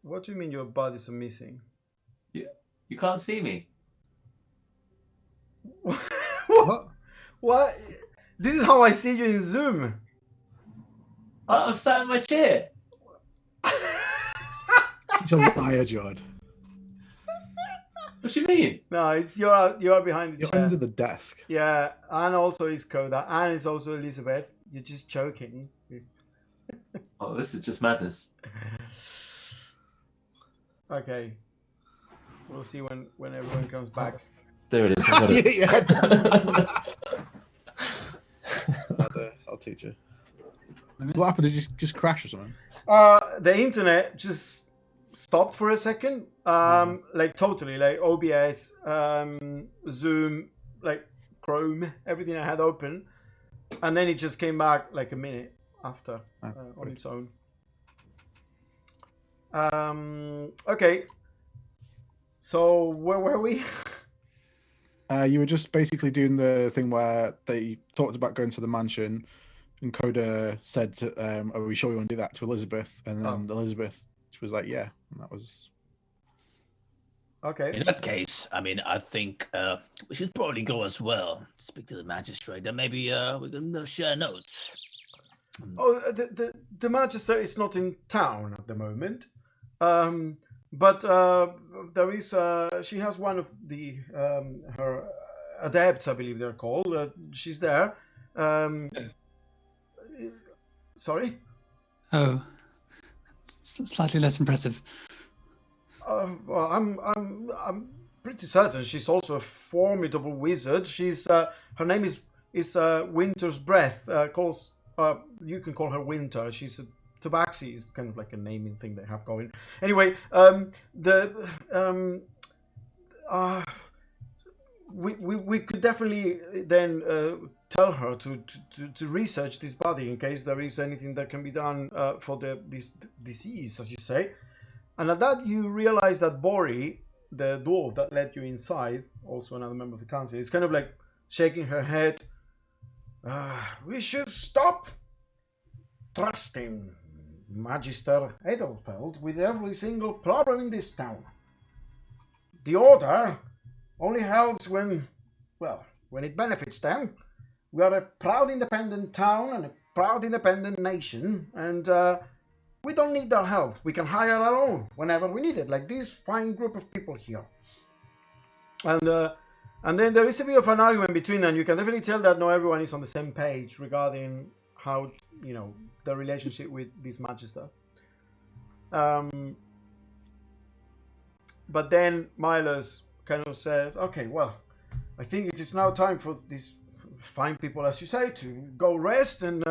What do you mean your bodies are missing? You can't see me. What? What? This is how I see you in Zoom. I'm sat in my chair. Such a liar, Jord. What do you mean? No, it's you're behind the You're chair. under the desk. Yeah, and also is Koda, and it's also Elizabeth. You're just joking. Oh, this is just madness. Okay. We'll see when everyone comes back. There it is. I got it. I'll teach you. What happened? Did you just crash or something? The internet just stopped for a second. Like totally, like OBS, Zoom, like Chrome, everything I had open, and then it just came back like a minute after on its own. Okay. So where were we? You were just basically doing the thing where they talked about going to the mansion, and Coda said, "Are we sure we want to do that?" to Elizabeth, and then Elizabeth was like, "Yeah," and that was. Okay. In that case, I mean, I think we should probably go as well. Speak to the magistrate, and maybe we can share notes. Oh, the magistrate is not in town at the moment, but there is. She has one of the her adepts, I believe they're called. She's there. Sorry. Oh, slightly less impressive. Well, I'm pretty certain she's also a formidable wizard. She's her name is Winter's Breath. You can call her Winter. She's a Tabaxi is kind of like a naming thing they have going. Anyway, we could definitely then tell her to research this body in case there is anything that can be done for this disease, as you say. And at that, you realize that Voria, the dwarf that led you inside, also another member of the council, is kind of like shaking her head. We should stop trusting Magister Edelfeld with every single problem in this town. The order only helps when it benefits them. We are a proud independent town and a proud independent nation, and we don't need their help. We can hire our own whenever we need it, like this fine group of people here. And then there is a bit of an argument between them. You can definitely tell that not everyone is on the same page regarding how, the relationship with this magister. But then Milos kind of says, okay, well, I think it is now time for these fine people, as you say, to go rest, and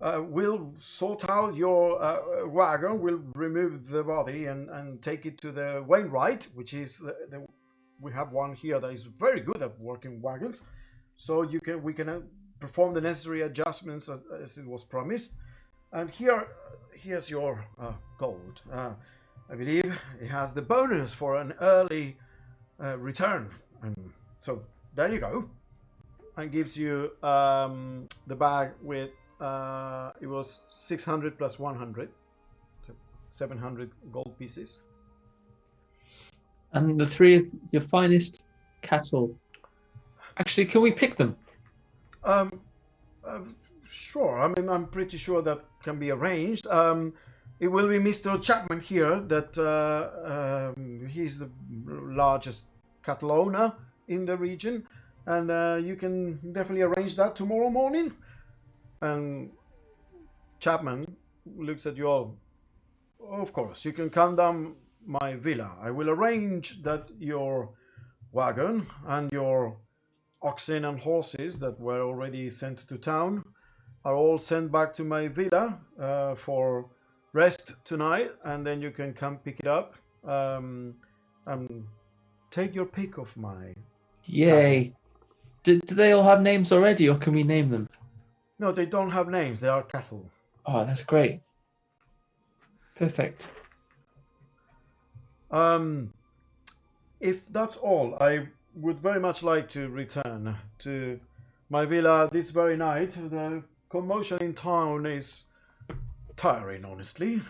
we'll sort out your wagon. We'll remove the body and take it to the Wainwright, which is we have one here that is very good at working wagons. So we can perform the necessary adjustments as it was promised. And here's your gold. I believe it has the bonus for an early return. And so there you go. And gives you the bag with it was 600 plus 100, so 700 gold pieces. And the three of your finest cattle. Actually, can we pick them? Sure. I mean, I'm pretty sure that can be arranged. It will be Mr. Chapman here. That he's the largest cattle owner in the region, and you can definitely arrange that tomorrow morning. And Chapman looks at you all. Of course, you can come down my villa. I will arrange that your wagon and your oxen and horses that were already sent to town are all sent back to my villa for rest tonight, and then you can come pick it up and take your pick of my Yay. Do they all have names already, or can we name them? No, they don't have names. They are cattle. Oh, that's great. Perfect. If that's all, I would very much like to return to my villa this very night. The commotion in town is tiring, honestly.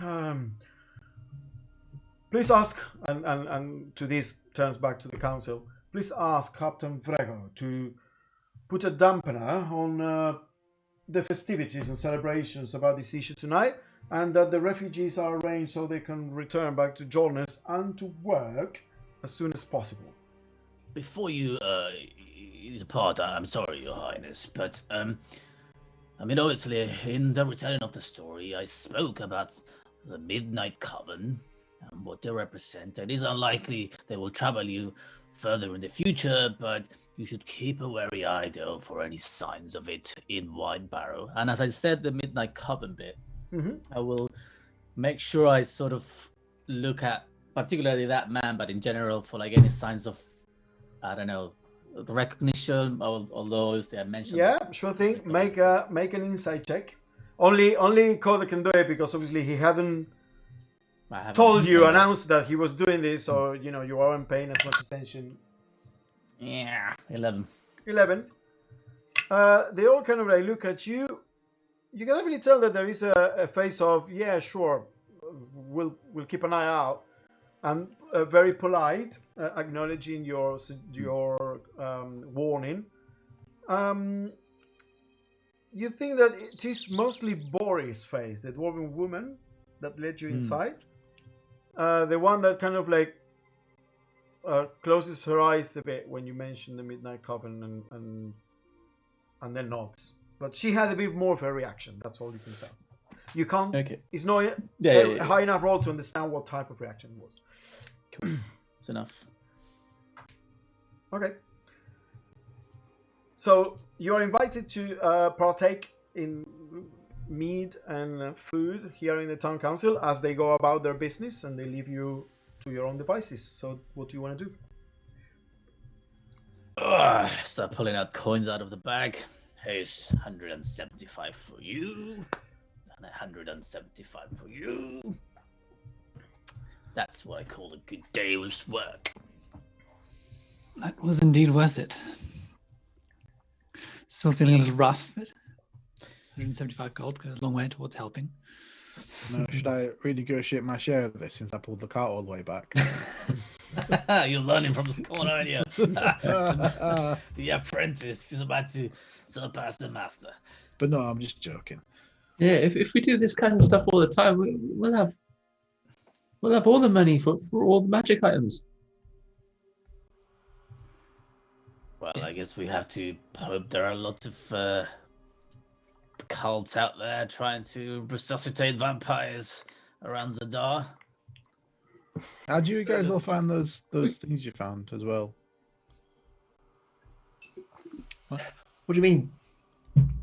please ask, and to this turns back to the council, please ask Captain Vrego to put a dampener on the festivities and celebrations about this issue tonight, and that the refugees are arranged so they can return back to Jolness and to work as soon as possible. Before you depart, I'm sorry, Your Highness, but I mean, obviously, in the retelling of the story, I spoke about the Midnight Coven and what they represent. It is unlikely they will trouble you further in the future, but you should keep a wary eye, though, for any signs of it in White Barrow. And as I said, the Midnight Coven bit, I will make sure I sort of look at particularly that man, but in general, for like any signs of, I don't know, the recognition, although obviously I mentioned. Yeah, sure thing. Make an insight check. Only Coda can do it because obviously he hadn't told you, announced that he was doing this, so you aren't paying as much attention. Yeah, 11. 11. They all kind of like look at you. You can definitely tell that there is a face of, yeah, sure, we'll keep an eye out, and very polite, acknowledging your warning. You think that it is mostly Bori's face, the dwarven woman that led you inside. The one that kind of like closes her eyes a bit when you mention the Midnight Coven and then nods. But she had a bit more of a reaction. That's all you can tell. You can't. Okay. It's not a high enough roll to understand what type of reaction it was. Cool. It's enough. Okay. So you are invited to partake in mead and food here in the town council as they go about their business, and they leave you to your own devices. So what do you want to do? Start pulling out coins out of the bag. Here's 175 for you, and 175 for you. That's what I call a good day's work. That was indeed worth it. Still feeling a little rough, but 175 gold goes a long way towards helping. No, should I renegotiate my share of this since I pulled the cart all the way back? You're learning from the school, aren't you? The apprentice is about to surpass the master. But no, I'm just joking. Yeah, if we do this kind of stuff all the time, we'll have all the money for all the magic items. Well, I guess we have to hope there are lots of cults out there trying to resuscitate vampires around Zadar. How do you guys all find those things you found as well? What do you mean?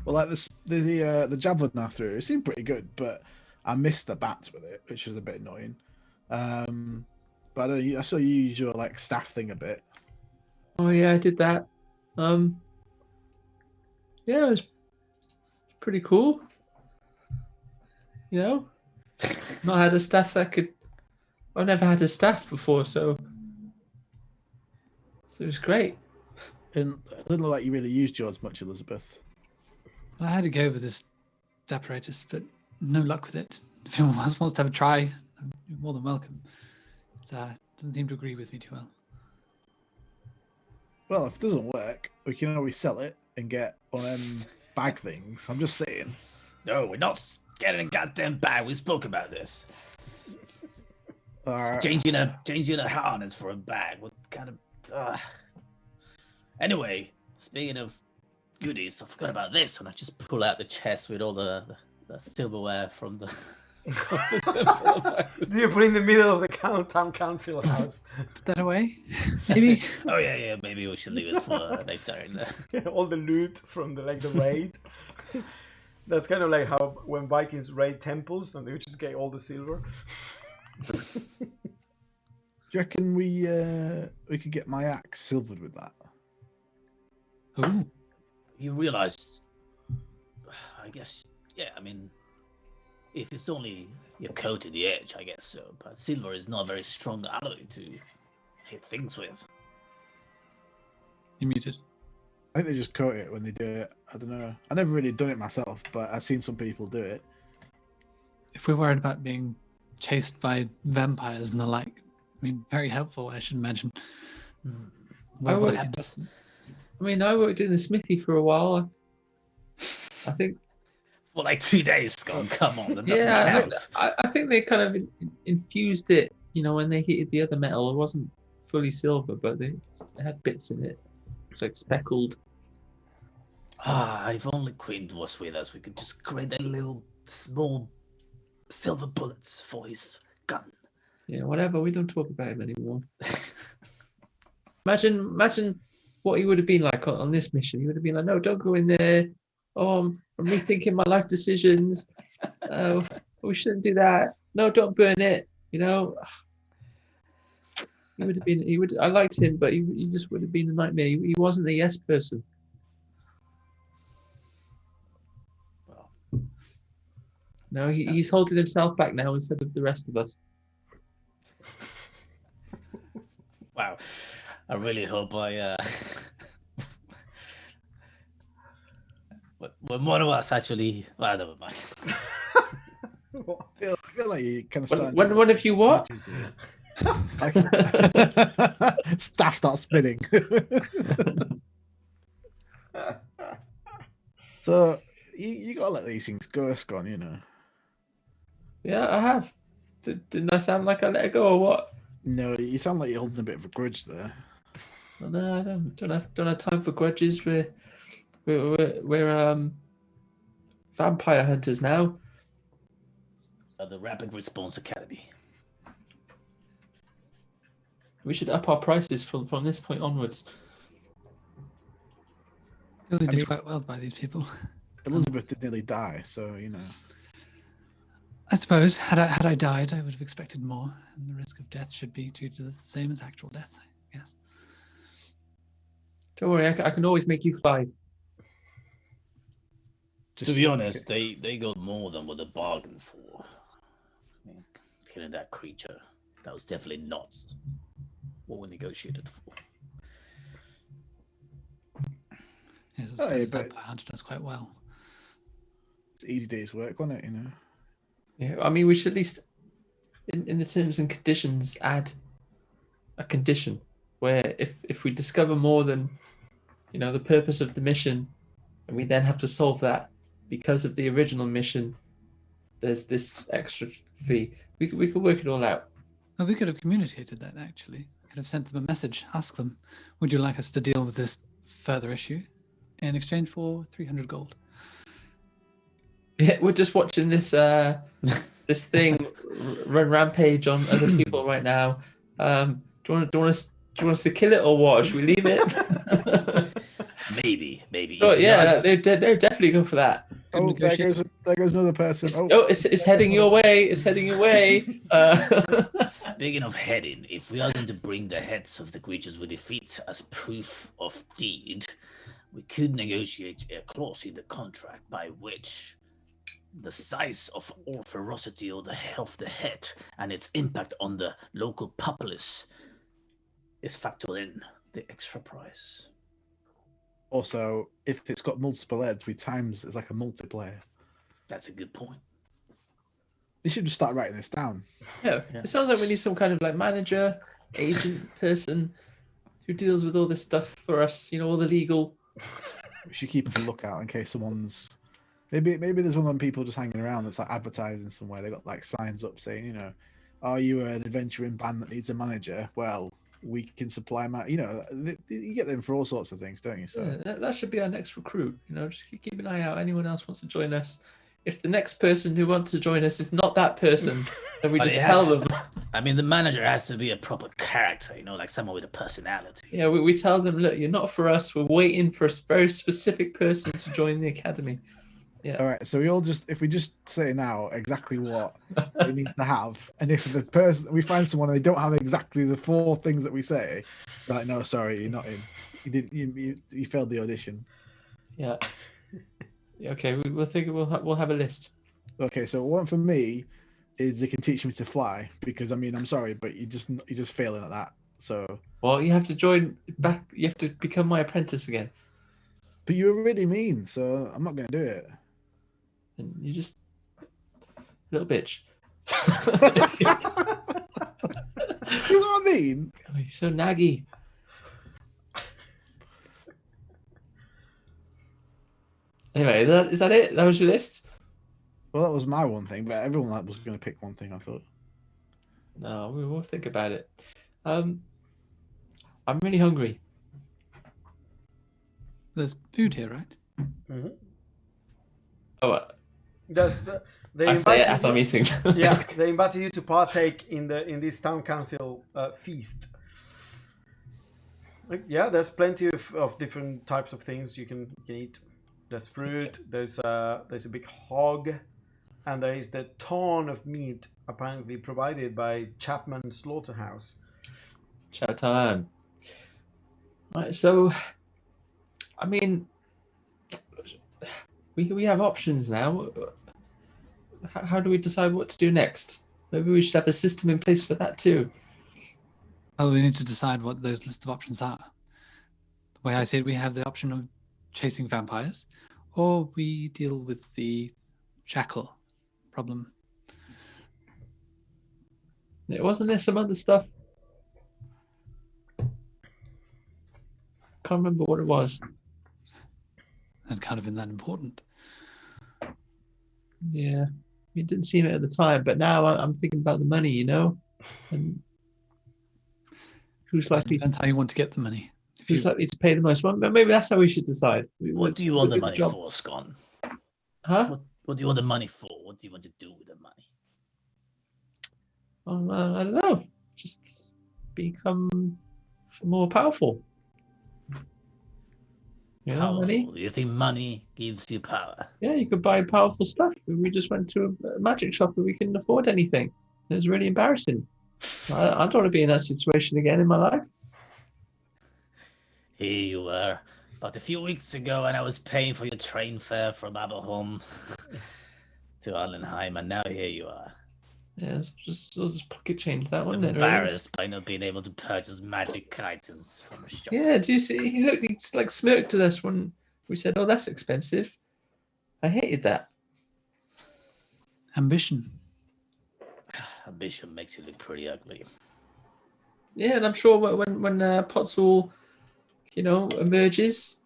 Well, like the javelin I threw, it seemed pretty good, but I missed the bats with it, which was a bit annoying. But I saw you use your like staff thing a bit. Oh yeah, I did that. Yeah, it was pretty cool. You know, not had a staff that could. I've never had a staff before, so it was great. And it didn't look like you really used yours much, Elizabeth. Well, I had to go with this apparatus, but no luck with it. If anyone else wants to have a try, you're more than welcome. It doesn't seem to agree with me too well. Well, if it doesn't work, we can always sell it and get one of them bag things. I'm just saying. No, we're not getting a goddamn bag. We spoke about this. Changing a harness for a bag. What kind of? Anyway, speaking of goodies, I forgot about this when I just pull out the chest with all the silverware from the. Do you put in the middle of the town council house? Put that away, maybe. Oh yeah. Maybe we should leave it for later. All the loot from the raid. That's kind of like how when Vikings raid temples, and they just get all the silver. Do you reckon we could get my axe silvered with that? Oh, you realise? I guess, yeah. I mean, if it's only your coat at the edge, I guess so. But silver is not a very strong alloy to hit things with. You muted. I think they just coat it when they do it. I don't know. I've never really done it myself, but I've seen some people do it. If we're worried about being chased by vampires and the like. I mean, very helpful, I should imagine. Well, worked- perhaps. I mean, I worked in the smithy for a while. I think. For like 2 days, Scott. Come on, that doesn't Yeah, count. I think they kind of infused it. You know, when they heated the other metal, it wasn't fully silver, but they had bits in it. It's like speckled. Ah, if only Quint was with us, we could just create a little small silver bullets for his gun. Yeah, whatever. We don't talk about him anymore. Imagine what he would have been like on this mission. He would have been like, "No, don't go in there. Oh, I'm rethinking my life decisions. We shouldn't do that. No, don't burn it." You know, he would have been. He would. I liked him, but he just would have been a nightmare. He wasn't a yes person. Well, No, he's holding himself back now instead of the rest of us. wow. I really hope when one of us actually. Well, never mind. I feel like you kind of starting. When one of you what? Staff starts spinning. So you gotta let these things go, Scott. You know. Yeah, I have. Didn't I sound like I let it go or what? No, you sound like you're holding a bit of a grudge there. Well, no, I don't have time for grudges. We're vampire hunters now. The Rapid Response Academy. We should up our prices from this point onwards. Really I did mean- quite well by these people. Elizabeth did nearly die, so you know. I suppose had I died, I would have expected more, and the risk of death should be treated as the same as actual death. I guess. Don't worry, I can always make you fly. Just To be honest, they got more than what they bargained for. I mean, killing that creature, that was definitely not what we negotiated for. Yes, I Oh, suppose yeah, the but- vampire hunter does quite well. It's an easy day's work, wasn't it? You know. Yeah, I mean, we should at least, in the terms and conditions, add a condition where if we discover more than, the purpose of the mission, and we then have to solve that because of the original mission, there's this extra fee. We could work it all out. Well, we could have communicated that actually. Could have sent them a message, ask them, would you like us to deal with this further issue in exchange for 300 gold? Yeah, we're just watching this this thing run rampage on other people right now. Do you want us to kill it or what? Should we leave it? Maybe. Oh If you yeah, are- they're definitely go for that. Good Oh, negotiation. there goes another person. It's heading your way. It's heading your way. Speaking of heading, if we are going to bring the heads of the creatures we defeat as proof of deed, we could negotiate a clause in the contract by which the size or ferocity of the head and its impact on the local populace is factored in the extra price. Also, if it's got multiple heads, we times it's like a multiplier. That's a good point. You should just start writing this down. Yeah, it sounds like we need some kind of like manager, agent person who deals with all this stuff for us. All the legal. We should keep a lookout in case someone's maybe there's one of them people just hanging around that's like advertising somewhere. They got like signs up saying, are you an adventuring band that needs a manager? Well, we can supply you get them for all sorts of things, don't you? So Yeah, that should be our next recruit. Just keep an eye out. Anyone else wants to join us? If the next person who wants to join us is not that person, then we But just it tell has- them. I mean, the manager has to be a proper character, like someone with a personality. Yeah, we tell them, look, you're not for us. We're waiting for a very specific person to join the academy. all right, so if we just say now exactly what they need to have, and if the person we find someone and they don't have exactly the 4 things that we say, they're like, no, sorry, you're not in. You didn't. You failed the audition. Yeah. Okay, we'll think we'll have a list. Okay, so one for me is they can teach me to fly because I'm sorry, but you're just failing at that. So, Well, you have to join back. You have to become my apprentice again, but you were really mean, so I'm not going to do it. and you just little bitch. You know what I mean? Oh, you're so naggy. Anyway, is that it? That was your list? Well, that was my one thing, but everyone was going to pick one thing, I thought. No, we'll think about it. I'm really hungry. There's food here, right? Mm-hmm. Oh, They I say it invited as I'm you, eating. yeah, they invited you to partake in this town council feast. Yeah, there's plenty of different types of things you can eat. There's fruit. There's a big hog, and there is the ton of meat apparently provided by Chapman Slaughterhouse. Chow time. Right, so, I mean, we have options now. How do we decide what to do next? Maybe we should have a system in place for that too. Well, we need to decide what those list of options are. The way I see it, we have the option of chasing vampires, or we deal with the shackle problem. Wasn't there some other stuff? Can't remember what it was. That kind of been that important. Yeah, it didn't seem it at the time, but now I'm thinking about the money, you know, and who's Well, it likely depends how you want to get the money. who's likely to pay the most. Well, maybe that's how we should decide. What do you want the money for, Scon? Huh? What do you want the money for? What do you want to do with the money? I don't know. Just become more powerful. You know, Powerful. money? Do you think money gives you power? Yeah, you could buy powerful stuff. We just went to a magic shop and we couldn't afford anything. It was really embarrassing. I don't want to be in that situation again in my life. Here you were, about a few weeks ago, and I was paying for your train fare from Aberholm to Allenheim, and now here you are. Yeah, we'll just pocket change that one. I'm Then, embarrassed by not being able to purchase magic items from a shop. Yeah, do you see? He like smirked at us when we said, "Oh, that's expensive." I hated that. Ambition. Ambition makes you look pretty ugly. Yeah, and I'm sure when Pottsall, emerges,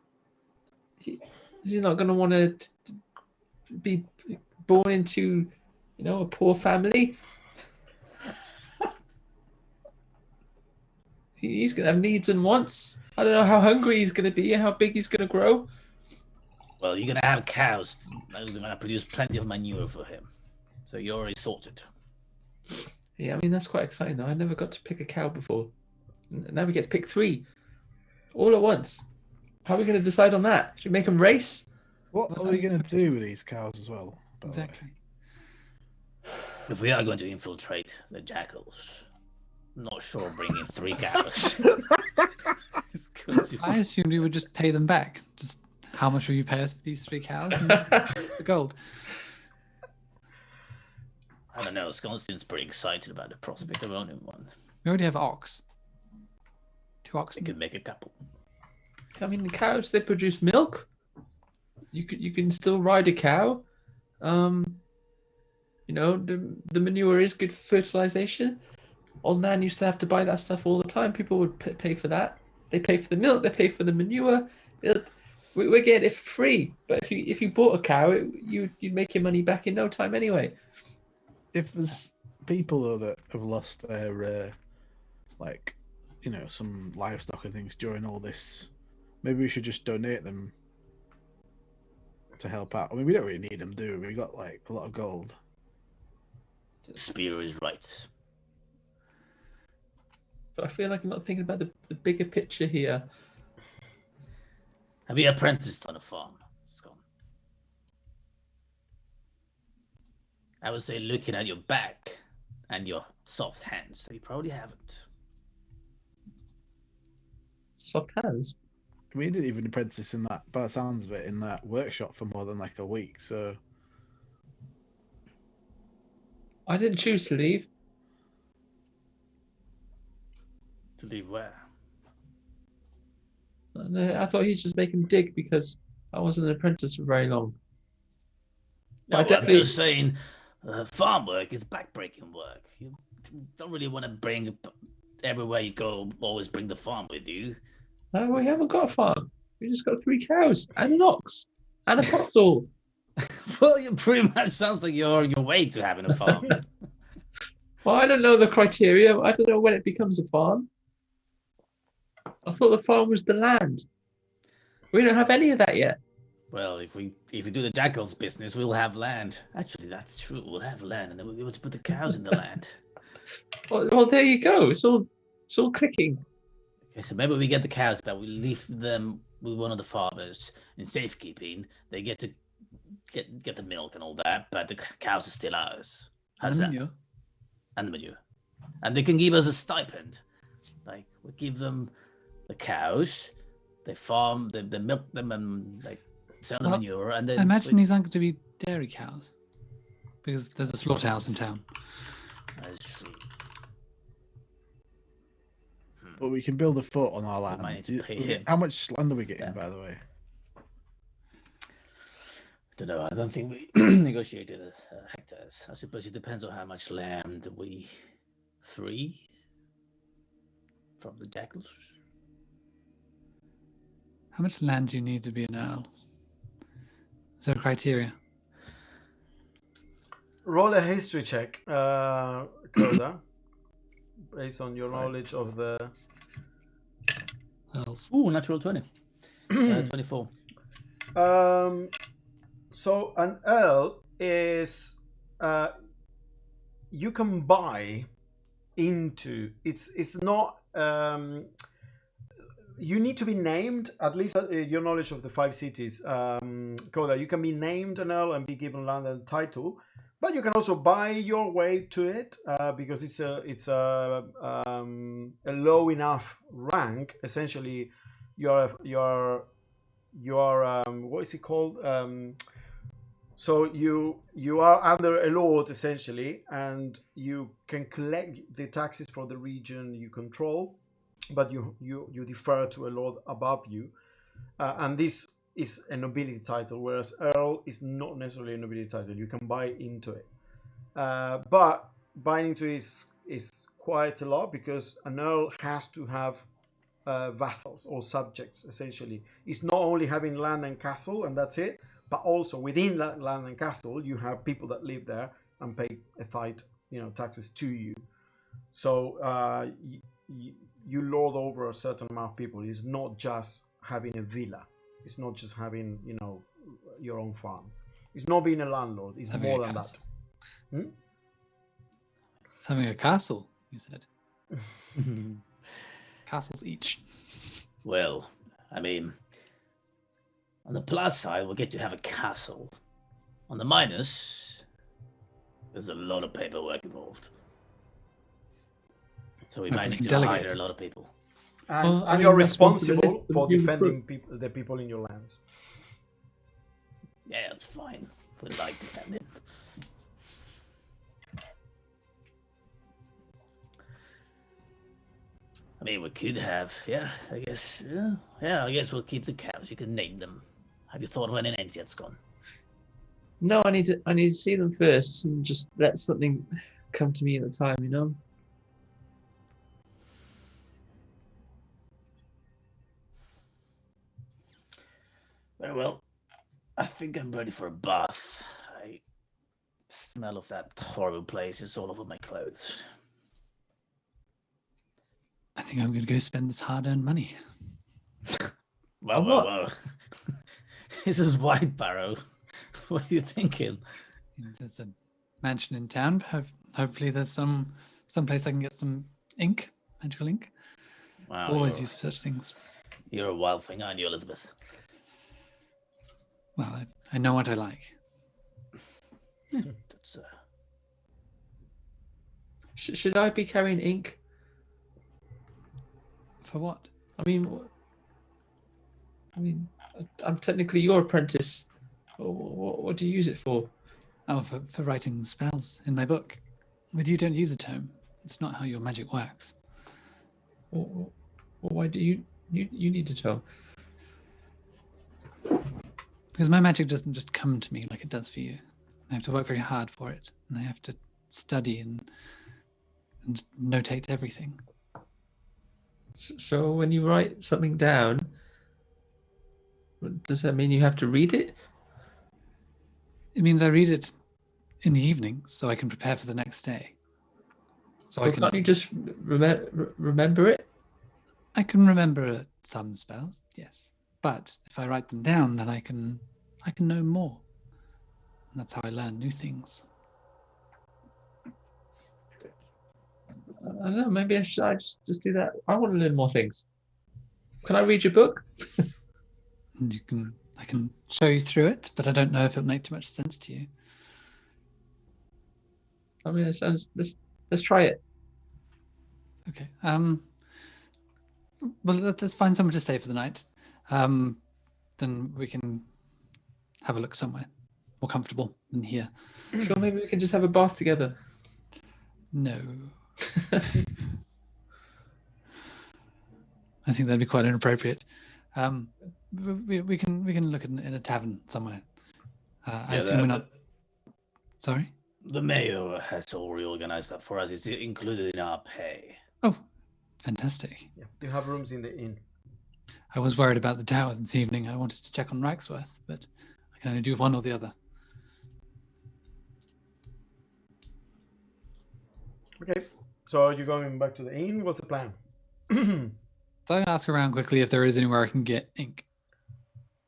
he's not going to want to be born into, a poor family. He's going to have needs and wants. I don't know how hungry he's going to be, how big he's going to grow. Well, you're going to have cows. I'm going to produce plenty of manure for him. So you're already sorted. Yeah, I mean, that's quite exciting, though. I never got to pick a cow before. Now we get to pick 3. All at once. How are we going to decide on that? Should we make them race? What are we going to do with these cows as well? Exactly. If we are going to infiltrate the jackals, I'm not sure bringing 3 cows. I assumed you would just pay them back. Just how much will you pay us for these 3 cows? And it's the gold. I don't know. Sconstein's pretty excited about the prospect of owning one. We already have ox. 2 We oxen. could make a couple. I mean, the cows, they produce milk. You can still ride a cow. The manure is good for fertilization. Old man used to have to buy that stuff all the time. People would pay for that. They pay for the milk. They pay for the manure. We're getting it for free. But if you bought a cow, you'd make your money back in no time anyway. If there's people though that have lost their some livestock and things during all this, maybe we should just donate them to help out. I mean, we don't really need them, do we? We got a lot of gold. Spear is right. But I feel like I'm not thinking about the bigger picture here. Have you apprenticed on a farm, Scott? I would say looking at your back and your soft hands, you probably haven't. Soft hands. We didn't even apprentice in that, by the sounds of it, in that workshop for more than a week. So I didn't choose to leave. To leave where? I thought he's just making dig because I wasn't an apprentice for very long. No, I I'm definitely- just saying, farm work is backbreaking work. You don't really want to bring everywhere you go. Always bring the farm with you. No, we haven't got a farm. We just got 3 cows and an ox and a foxhole. Well, you pretty much sounds like you're on your way to having a farm. Well, I don't know the criteria. I don't know when it becomes a farm. I thought the farm was the land. We don't have any of that yet. Well, if we do the jackals business, we'll have land. Actually, that's true. We'll have land, and then we'll be able to put the cows in the land. Well, there you go. It's all clicking. Okay, so maybe we get the cows back. We leave them with one of the farmers in safekeeping. They get to get the milk and all that, but the cows are still ours. How's that? Manure. And the manure, and they can give us a stipend. Like we give them the cows, they farm, they milk them, and they sell the Well, manure. And then I imagine these aren't going to be dairy cows, because there's a slaughterhouse in town. That is true. But we can build a fort on our might land. need to pay him. How much land are we getting, Yeah. by the way? I don't know. I don't think we negotiated hectares. I suppose it depends on how much land we free from the jackals. How much land do you need to be an earl? Is there a criteria? Roll a history check, Coda, based on your knowledge of the. Earls. Ooh, natural 20. 24. So an earl is you can buy into it's not you need to be named, at least your knowledge of the 5 cities, Koda. You can be named an earl and be given land and title, but you can also buy your way to it because it's a low enough rank. Essentially, you're what is it called? So you are under a lord essentially, and you can collect the taxes for the region you control, but you defer to a lord above you, and this is a nobility title, whereas earl is not necessarily a nobility title. You can buy into it, but buying into it is quite a lot, because an earl has to have vassals or subjects. Essentially, it's not only having land and castle and that's it, but also within that land and castle you have people that live there and pay a tithe, taxes to you. So you lord over a certain amount of people. It's not just having a villa. It's not just having your own farm. It's not being a landlord. It's Having more a than that. castle. Having a castle, you said. Castles each. Well, I mean, on the plus side, we'll get to have a castle. On the minus, there's a lot of paperwork involved. So we Right, might we need can to delegate. hire a lot of people. And, Well, I and mean, you're that's one for the responsible list of for the defending the people in your lands. Yeah, that's fine. We like defending. I mean, we could have, I guess we'll keep the cows. You can name them. Have you thought of any names yet, Scott? No, I need to see them first and just let something come to me at the time, Very well. I think I'm ready for a bath. I smell of that horrible place is all over my clothes. I think I'm going to go spend this hard-earned money. Well. This is White Barrow. What are you thinking? There's a mansion in town. Hopefully there's some place I can get some ink, magical ink. Wow, Always use for such things. You're a wild thing, aren't you, Elizabeth? Well, I know what I like. That's Should I be carrying ink? For what? I mean, I'm technically your apprentice. What do you use it for? Oh, for writing spells in my book. But you don't use a tome. It's not how your magic works. Well, why do you need to tell? Because my magic doesn't just come to me like it does for you. I have to work very hard for it, and I have to study and notate everything. So when you write something down, does that mean you have to read it? It means I read it in the evening so I can prepare for the next day. So Or can't you just remember it? I can remember some spells, yes. But if I write them down, then I can know more. And that's how I learn new things. I don't know. Maybe I should just do that. I want to learn more things. Can I read your book? And I can show you through it, but I don't know if it'll make too much sense to you. I mean, it sounds. Let's try it. Okay. Well, let's find somewhere to stay for the night. Then we can have a look somewhere more comfortable than here. Sure, maybe we can just have a bath together. No. I think that'd be quite inappropriate. We can look in a tavern somewhere. I assume we're not. Sorry. The mayor has all reorganized that for us. It's included in our pay. Oh, fantastic. Yeah, you have rooms in the inn. I was worried about the tower this evening. I wanted to check on Raxworth, but I can only do one or the other. Okay, so you're going back to the inn. What's the plan? So I ask around quickly if there is anywhere I can get ink.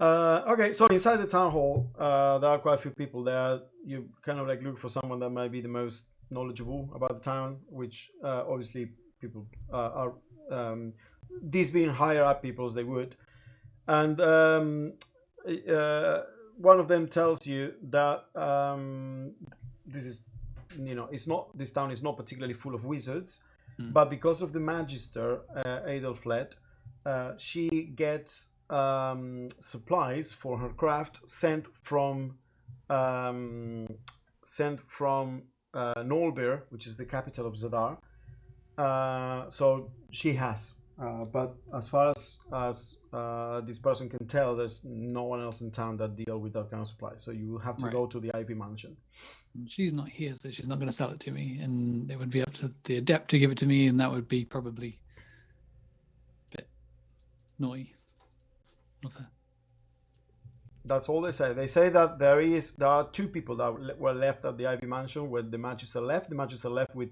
Okay, so inside the town hall, there are quite a few people there. You kind of like look for someone that might be the most knowledgeable about the town, which obviously people are. These being higher up people, as they would, and one of them tells you that this is, this town is not particularly full of wizards, but because of the Magister, Adelfled, she gets supplies for her craft sent from Nolbir, which is the capital of Zadar. So she has, but as far as this person can tell, there's no one else in town that deal with that kind of supply. So you have to go to the Ivy Mansion. She's not here, so she's not going to sell it to me, and it would be up to the adept to give it to me, and that would be probably a bit naughty of her. That's all they say. They say that there are two people that were left at the Ivy Mansion when the Magister left. The Magister left with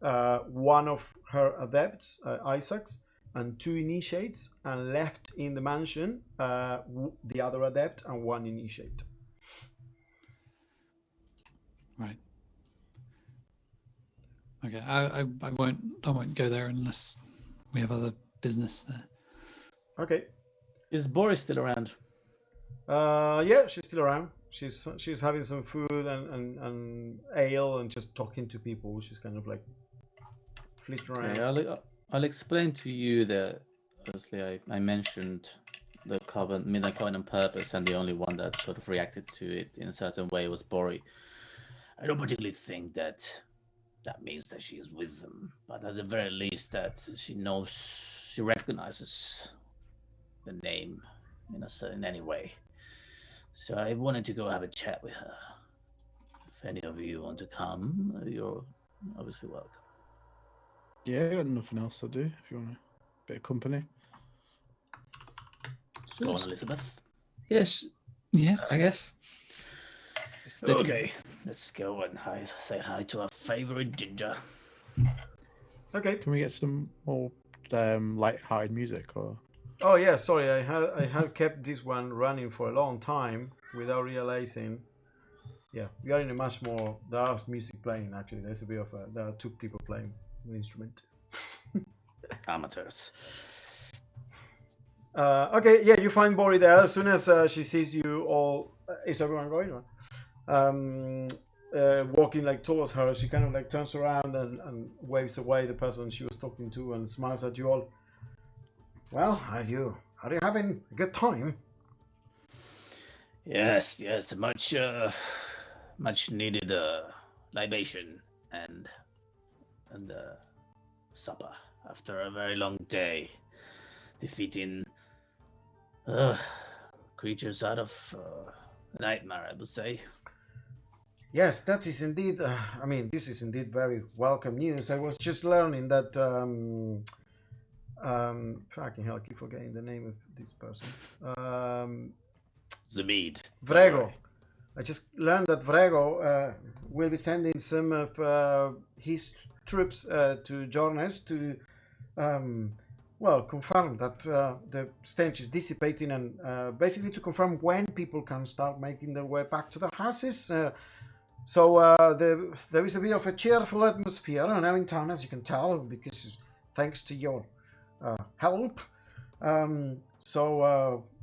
one of her adepts, Isaacs, and two initiates, and left in the mansion the other adept and one initiate. Right. Okay. I won't go there unless we have other business there. Okay. Is Boris still around? Yeah, she's still around. She's having some food and ale and just talking to people. She's kind of like flitting around. Okay, I'll explain to you that obviously I mentioned the Midnight Coven on purpose, and the only one that sort of reacted to it in a certain way was Bori. I don't particularly think that means that she is with them, but at the very least that she recognizes the name in any way. So I wanted to go have a chat with her. If any of you want to come, you're obviously welcome. Yeah, I got nothing else to do if you want a bit of company. Go on, Elizabeth. Yes. Yes. I guess. Okay, let's go and say hi to our favorite ginger. Okay. Can we get some more light-hearted music or? Oh yeah, sorry. I had kept this one running for a long time without realizing. Yeah, we are in a much more. There are music playing actually. There's a bit of there are two people playing the instrument. Amateurs. Okay, yeah, you find Bori there as soon as she sees you all. Is everyone going? Walking like towards her, she kind of like turns around and waves away the person she was talking to and smiles at you all. Well, are you having a good time? Yes, much needed libation and supper after a very long day, defeating creatures out of nightmare, I would say. Yes, that is indeed. I mean, this is indeed very welcome news. I was just learning that. Fucking hell, I keep forgetting the name of this person. Zabid. Vrego. I just learned that Vrego will be sending some of his troops to join us to, confirm that the stench is dissipating and basically to confirm when people can start making their way back to their houses. So there is a bit of a cheerful atmosphere now in town, as you can tell, because thanks to your help.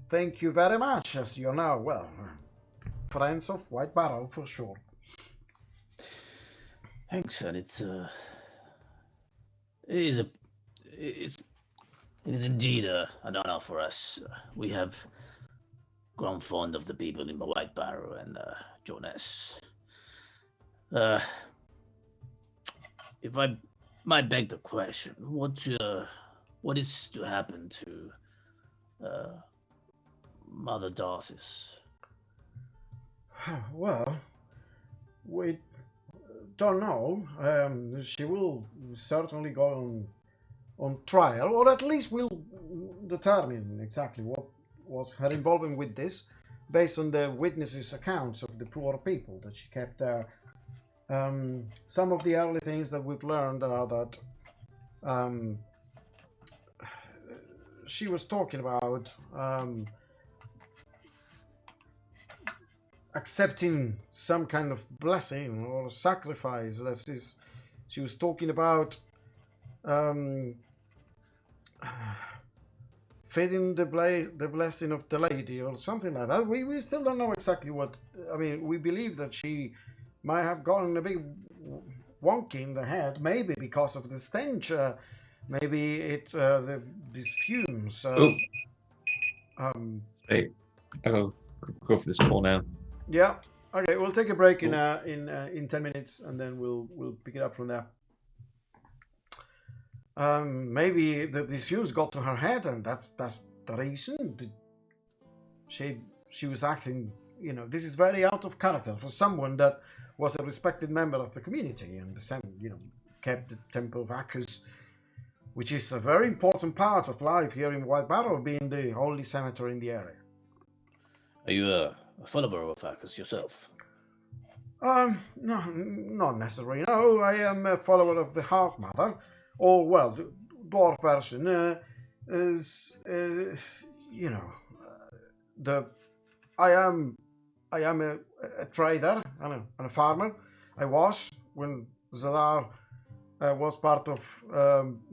Thank you very much, as you're now, friends of White Barrel for sure. Thanks, and it is indeed an honor for us. We have grown fond of the people in the White Barrow and Jonas. If I might beg the question, what is to happen to Mother Darcy's? Well, we don't know. She will certainly go on trial, or at least we'll determine exactly what was her involvement with this, based on the witnesses' accounts of the poor people that she kept there. Some of the early things that we've learned are that she was talking about accepting some kind of blessing or sacrifice. She was talking about feeding the blessing of the lady or something like that. We still don't know exactly what. I mean, we believe that she might have gotten a big wonky in the head, maybe because of the stench. Maybe these fumes. Hey, I'll go for this call now. Yeah. Okay, we'll take a break in 10 minutes, and then we'll pick it up from there. Maybe these fumes got to her head, and that's the reason. She was acting. This is very out of character for someone that was a respected member of the community and kept the Temple of Akkus, which is a very important part of life here in White Barrow, being the only cemetery in the area. Are you a follower of Akkus yourself? No, not necessarily. No, I am a follower of the Heart Mother, or the dwarf version is, I am a trader and a farmer. I was when Zadar was part of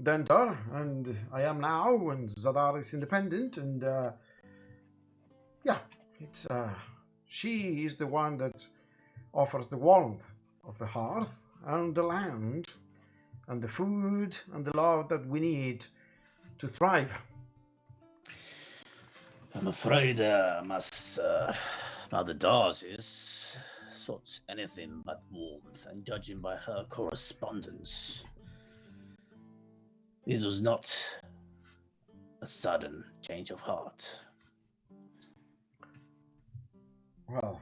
Dentar, and I am now when Zadar is independent. And it's she is the one that offers the warmth of the hearth and the land and the food and the love that we need to thrive. I'm afraid Mother Darcy's sought anything but warmth, and judging by her correspondence, this was not a sudden change of heart. Well,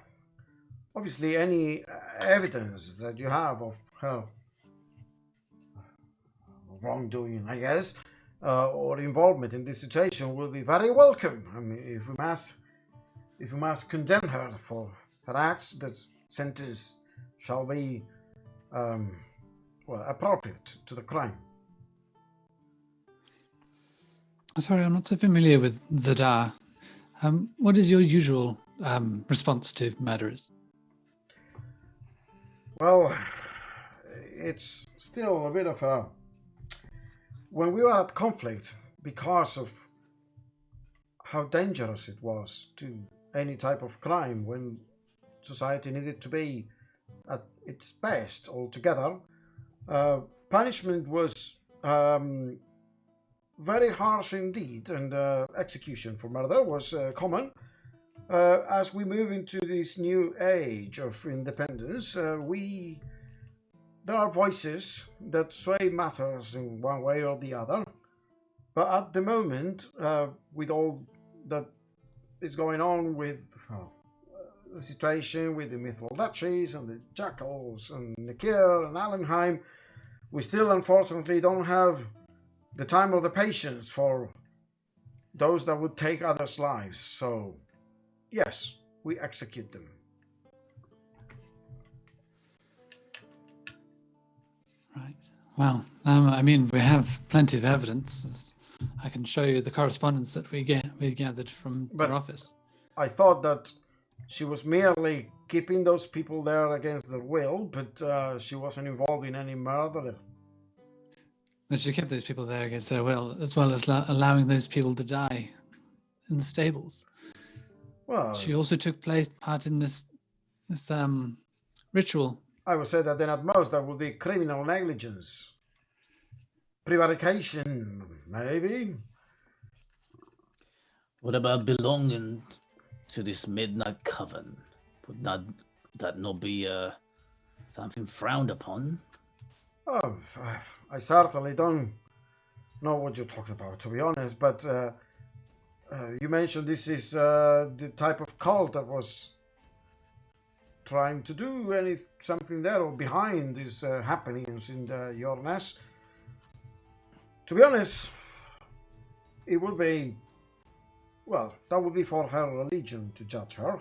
obviously any evidence that you have of her wrongdoing, I guess, or involvement in this situation will be very welcome. I mean, if we must condemn her for her acts, that sentence shall be appropriate to the crime. Sorry, I'm not so familiar with Zadar. What is your usual response to murderers? Well, it's still a bit of a... When we were at conflict, because of how dangerous it was to any type of crime, when society needed to be at its best altogether, punishment was very harsh indeed, and execution for murder was common. As we move into this new age of independence, there are voices that sway matters in one way or the other. But at the moment, with all that is going on with the situation with the Mithril Duchies and the Jackals and Nikir and Allenheim, we still unfortunately don't have the time or the patience for those that would take others' lives. So, yes, we execute them. Right. Well, I mean, we have plenty of evidence. I can show you the correspondence that we gathered from But- their office. I thought that she was merely keeping those people there against their will, but she wasn't involved in any murder. That she kept those people there against their will, as well as allowing those people to die in the stables. Well, She also took part in this ritual. I would say that then at most that would be criminal negligence. Prevarication, maybe? What about belonging to this midnight coven? Would that not be something frowned upon? Oh, I certainly don't know what you're talking about, to be honest, but you mentioned this is the type of cult that was trying to do something there or behind these happenings in the Yornes. To be honest, it would be, well, that would be for her religion to judge her,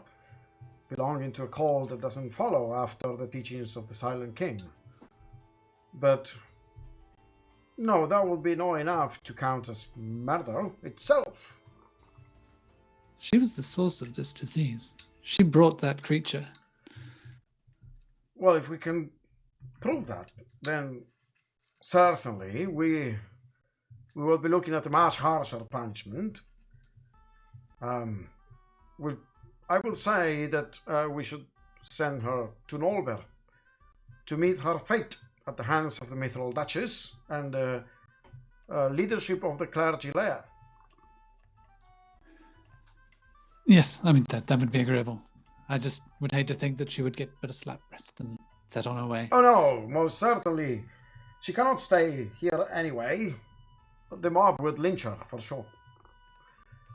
belonging to a cult that doesn't follow after the teachings of the Silent King. But no, that would be not enough to count as murder itself. She was the source of this disease. She brought that creature. Well, if we can prove that, then certainly we will be looking at a much harsher punishment. I will say that we should send her to Nolber to meet her fate at the hands of the Mithril Duchess and the leadership of the clergy lair. Yes, I mean, that would be agreeable. I just would hate to think that she would get but a slap wrist and set on her way. Oh no, most certainly. She cannot stay here anyway. The mob would lynch her, for sure.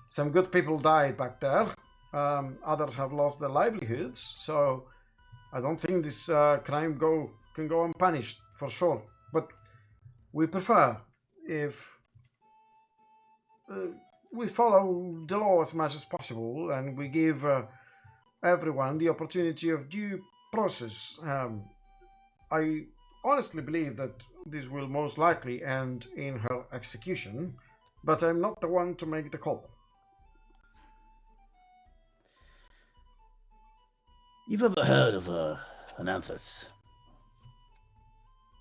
Some good people died back there. Others have lost their livelihoods, so I don't think this crime can go unpunished, for sure. But we prefer if we follow the law as much as possible and we give everyone the opportunity of due process. I honestly believe that this will most likely end in her execution, but I'm not the one to make the call. You've ever heard of an Anthos?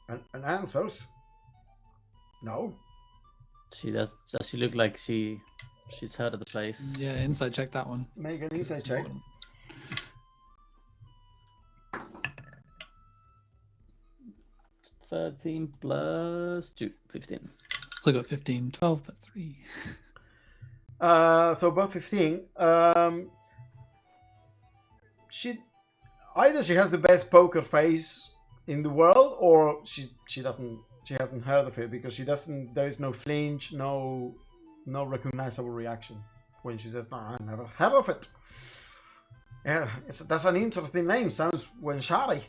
An Anthos? No. Does she look like she's heard of the place? Yeah, inside check that one. Make an 'cause insight it's check. important. 13 plus 2, 15. So I got 15, 12 plus 3. So both 15. Either she has the best poker face in the world, or she hasn't heard of it because there is no flinch, no recognizable reaction when she says, "No, I never heard of it." Yeah, that's an interesting name. Sounds Wenshari.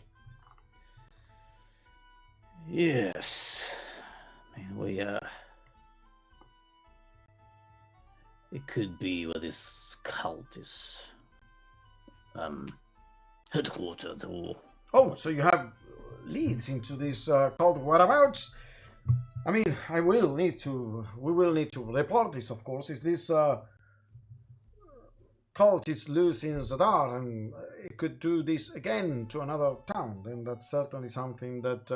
Yes. I mean, it could be where this cult is headquartered, or... Oh, so you have leads into this cult. Whereabouts? I mean, we will need to report this, of course. If this cult is loose in Zadar and it could do this again to another town, then that's certainly something that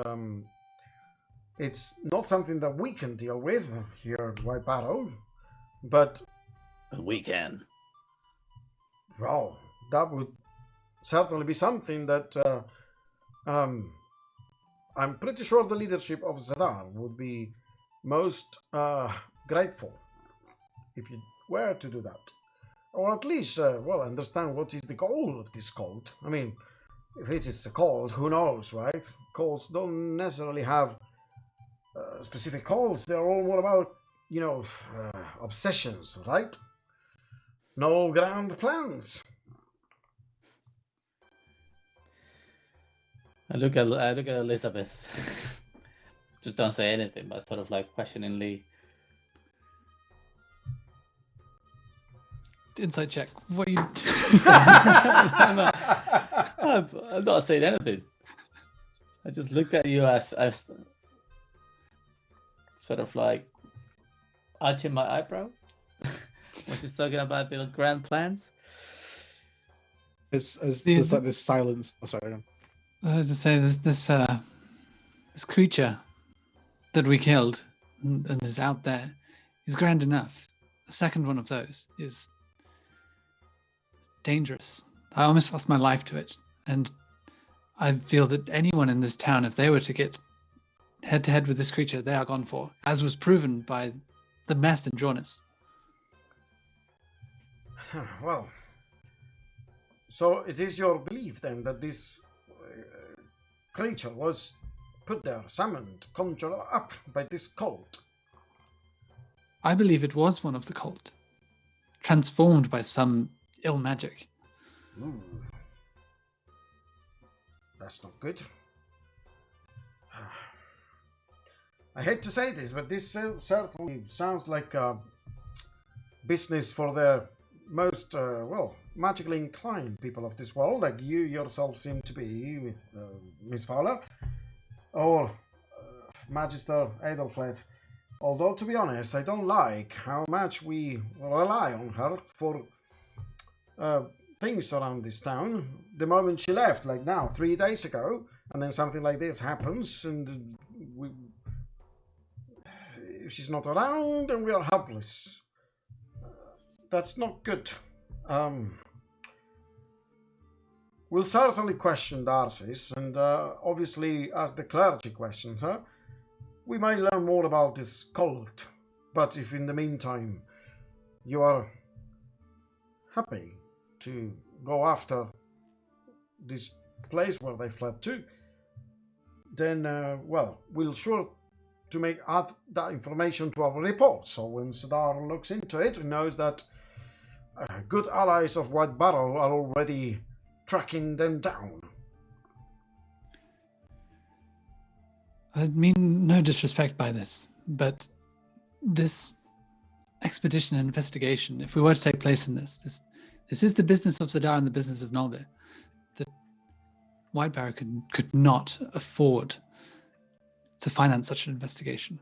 it's not something that we can deal with here at White Barrow, but We can. well, that would certainly be something that I'm pretty sure the leadership of Zadar would be most grateful if you were to do that. Or at least, understand what is the goal of this cult. I mean, if it is a cult, who knows, right? Cults don't necessarily have specific goals. They're all more about, obsessions, right? No grand plans. I look at Elizabeth. Just don't say anything, but sort of like questioningly. Insight check. What are you I'm not saying anything. I just looked at you as sort of like arching my eyebrow when she's talking about the grand plans. As there's like this silence. Oh, sorry. I was just say this creature that we killed and is out there is grand enough. The second one of those is dangerous. I almost lost my life to it, and I feel that anyone in this town, if they were to get head to head with this creature, they are gone for, as was proven by the mess in Jornis. Well, so it is your belief then that this creature was put there, summoned, conjured up by this cult? I believe it was one of the cult, transformed by some ill magic. Ooh. That's not good. I hate to say this, but this certainly sounds like a business for the most, magically inclined people of this world, like you yourself seem to be, Miss Fowler, or Magister Adelfled. Although, to be honest, I don't like how much we rely on her for things around this town. The moment she left, like now, 3 days ago, and then something like this happens, and if she's not around, then we are helpless. That's not good. We'll certainly question Darcy's, and obviously, as the clergy questions her, we may learn more about this cult. But if in the meantime you are happy to go after this place where they fled to, then, we'll sure to add that information to our report. So when Sadar looks into it, he knows that good allies of White Barrow are already tracking them down. I mean no disrespect by this, but this expedition and investigation, if we were to take place in this is the business of Sadar and the business of Nolbe. That White Barrow could not afford to finance such an investigation.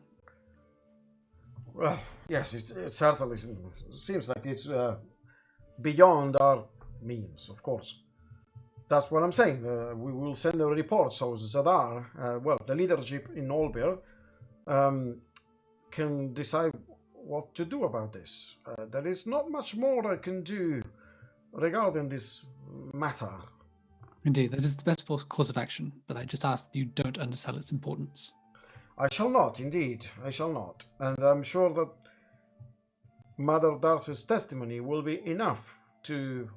Well, yes, it certainly seems like it's beyond our means, of course. That's what I'm saying. We will send a report so Zadar, the leadership in Olbir, can decide what to do about this. There is not much more I can do regarding this matter. Indeed, that is the best course of action, but I just ask that you don't undersell its importance. I shall not, indeed. I shall not. And I'm sure that Mother Darcy's testimony will be enough to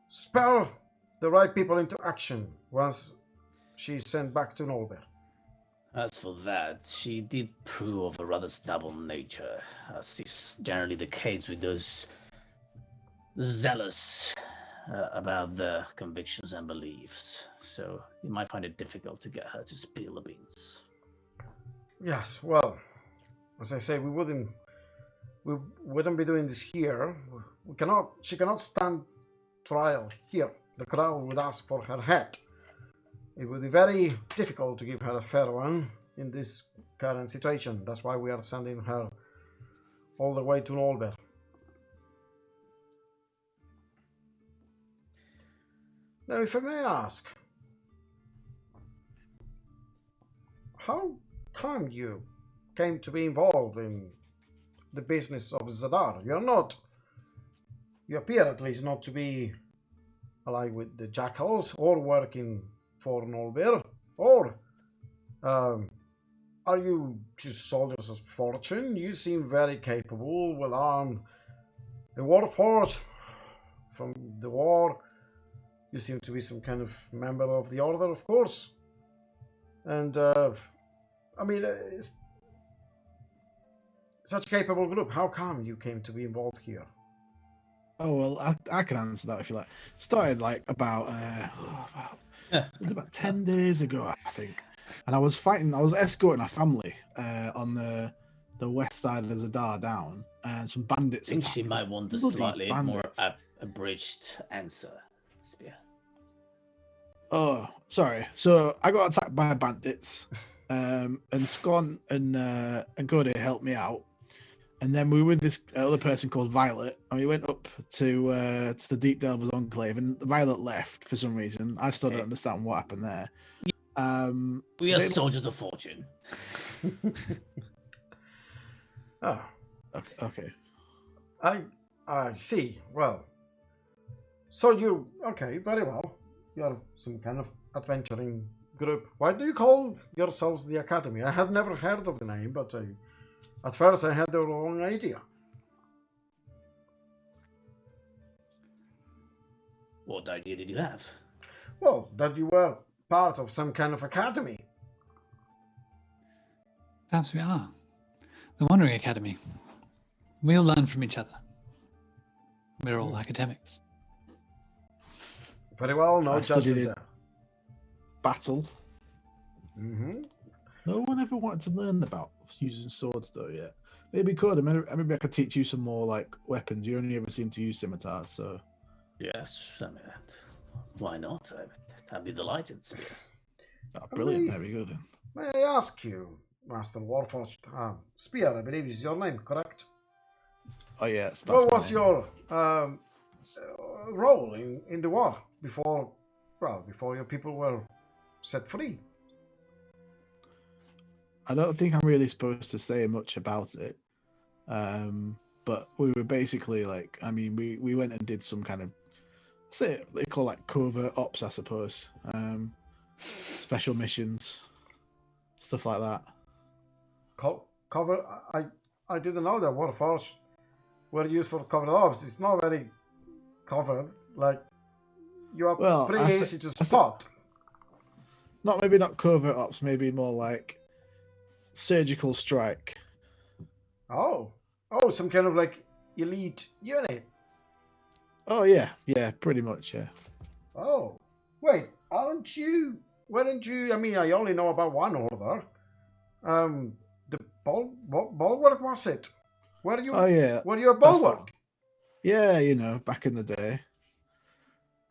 spur the right people into action once she's sent back to Nolbert. As for that, she did prove of a rather stubborn nature, as is generally the case with those zealous about their convictions and beliefs. So you might find it difficult to get her to spill the beans. Yes, well, as I say, we wouldn't be doing this here. She cannot stand trial here. The crown would ask for her head. It would be very difficult to give her a fair one in this current situation. That's why we are sending her all the way to Nolbert. Now, if I may ask, how come you came to be involved in the business of Zadar? You appear at least not to be allied with the Jackals or working for Nolbir, or are you just soldiers of fortune? You seem very capable, well armed, a warforged from the war. You seem to be some kind of member of the Order, of course. And, such a capable group, how come you came to be involved here? Oh, well, I can answer that if you like. Started like about It was about 10 days ago, I think. And I was escorting a family on the west side of Zadar down, and some bandits I think attacked she them. might want a Bloody slightly more bandits. abridged answer, Spear. Oh, sorry. So I got attacked by bandits, and Scon and Cody helped me out. And then we were with this other person called Violet, and we went up to the Deep Delvers Enclave, and Violet left for some reason. I still don't understand what happened there. We are soldiers of fortune. Oh, Okay. I see. Well, so you okay? Very well. You're some kind of adventuring group. Why do you call yourselves the Academy? I had never heard of the name, but at first I had the wrong idea. What idea did you have? Well, that you were part of some kind of academy. Perhaps we are. The Wandering Academy. We'll learn from each other. We're all academics. Very well, no I studied judgment it. Battle. Mm-hmm. No one ever wanted to learn about using swords, though, yet. Maybe could. Maybe I could teach you some more, like, weapons. You only ever seem to use scimitars, so... Yes, I mean, why not? I'd be delighted, Spear. Oh, brilliant. There we go, then. May I ask you, Master Warforged, Spear, I believe is your name, correct? Oh, yeah. That's What my was name. your role in the war before your people were set free? I don't think I'm really supposed to say much about it. But we were basically like, I mean, we went and did some kind of, say they call like covert ops, I suppose. Special missions, stuff like that. Cover? I didn't know that Warforged were used for covered ops. It's not very covered. Like, you are pretty easy to spot. Maybe not covert ops, maybe more like surgical strike. Oh, some kind of like elite unit. Oh yeah, pretty much, yeah. Oh, wait, weren't you? I mean, I only know about one order. The bulwark, was it? Were you? Oh yeah. Were you a That's bulwark? Yeah, back in the day.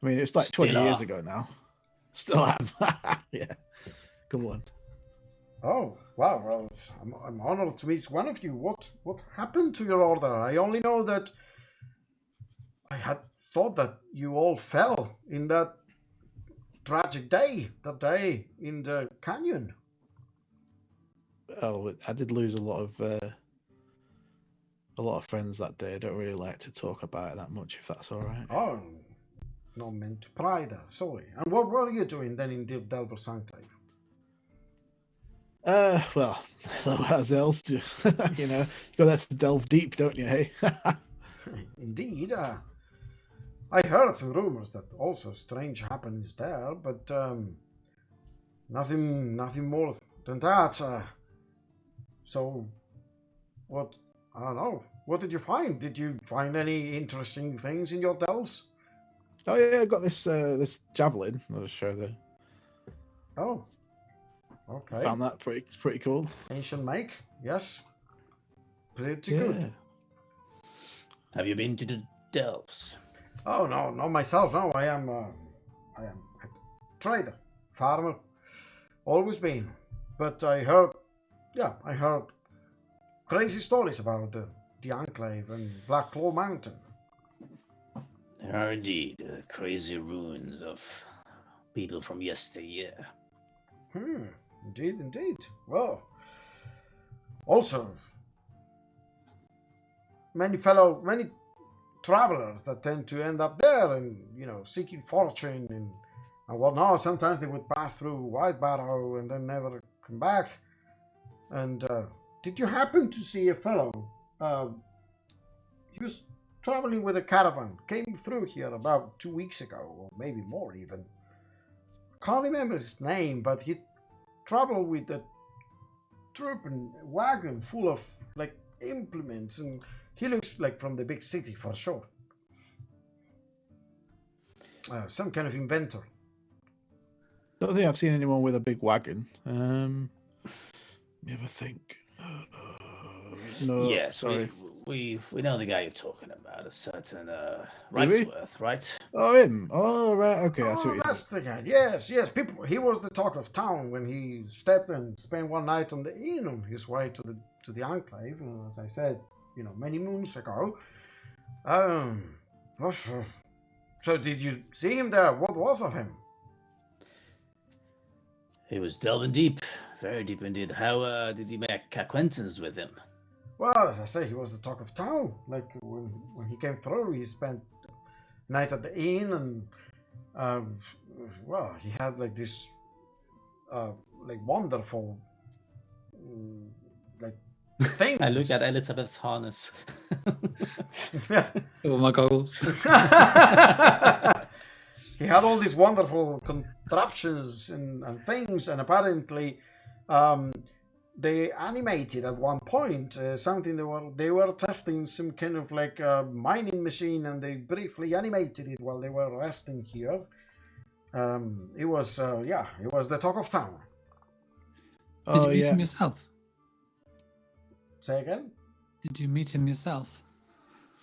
I mean, it's like Still 20 years are. ago now. Still am. Yeah. Come on. Oh, wow. Well, I'm honored to meet one of you. What happened to your order? I only know that I had thought that you all fell in that tragic day, that day in the canyon. Oh, I did lose a lot of friends that day. I don't really like to talk about it that much, if that's all right. Oh, not meant to pry there. Sorry. And what were you doing then in the Delver's Enclave? Well, what else do you go there to delve deep, don't you? Hey. Indeed. I heard some rumors that also strange happenings there, but nothing more than that. So, what? I don't know. What did you find? Did you find any interesting things in your delves? Oh yeah, I got this javelin. I'll just show the. Oh, okay. Found that pretty cool. Ancient make, yes. Pretty Yeah. good. Have you been to the Delves? Oh no, not myself. No, I am a trader, farmer, always been. But I heard crazy stories about the Enclave and Black Claw Mountain. There are indeed crazy ruins of people from yesteryear. Indeed. Well, also many travelers that tend to end up there and seeking fortune and whatnot. Sometimes they would pass through White Barrow and then never come back. And did you happen to see a fellow? He was traveling with a caravan, came through here about 2 weeks ago, or maybe more even. Can't remember his name, but he traveled with a troop and wagon full of like implements, and he looks like from the big city for sure. Some kind of inventor. Don't think I've seen anyone with a big wagon. Let me have a think. No, Yes, sorry. we know the guy you're talking about, a certain we? Wrightsworth, right? Oh, him. Oh, right. Okay, I see Oh, what you're that's the guy. Yes. People. He was the talk of town when he stepped and spent one night on the inn on his way to the enclave. And as I said, many moons ago. What, so did you see him there? What was of him? He was delving deep, very deep indeed. How did you make acquaintance with him? Well, as I say, he was the talk of town. Like when he came through, he spent night at the inn, and well, he had like this like wonderful like things. I look at Elizabeth's harness. Oh, my goggles. He had all these wonderful contraptions and things, and apparently they animated at one point something. They were testing some kind of like mining machine, and they briefly animated it while they were resting here. It was the talk of town. Did you meet him yourself? Say again? Did you meet him yourself?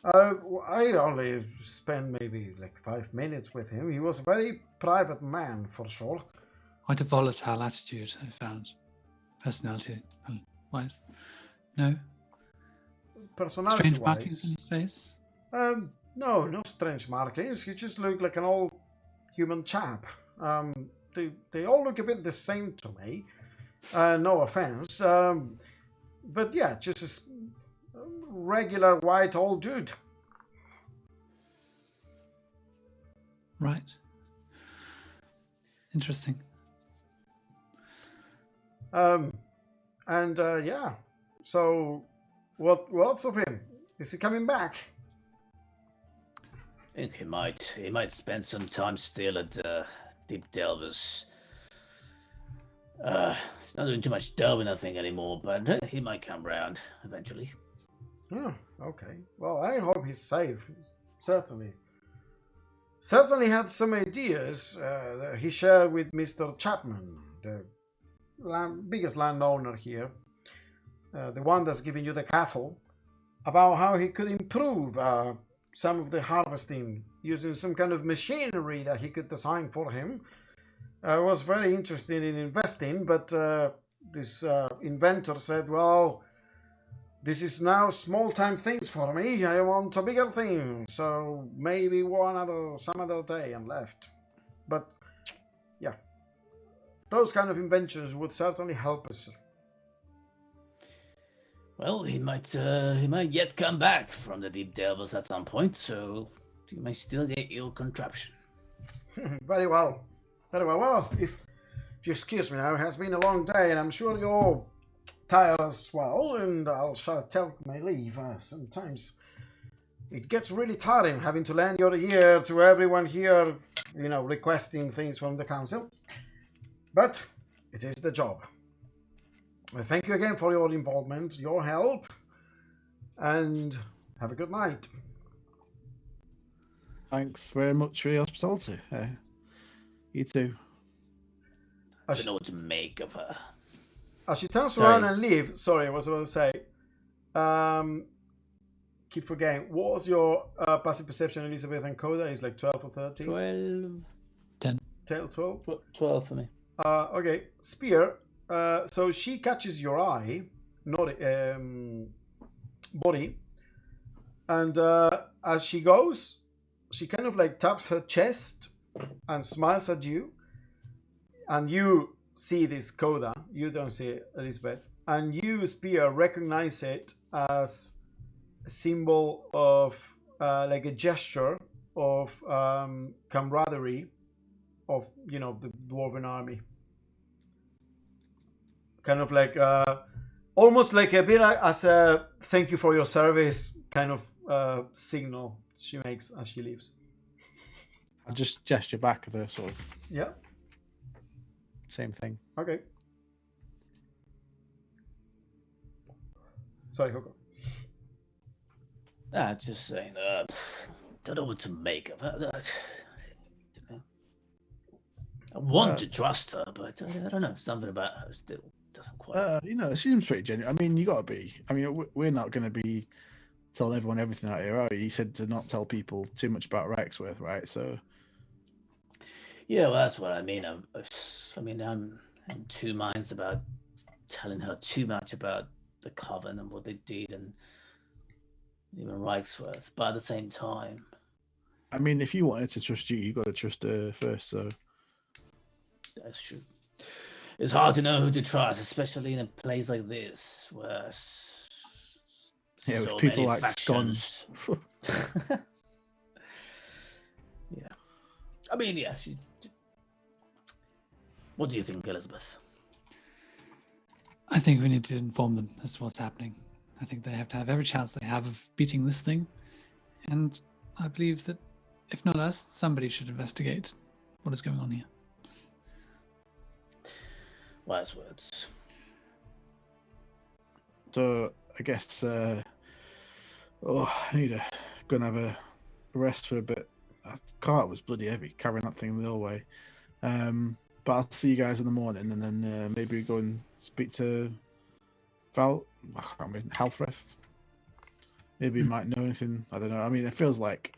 I only spent maybe like 5 minutes with him. He was a very private man, for sure. Quite a volatile attitude, I found. Personality-wise. No? Strange markings on his face? No strange markings. He just looked like an old human chap. They all look a bit the same to me. No offense. But yeah, just a regular white old dude. Right. Interesting. Yeah. So, what's of him? Is he coming back? I think he might spend some time still at Deep Delvers. He's not doing too much delving, I think, anymore, but he might come round eventually. Oh, okay. Well, I hope he's safe. Certainly had some ideas that he shared with Mr. Chapman, the biggest landowner here, the one that's giving you the cattle, about how he could improve some of the harvesting using some kind of machinery that he could design for him. I was very interested in investing, but this inventor said, well, this is now small-time things for me. I want a bigger thing, so maybe some other day, and left. But yeah, those kind of inventions would certainly help us. Well, he might yet come back from the Deep Delvers at some point, so you may still get your contraption. Very well. Well, if you excuse me now, it has been a long day, and I'm sure you're all tired as well, and I'll take my leave. Sometimes it gets really tiring having to lend your ear to everyone here, requesting things from the council. But it is the job. Thank you again for your involvement, your help, and have a good night. Thanks very much for your hospitality. You too. I don't know what to make of her. As she turns around and leaves, sorry, I was about to say, keep forgetting, what was your passive perception, Elizabeth and Coda? Is like 12 or 13? 12. 10. 12? 12 for me. Okay, Spear. So she catches your eye, body, and as she goes, she kind of like taps her chest and smiles at you, and you see this Coda. You don't see it, Elizabeth, and you, Spear, recognize it as a symbol of like a gesture of camaraderie of the Dwarven army. Kind of like almost like a bit as a thank you for your service kind of signal she makes as she leaves. I'll just gesture back the sort of Yeah. same thing. Okay. Sorry, Hugo. Just saying, don't know what to make of her. I want to trust her, but I don't know. Something about her still doesn't quite. It seems pretty genuine. I mean, you got to be. I mean, we're not going to be telling everyone everything out here, are we? He said to not tell people too much about Rexworth, right? So. Yeah, well, that's what I mean. I'm in two minds about telling her too much about the Coven and what they did, and even Reichsworth. But at the same time, I mean, if you wanted to trust you got to trust her first. So. That's true. It's hard to know who to trust, especially in a place like this where with people like factions. Yeah. I mean, yeah. What do you think, Elizabeth? I think we need to inform them as to what's happening. I think they have to have every chance they have of beating this thing. And I believe that, if not us, somebody should investigate what is going on here. Wise words. So I guess I need to go and have a rest for a bit. The cart was bloody heavy, carrying that thing the whole way. But I'll see you guys in the morning, and then maybe go and speak to Halfreth. Maybe he might know anything. I don't know. I mean, it feels like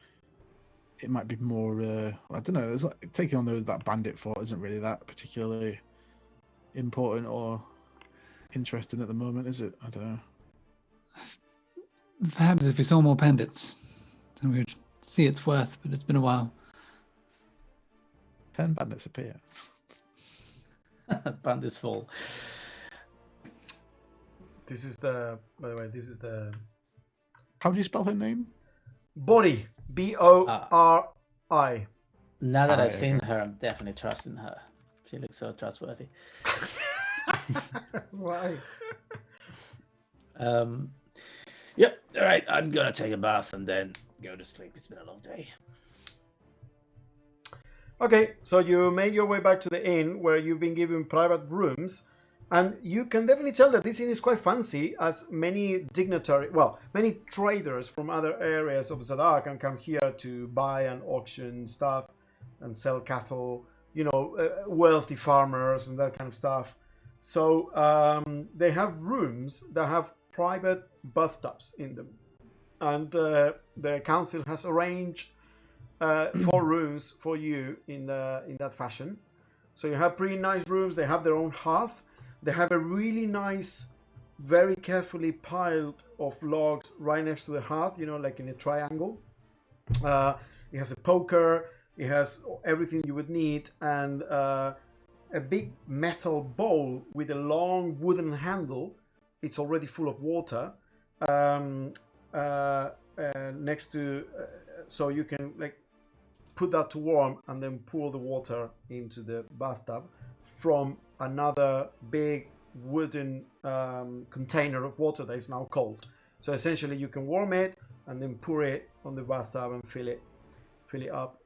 it might be more. I don't know. There's like taking on that bandit fort isn't really that particularly important or interesting at the moment, is it? I don't know. Perhaps if we saw more bandits, then we would see its worth, but it's been a while. 10 bandits appear. Bandits fall. This is the, by the way, this is the... How do you spell her name? Bori. B-O-R-I. Now that I've okay. seen her, I'm definitely trusting her. She looks so trustworthy. Why? Yep. All right. I'm gonna take a bath and then go to sleep. It's been a long day. Okay, so you make your way back to the inn where you've been given private rooms, and you can definitely tell that this inn is quite fancy, as many many traders from other areas of Zadar can come here to buy and auction stuff and sell cattle, wealthy farmers and that kind of stuff. So they have rooms that have private bathtubs in them, and the council has arranged 4 rooms for you in that fashion. So you have pretty nice rooms. They have their own hearth. They have a really nice, very carefully piled of logs right next to the hearth, like in a triangle. It has a poker. It has everything you would need, and a big metal bowl with a long wooden handle. It's already full of water next to, so you can put that to warm and then pour the water into the bathtub from another big wooden container of water that is now cold. So essentially you can warm it and then pour it on the bathtub and fill it up.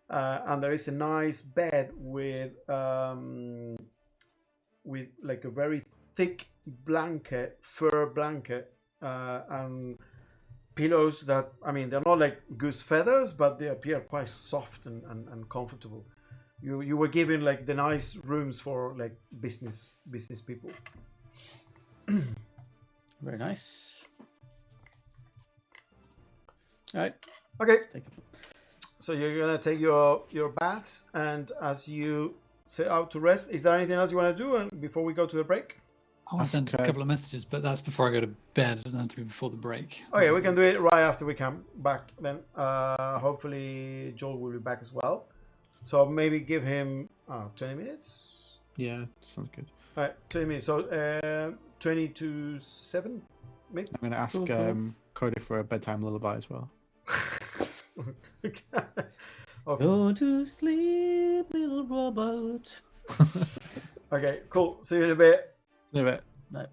And there is a nice bed with like a very thick blanket, fur blanket, and pillows that, they're not like goose feathers, but they appear quite soft and comfortable. You were given the nice rooms for business people. Very nice. All right. Okay. Thank you. So you're gonna take your baths, and as you set out to rest, is there anything else you want to do before we go to the break? I want to send a couple of messages, but that's before I go to bed. It doesn't have to be before the break. Okay, we can do it right after we come back then. Hopefully Joel will be back as well. So maybe give him 20 minutes? Yeah, sounds good. All right, 20 minutes. So 20 to 7, maybe? I'm going to ask Cody for a bedtime lullaby as well. Okay. Go to sleep, little robot. Okay, cool. See you in a bit. In a bit. No.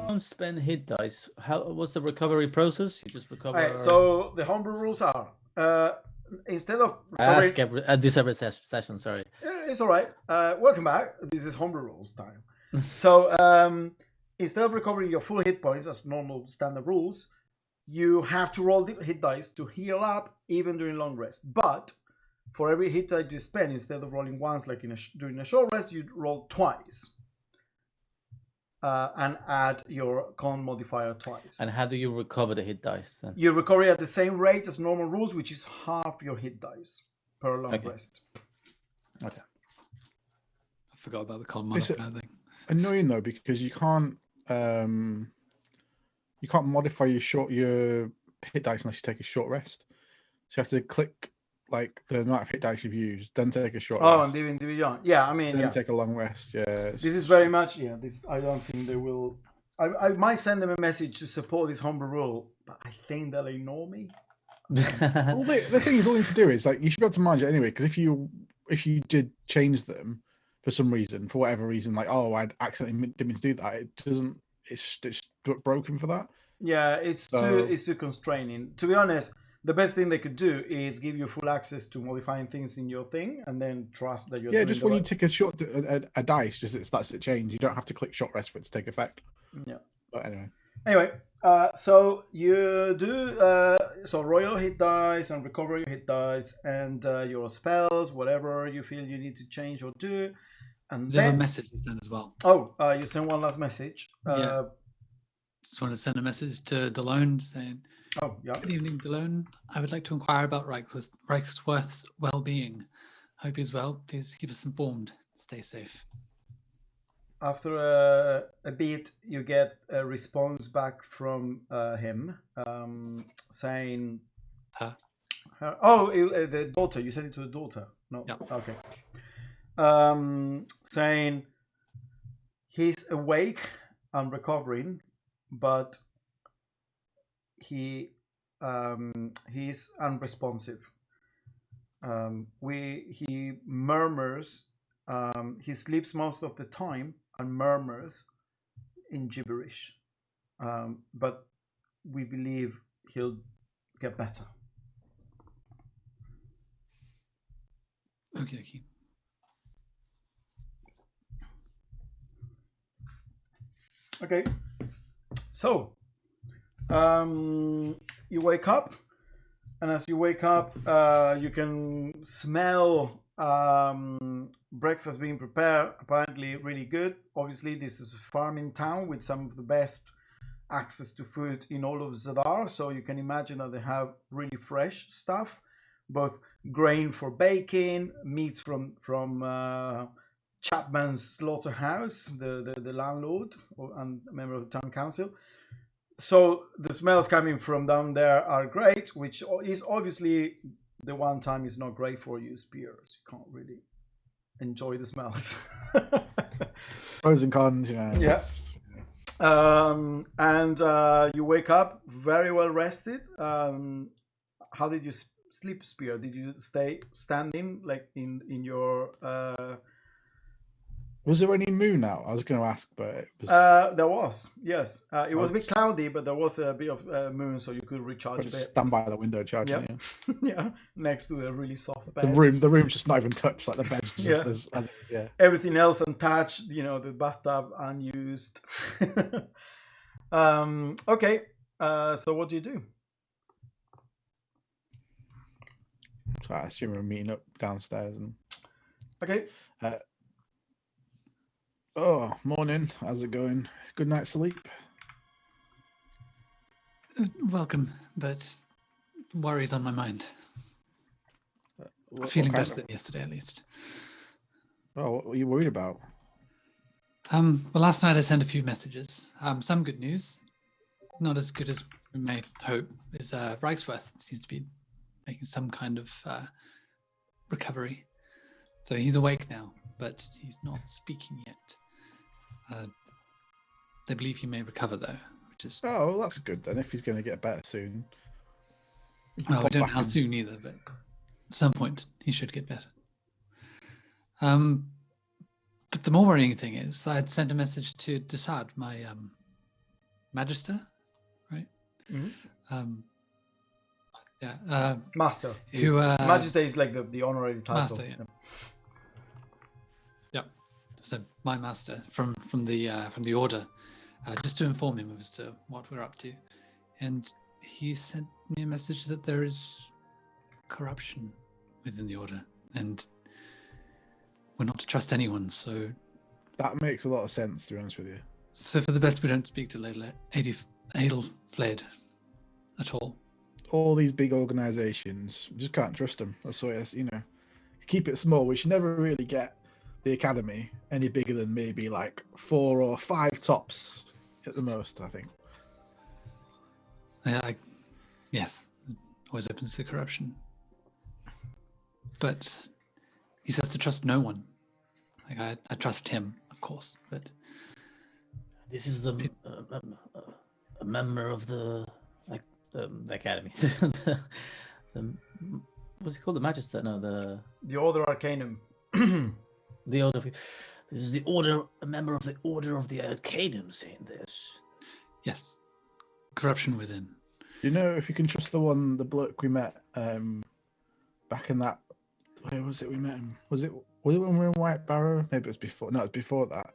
don't spend hit dice, what's the recovery process? You just recover. Alright, so the homebrew rules are instead of I ask every session. Sorry. It's all right. Welcome back. This is homebrew rules time. So instead of recovering your full hit points as normal standard rules, you have to roll the hit dice to heal up even during long rest. But for every hit die you spend, instead of rolling once like during a short rest, you roll twice. And add your con modifier twice. And how do you recover the hit dice then? You recover at the same rate as normal rules, which is half your hit dice per long rest. Okay. I forgot about the con modifier thing. Annoying though, because you can't modify your hit dice unless you take a short rest. So you have to click like the amount of hit dice you've used, then take a short rest. And do it. Yeah, I mean, then take a long rest. Yeah. This is very much this. I don't think they will. I might send them a message to support this homebrew rule, but I think they'll ignore me. Well, the thing is, all you need to do is like you should be able to manage it anyway. Because if you did change them for some reason, for whatever reason, like I accidentally didn't mean to do that, it doesn't. It's broken for that. Yeah, it's too constraining. To be honest, the best thing they could do is give you full access to modifying things in your thing, and then trust that you're. Yeah, just when you take a dice, just it starts to change. You don't have to click short rest for it to take effect. Yeah. But anyway. Anyway, so you do so roll your hit dice and recover your hit dice and your spells, whatever you feel you need to change or do, and There's a message to send as well. Oh, you send one last message. Yeah. Just want to send a message to Delone saying, "Oh, yeah. Good evening, Delone. I would like to inquire about Reichsworth's well-being. Hope he's well. Please keep us informed. Stay safe." After a bit, you get a response back from him saying, Her. the daughter. You sent it to the daughter. No. Yeah. Okay. Saying he's awake and recovering, but he's unresponsive. He murmurs. He sleeps most of the time and murmurs in gibberish, but we believe he'll get better. Okay. Okay, so you wake up, and as you wake up, you can smell breakfast being prepared. Apparently, really good. Obviously, this is a farming town with some of the best access to food in all of Zadar, so you can imagine that they have really fresh stuff, both grain for baking, meats from Chapman's slaughterhouse, the landlord and member of the town council. So the smells coming from down there are great, which is obviously the one time is not great for you, Spears. You can't really enjoy the smells. Pros and cons, yeah. Yes. And you wake up very well rested. How did you sleep, Spear? Did you stay standing like in your Was there any moon out? I was going to ask, but it was... there was, yes. It was a bit cloudy, but there was a bit of moon, so you could recharge a bit. Stand by the window charging. Yep. Yeah, next to the really soft bed. The room's just not even touched, like the bed's just as it is, yeah. Everything else untouched, the bathtub unused. Okay, so what do you do? So I assume we're meeting up downstairs. And Okay. Oh, morning. How's it going? Good night's sleep? Welcome, but worries on my mind. Feeling better than yesterday, at least. Oh, what were you worried about? Well, last night I sent a few messages. Some good news, not as good as we may hope, is Reichsworth seems to be making some kind of recovery. So he's awake now, but he's not speaking yet. They believe he may recover, though, which is... Oh, well, that's good then, if he's going to get better soon. Well, we don't know how soon either, but at some point he should get better. But the more worrying thing is, I had sent a message to Desad, my Magister, right? Mhm. Who, Master. Magister is like the honorary title. Master, yeah. Yep. So my master from the order, just to inform him as to what we're up to, and he sent me a message that there is corruption within the order, and we're not to trust anyone. So That makes a lot of sense, to be honest with you. for the best, we don't speak to Adelfled at all. All these big organizations, you just can't trust them. That's why, keep it small. We should never really get the academy any bigger than maybe like 4 or 5 tops at the most, I think. Yes, always open to corruption. But he says to trust no one. Like I trust him, of course, but This is a member of the academy. the, what's it called? The Magister? No, The Order Arcanum. the order. This is the order. A member of the Order of the Arcanum saying this. yes, corruption within. You know, if you can trust the bloke we met back in that. Where was it we met him? Was it when we were in White Barrow? Maybe it was before. No, it was before that.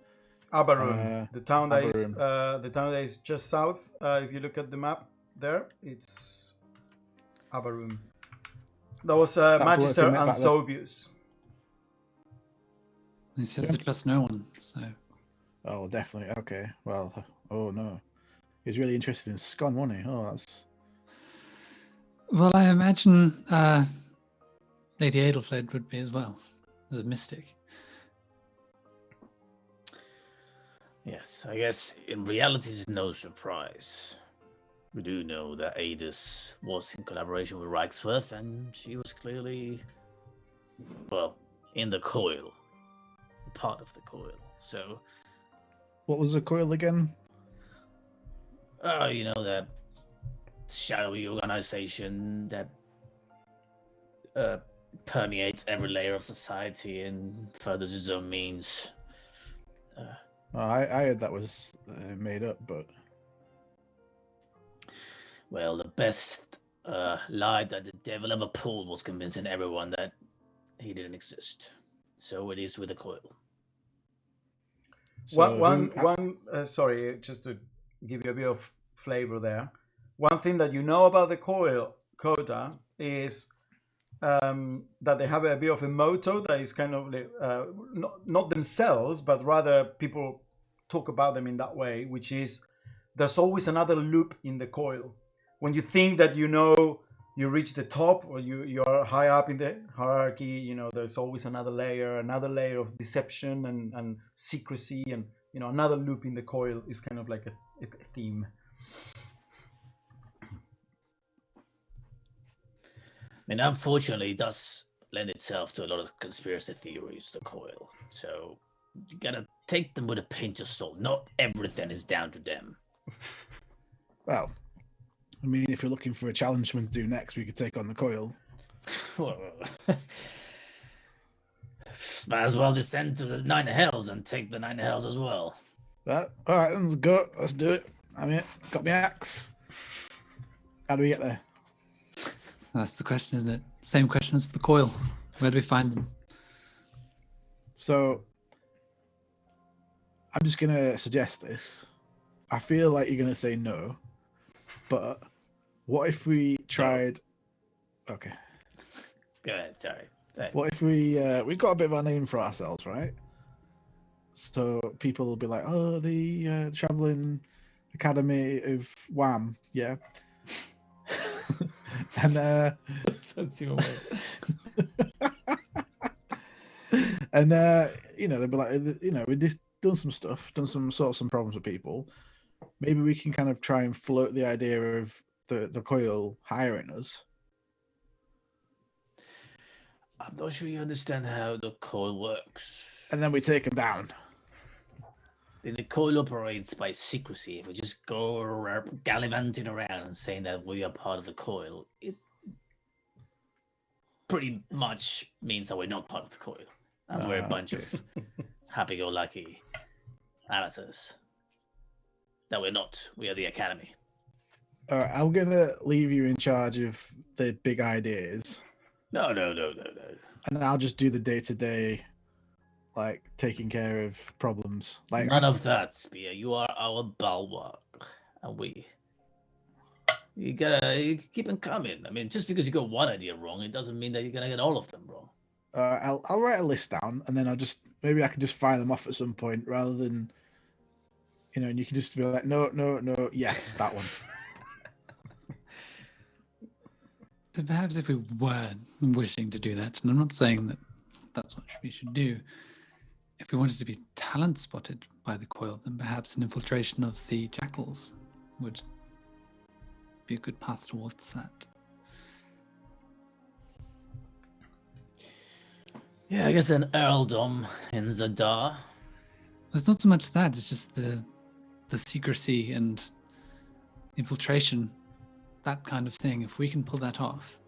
Abarum, the town that is Abarum. the town that is just south. If you look at the map there, it's Abarum. That was Magister we met back then. Ansobius. He says to trust no one. So Oh, definitely. Okay. Well, oh no, he was really interested in scone, wasn't he? Oh, that's. well, I imagine Lady Adelfled would be as well as a mystic. Yes, I guess in reality it's no surprise. We do know that Adis was in collaboration with Reichsworth, and she was clearly, well, in the coil, part of the coil. So, What was the coil again? you know, that shadowy organization that permeates every layer of society and furthers its own means. Oh, I heard that was made up, but Well, the best lie that the devil ever pulled was convincing everyone that he didn't exist. So it is with the coil. so Sorry, just to give you a bit of flavor there. One thing that you know about the coil Coda is that they have a bit of a motto that is kind of not themselves, but rather people talk about them in that way, which is there's always another loop in the coil. When you think that you reach the top or you're high up in the hierarchy, there's always another layer of deception and secrecy, and another loop in the coil is kind of like a theme. I mean, unfortunately, it does lend itself to a lot of conspiracy theories, the coil. So you gotta take them with a pinch of salt. Not everything is down to them. well, I mean, if you're looking for a challenge to do next, we could take on the coil. Might as well descend to the 9 hells and take the 9 hells as well. All right, let's go. Let's do it. I'm here. Got my axe. How do we get there? That's the question, isn't it? Same question as for the coil. Where do we find them? So, I'm just gonna suggest this. I feel like you're gonna say no, but what if we tried? Okay. Go ahead, sorry. What if we got a bit of a name for ourselves, right? So people will be like, "Oh, the traveling academy of Wham, yeah." And Sounds even worse. and they'll be like, we just done some stuff, solved some problems with people. Maybe we can kind of try and float the idea of the coil hiring us. I'm not sure you understand how the coil works. And then we take them down. The coil operates by secrecy. If we just go around, gallivanting around saying that we are part of the coil, it pretty much means that we're not part of the coil. And we're a bunch of happy-go-lucky amateurs. that we're not. We are the academy. All right, I'm gonna leave you in charge of the big ideas, No. and I'll just do the day-to-day, like taking care of problems. Like None of that, Spear. You are our bulwark, and you keep them coming. I mean, just because you got one idea wrong, it doesn't mean that you're gonna get all of them wrong. I'll write a list down, and then maybe I can just fire them off at some point rather than, and you can just be like, no, yes, that one. So perhaps if we were wishing to do that, and I'm not saying that that's what we should do, if we wanted to be talent spotted by the coil, then perhaps an infiltration of the jackals would be a good path towards that. Yeah, I guess an earldom in Zadar. It's not so much that, it's just the secrecy and infiltration, that kind of thing. If we can pull that off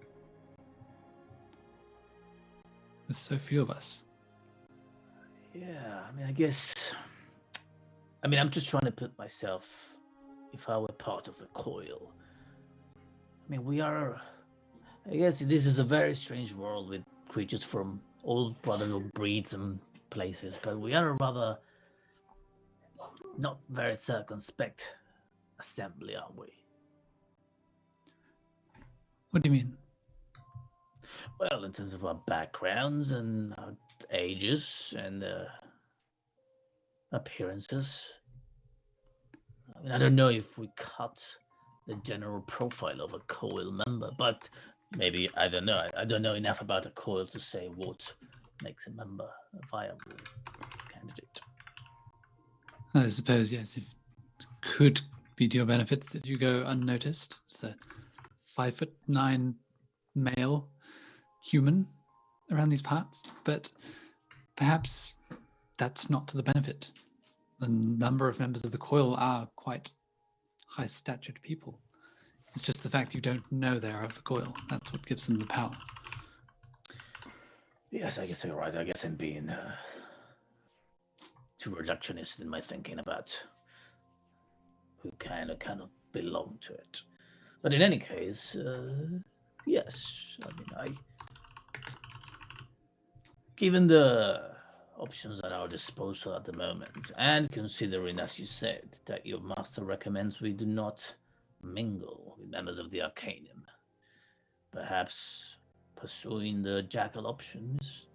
with so few of us. Yeah, I mean, I'm just trying to put myself, if I were part of the coil. I mean, I guess this is a very strange world with creatures from all brotherhood breeds and places, but we are a rather not very circumspect assembly, aren't we? What do you mean? Well, in terms of our backgrounds and our ages and appearances. I mean, I don't know if we cut the general profile of a coil member, but maybe, I don't know. I don't know enough about a coil to say what makes a member a viable candidate. I suppose, yes, it could be to your benefit that you go unnoticed. It's a 5'9" male human around these parts, but perhaps that's not to the benefit. The number of members of the coil are quite high-statured people. It's just the fact you don't know they're of the coil. That's what gives them the power. Yes, I guess you're right. I guess I'm being too reductionist in my thinking about who kind of belong to it. But in any case, yes. I mean, given the options at our disposal at the moment, and considering, as you said, that your master recommends we do not mingle with members of the Arcanum, perhaps pursuing the jackal option is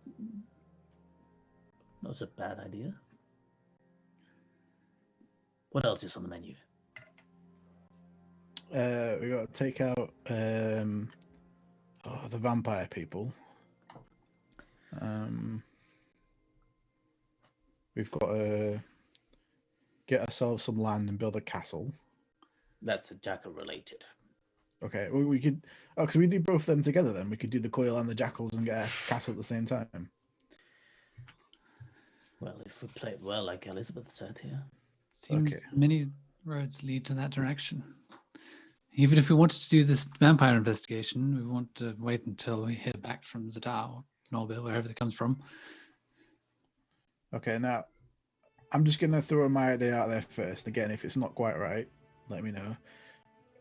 not a bad idea. What else is on the menu? We got to take out the vampire people. We've got to get ourselves some land and build a castle. That's a jackal related. Okay, well, we could. Oh, because we do both of them together. Then we could do the coil and the jackals and get a castle at the same time. Well, if we play it well, like Elizabeth said here. Seems Okay. many roads lead to that direction. Even if we wanted to do this vampire investigation, we want to wait until we hear back from Zadar or Norville, wherever it comes from. Okay, now I'm just gonna throw my idea out there first. Again, if it's not quite right, let me know.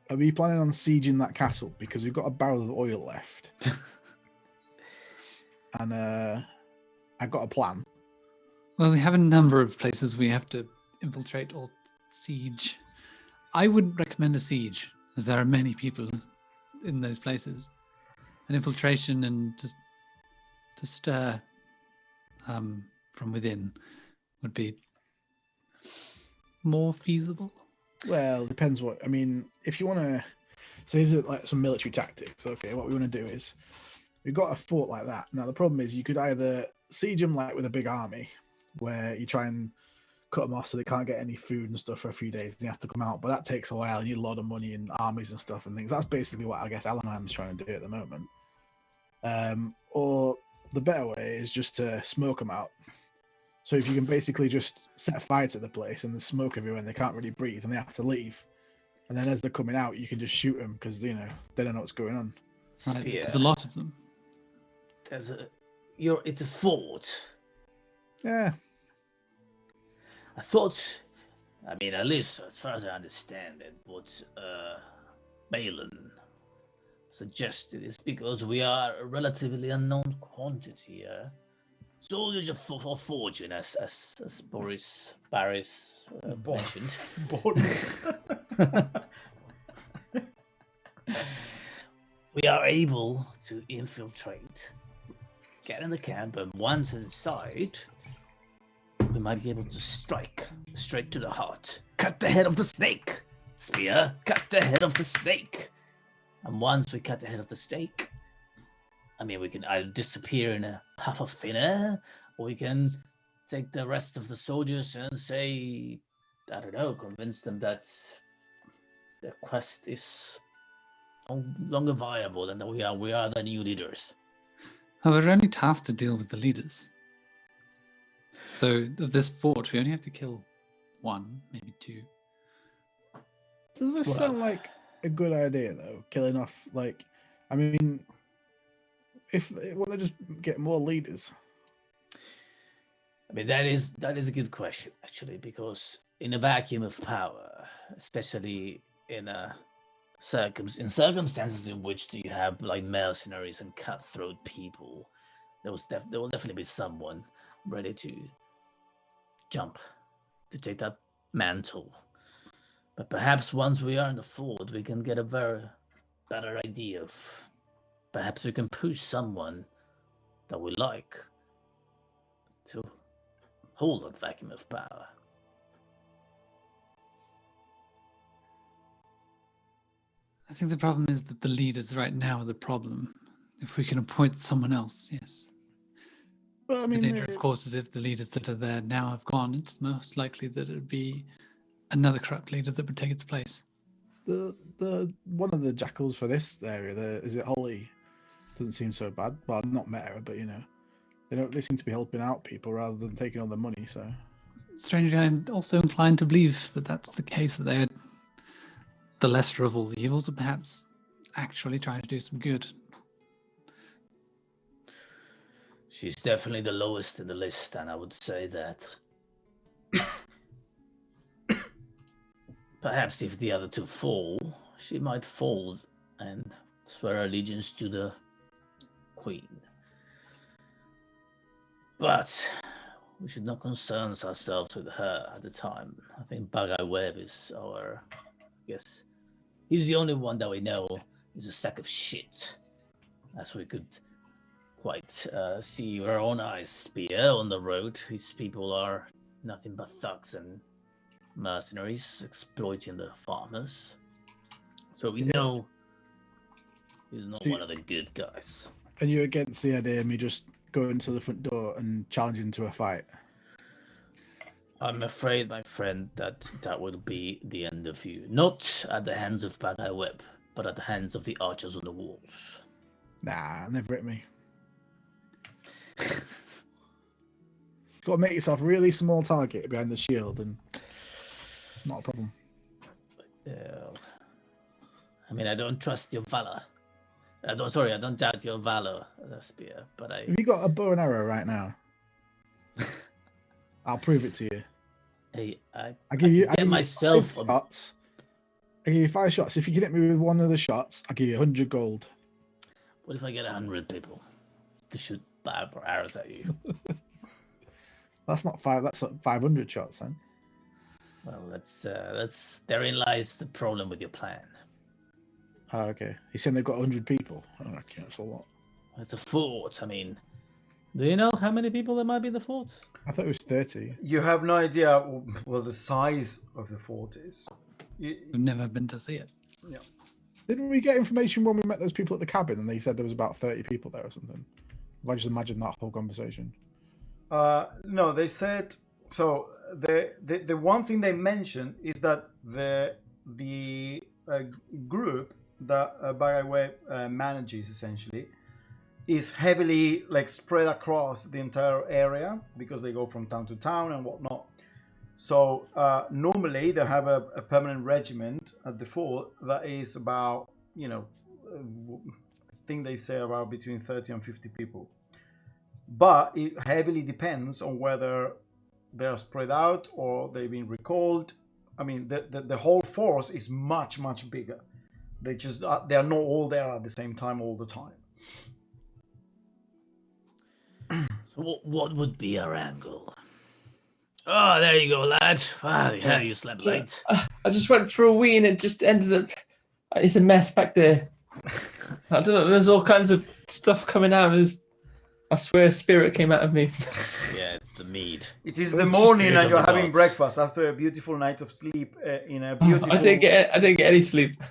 Are we planning on sieging that castle? Because we've got a barrel of oil left, and I got a plan. Well, we have a number of places we have to infiltrate or siege. I would recommend a siege, as there are many people in those places. An infiltration and just to stir from within would be more feasible. Well, depends what. I mean, if you want to, so these are like some military tactics. Okay, what we want to do is we've got a fort like that. Now the problem is you could either siege them like with a big army, where you try and cut them off so they can't get any food and stuff for a few days, and you have to come out. But that takes a while. You need a lot of money and armies and stuff and things. That's basically what I guess Alanheim's trying to do at the moment. Or the better way is just to smoke them out. So if you can basically just set fire to the place and there's smoke everywhere and they can't really breathe and they have to leave, and then as they're coming out, you can just shoot them because they don't know what's going on. Right? Spear. There's a lot of them. It's a fort. Yeah. I thought I mean, at least as far as I understand it, what Balin suggested is because we are a relatively unknown quantity. Soldiers of fortune, as Boris Barris mentioned. Boris. We are able to infiltrate, get in the camp, and once inside, we might be able to strike straight to the heart. Cut the head of the snake! Spear, cut the head of the snake! And once we cut the head of the snake, I mean, we can either disappear in a puff of thin air, or we can take the rest of the soldiers and say, I don't know, convince them that their quest is no longer viable and that we are the new leaders. Oh, we're only tasked to deal with the leaders. So of this fort, we only have to kill one, maybe two. Does this sound like a good idea though? Killing off, like, I mean, if well, they just get more leaders. I mean, that is a good question, actually, because in a vacuum of power, especially in circumstances in which you have like mercenaries and cutthroat people, there will definitely be someone ready to jump to take that mantle. But perhaps once we are in the fort, we can get a very better idea of. Perhaps we can push someone that we like to hold that vacuum of power. I think the problem is that the leaders right now are the problem. If we can appoint someone else, yes. Well, I The mean, danger, of course, is if the leaders that are there now have gone, it's most likely that it would be another corrupt leader that would take its place. the one of the jackals for this area, is it Holly? Doesn't seem so bad. Well, not Meta, but you know, they seem to be helping out people rather than taking all their money. So Strangely, I'm also inclined to believe that that's the case, that they're the lesser of all the evils, or perhaps actually trying to do some good. She's definitely the lowest in the list, and I would say that perhaps if the other two fall, she might fall and swear allegiance to the Queen. But we should not concern ourselves with her at the time. I think Bagai Webb is our, I guess, he's the only one that we know is a sack of shit, as we could quite see with our own eyes. Spear on the road, his people are nothing but thugs and mercenaries exploiting the farmers. So we know he's not one of the good guys. and you're against the idea of me just going to the front door and challenging to a fight? I'm afraid, my friend, that would be the end of you. Not at the hands of Bagai Webb, but at the hands of the archers on the walls. Nah, never hit me. Got to make yourself a really small target behind the shield, and not a problem. I mean, I don't trust your valor. I don't doubt your valor, Spear, but Have you got a bow and arrow right now? I'll prove it to you. I give you. get I give myself you 5 shots. I give you 5 shots. If you can hit me with one of the shots, I'll give you 100 gold. What if I get 100 people to shoot arrows at you? That's not 5. That's 500 shots, then. Well, therein lies the problem with your plan. Oh, okay. You're saying they've got 100 people? Oh, okay, that's a lot. It's a fort. I mean, Do you know how many people there might be in the fort? I thought it was 30. You have no idea well the size of the fort is. We've never been to see it. Yeah. Didn't we get information when we met those people at the cabin and they said there was about 30 people there or something? If I just imagine that whole conversation. No, they said so. The one thing they mentioned is that the group that Bagaway manages essentially is heavily like spread across the entire area because they go from town to town and whatnot. So normally they have a permanent regiment at the fort that is about, I think they say about between 30 and 50 people. But it heavily depends on whether they are spread out or they've been recalled I mean, the whole force is much bigger. They are not all there at the same time all the time. So what would be our angle? Oh, there you go, lad. Ah, the hell, you slept late. I just went for a wee and it just ended up. It's a mess back there. I don't know. There's all kinds of stuff coming out. I swear, a spirit came out of me. Yeah, it's the mead. It is the morning spirit and of you're the having gods. breakfast after a beautiful night of sleep in a beautiful. I didn't get any sleep.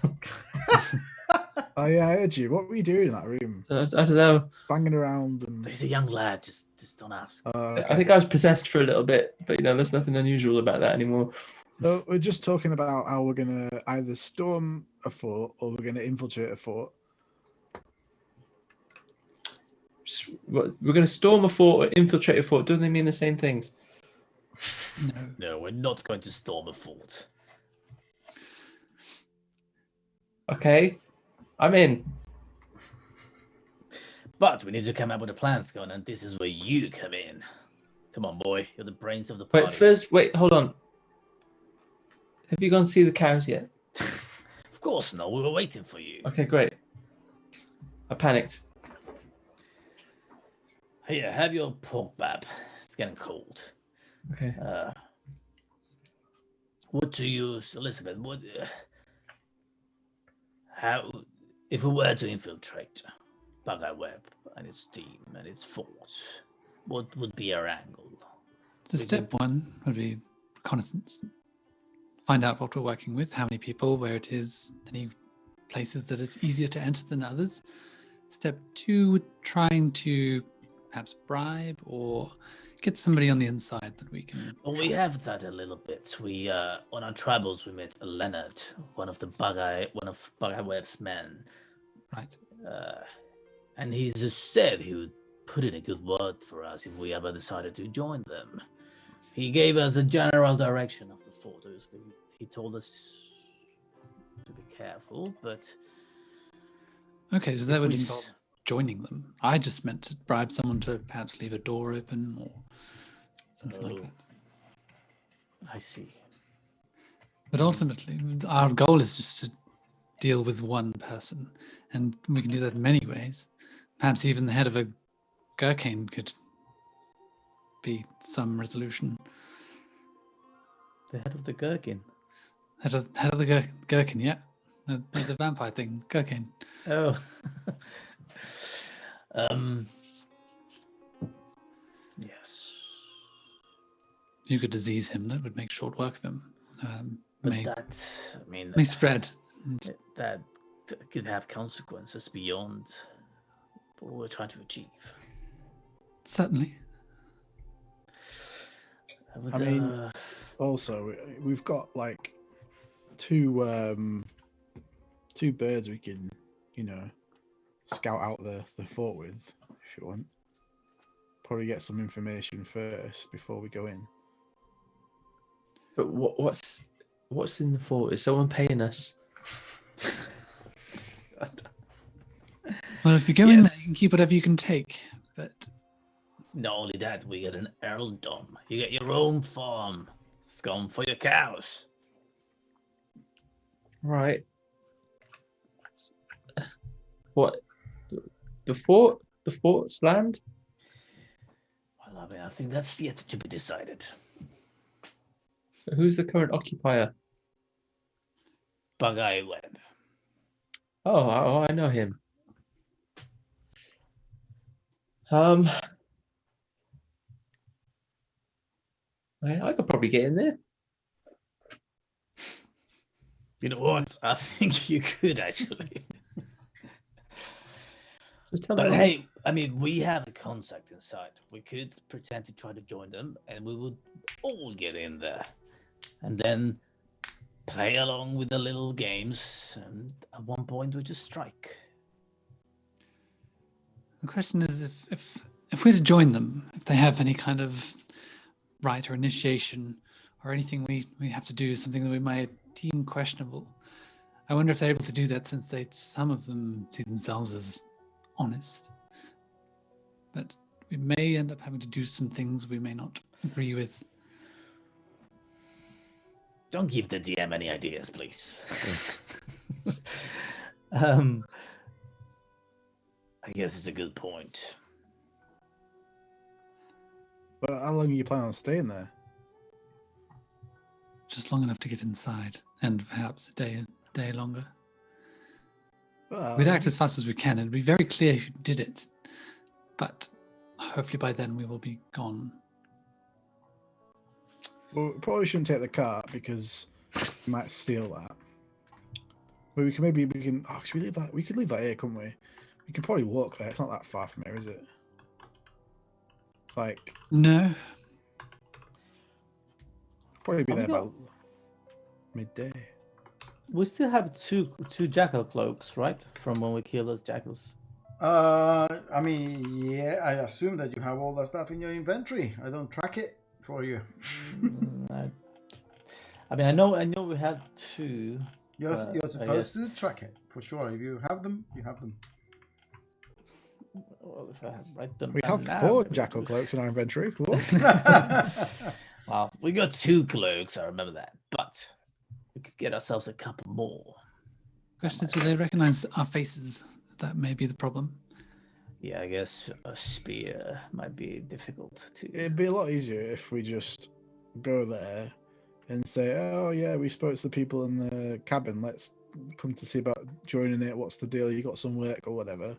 Oh yeah, I heard you. What were you doing in that room? I don't know. Banging around and. He's a young lad. Just don't ask. Okay. I think I was possessed for a little bit, but there's nothing unusual about that anymore. So we're just talking about how we're gonna either storm a fort or we're gonna infiltrate a fort. We're going to storm a fort or infiltrate a fort. Don't they mean the same things? No, we're not going to storm a fort. Okay, I'm in. But we need to come up with a plan, Scone, and this is where you come in. Come on, boy. You're the brains of the party. Wait, hold on. Have you gone to see the cows yet? Of course not. We were waiting for you. Okay, great. I panicked. Here, have your pork bab. It's getting cold. Okay. What to use, Elizabeth? How, if we were to infiltrate Bugeye Web and its team and its fort, what would be our angle? So step one would be reconnaissance. Find out what we're working with, how many people, where it is, any places that it's easier to enter than others. Step two, trying to perhaps bribe or get somebody on the inside that we can. Well, we have that a little bit. We on our travels we met Leonard, one of Bugeye Webb's men. Right. And he just said he would put in a good word for us if we ever decided to join them. He gave us a general direction of the fort. He told us to be careful, but Okay, so that would involve joining them. I just meant to bribe someone to perhaps leave a door open or something like that. I see. But ultimately, our goal is just to deal with one person, and we can do that in many ways. Perhaps even the head of a gherkin could be some resolution. The head of the gherkin. Head of the gherkin, yeah. The vampire thing, gherkin. Oh. Yes. You could disease him, that would make short work of him. But May spread. that could have consequences beyond what we're trying to achieve. Certainly. Also, we've got like two birds we can, scout out the fort with, if you want. Probably get some information first before we go in. But what's in the fort? Is someone paying us? Well, if you go in there, you can keep whatever you can take. But not only that, we get an earldom. You get your own farm. Scum for your cows. Right. What? The fort? The fort's land? Well, I think that's yet to be decided. Who's the current occupier? Bugeye Web. Oh, I know him. I could probably get in there. You know what? I think you could actually. Just tell But me. hey, we have a contact inside. We could pretend to try to join them, and we would all get in there, and then play along with the little games. And at one point, we just strike. the question is, if we're to join them, if they have any kind of rite or initiation or anything we have to do, something that we might deem questionable, I wonder if they're able to do that, since some of them see themselves as honest. But we may end up having to do some things we may not agree with. Don't give the DM any ideas, please. I guess it's a good point. But how long are you planning on staying there? Just long enough to get inside, and perhaps a day longer. Well, We'd act as fast as we can. It'd be very clear who did it, but hopefully by then we will be gone. well, we probably shouldn't take the cart because we might steal that. But we can. Oh, should we leave that? We could leave that here, couldn't we? We could probably walk there. It's not that far from here, is it? It's like No, probably be Have there we got- about midday. We still have two jackal cloaks, right? From when we killed those jackals. I mean, yeah, I assume that you have all that stuff in your inventory. I don't track it for you. I mean, I know we have two. You're I supposed to track it for sure. If you have them, you have them. Well, if I write them We down have now, 4 maybe jackal we- cloaks in our inventory. What? Well, we got 2 cloaks, I remember that. But we could get ourselves a couple more. question is, will they recognize our faces? That may be the problem. Yeah, I guess a spear might be difficult to. It'd be a lot easier if we just go there and say, "Oh yeah, we spoke to the people in the cabin. Let's come to see about joining it. What's the deal? You got some work or whatever?"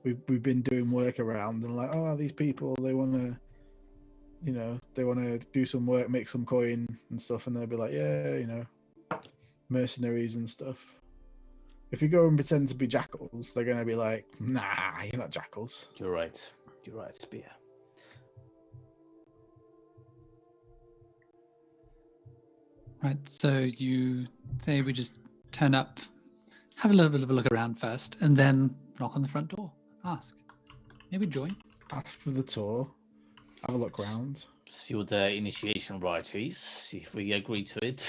We've been doing work around and like, oh, these people, they want to, they want to do some work, make some coin and stuff, and they'll be like, yeah, mercenaries and stuff. If we go and pretend to be jackals, they're gonna be like, nah, you're not jackals. You're right. You're right, spear. Right, so you say we just turn up, have a little bit of a look around first, and then knock on the front door. Ask. Maybe join. Ask for the tour, have a look round, See what the initiation rite is. See if we agree to it.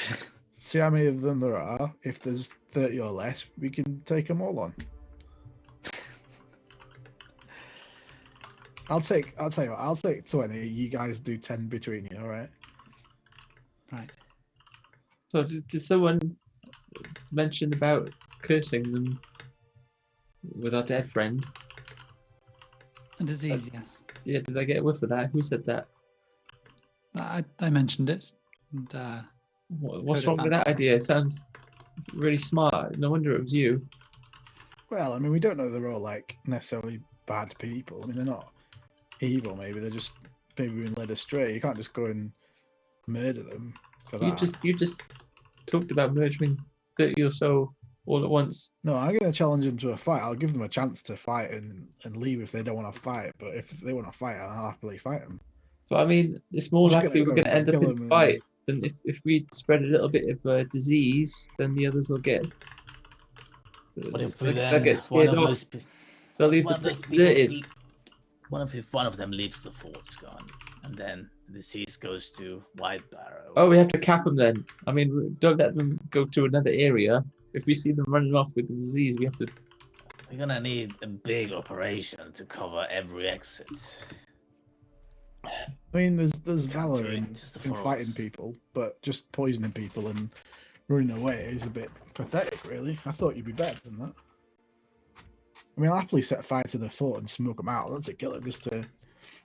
see how many of them there are. If there's 30 or less, we can take them all on. I'll tell you what, I'll take 20. You guys do 10 between you, all right? Right. So did someone mention about cursing them with our dead friend? A disease, yes. Yeah, did I get a whiff of that? Who said that? I mentioned it. And, What's Heard it wrong with back. that idea? It sounds really smart. No wonder it was you. Well, I mean, we don't know they're all like necessarily bad people. I mean, they're not evil. Maybe they're just maybe being led astray. You can't just go and murder them for that. You just talked about murdering 30 or so all at once. No, I'm going to challenge them to a fight. I'll give them a chance to fight and leave if they don't want to fight. But if they want to fight, I'll happily fight them. But I mean, it's more Just likely gonna we're go going to end up kill in them a and- fight than if we spread a little bit of disease, then the others will get. What if they'll we then get one scared of off. those They'll leave one the of those place people deserted. sleep- one of them leaves the fort's gone, and then the disease goes to White Barrow. Oh, we have to cap them then. I mean, don't let them go to another area. If we see them running off with the disease, we have to. We're gonna need a big operation to cover every exit. I mean, there's Can't valor do it, in, just the in four of fighting us. people, but just poisoning people and running away is a bit pathetic, really. I thought you'd be better than that. I mean, I'll happily set fire to the fort and smoke them out. That's a killer just to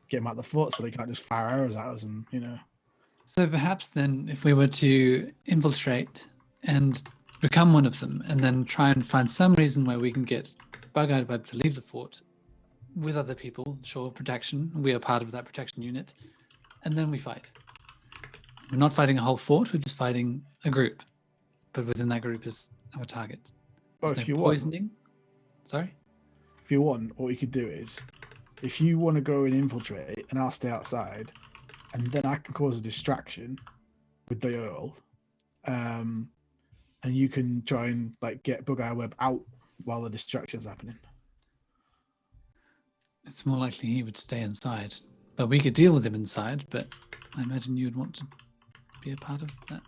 get them out the fort so they can't just fire arrows at us and, so perhaps then, if we were to infiltrate and become one of them, and then try and find some reason where we can get Bug-Eyed Web to leave the fort with other people, sure, protection. We are part of that protection unit, and then we fight. We're not fighting a whole fort; we're just fighting a group, but within that group is our target. Or There's if no you want, poisoning. Sorry. what you could do is, if you want to go and infiltrate, and I'll stay outside, and then I can cause a distraction with the Earl, and you can try and like get Bug-Eye Web out while the distraction's happening. It's more likely he would stay inside, but we could deal with him inside. But I imagine you'd want to be a part of that.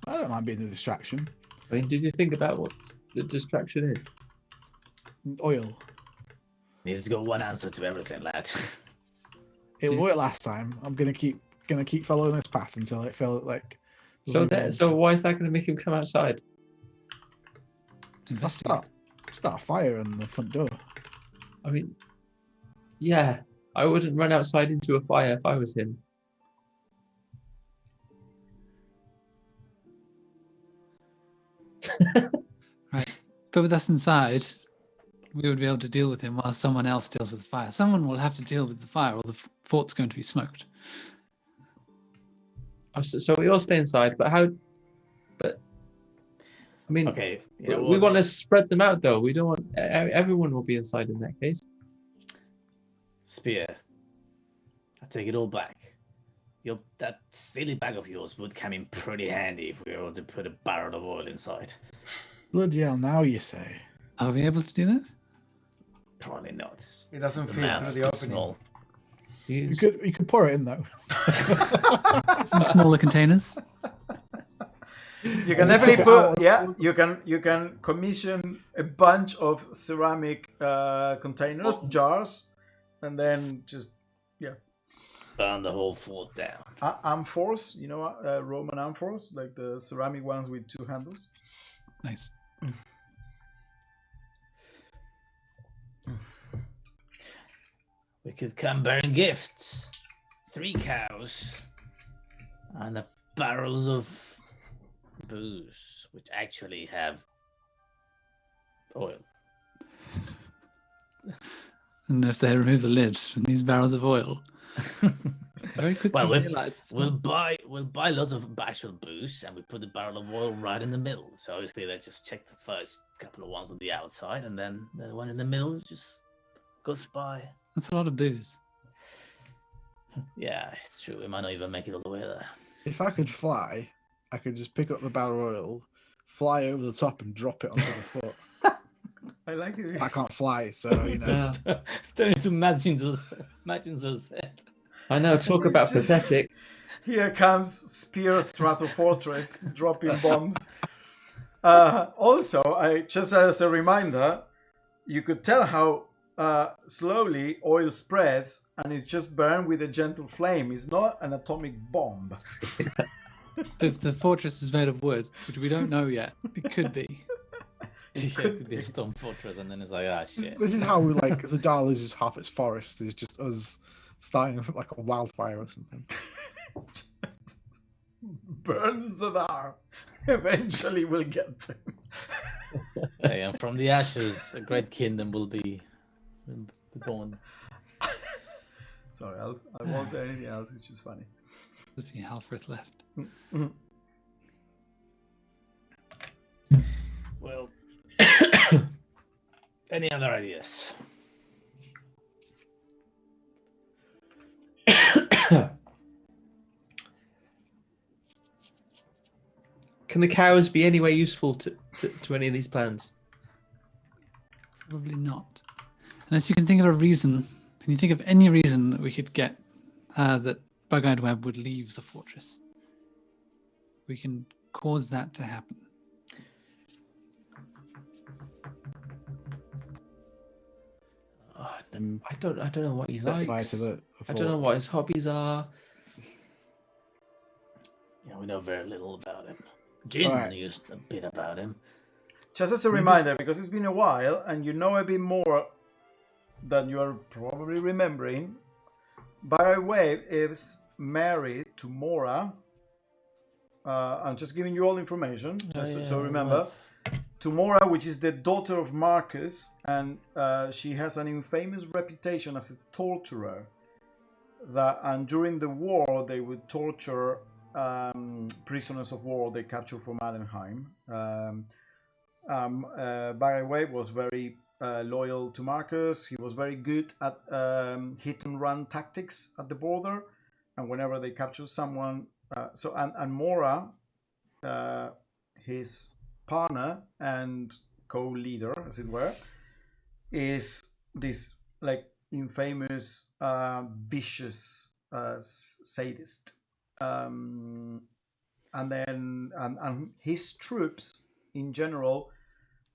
I don't mind being the distraction. I mean, did you think about what the distraction is? Oil. Needs to go one answer to everything, lad. It Dude. worked last time. I'm gonna keep following this path until it felt like So why is that going to make him come outside? To investigate. Start a fire on the front door. I mean, yeah, I wouldn't run outside into a fire if I was him. Right. But with us inside, we would be able to deal with him while someone else deals with the fire. Someone will have to deal with the fire or the fort's going to be smoked. Oh, so we all stay inside, but how? But I mean, Okay, you we know want what? to spread them out, though. We don't want everyone will be inside in that case. Spear. I take it all back. That silly bag of yours would come in pretty handy if we were able to put a barrel of oil inside. Bloody hell! Now you say. Are we able to do that? Probably not. It doesn't The fit through mouth's the too opening. small. You could pour it in though. In smaller containers? You can Just definitely take it out. put, you can commission a bunch of ceramic containers, jars, and then just Burn the whole fort down. amphors, Roman amphors, like the ceramic ones with two handles. Nice. We could come bearing gifts. 3 cows. And barrels of booze, which actually have oil. And if they remove the lid from these barrels of oil, very quickly Well, realize it's We'll not- buy lots of actual booze, and we put the barrel of oil right in the middle. So obviously they just check the first couple of ones on the outside, and then the one in the middle just goes by. That's a lot of booze. Yeah, it's true. We might not even make it all the way there. If I could fly, I could just pick up the barrel of oil, fly over the top, and drop it onto the foot. I like it. I can't fly, so you know. Just turn into imagine that. I know. Talk It's about just- pathetic. Here comes Spear Stratofortress dropping bombs. Also, just as a reminder, you could tell how slowly oil spreads, and it's just burned with a gentle flame. It's not an atomic bomb. If the fortress is made of wood, which we don't know yet, it could be. It could be a stone fortress, and then it's like, shit. This is how we like. Zadar loses half its forest. It's just us starting like a wildfire or something. Burn Zadar. Eventually we'll get them. Hey, and from the ashes, a great kingdom will be born. Sorry, I won't say anything else. It's just funny. There'd be Halfrith left. Well, any other ideas? Can the cows be any way useful to any of these plans? Probably not. Unless you can think of a reason. Can you think of any reason that we could get that Bug-Eyed Web would leave the fortress? We can cause that to happen. I don't know what he Set fire likes. to the I don't know fort. what his hobbies are. Yeah, we know very little about him. Jin Alright. used a bit about him. Just as a reminder, because it's been a while and you know a bit more than you are probably remembering, Byway is married to Mora. I'm just giving you all information, just so remember. To Mora, which is the daughter of Marcus, and she has an infamous reputation as a torturer. And during the war, they would torture prisoners of war they captured from Allenheim. Byway was very loyal to Marcus. He was very good at hit and run tactics at the border, and whenever they captured someone, and Mora, his partner and co-leader, as it were, is this like infamous vicious sadist, and his troops in general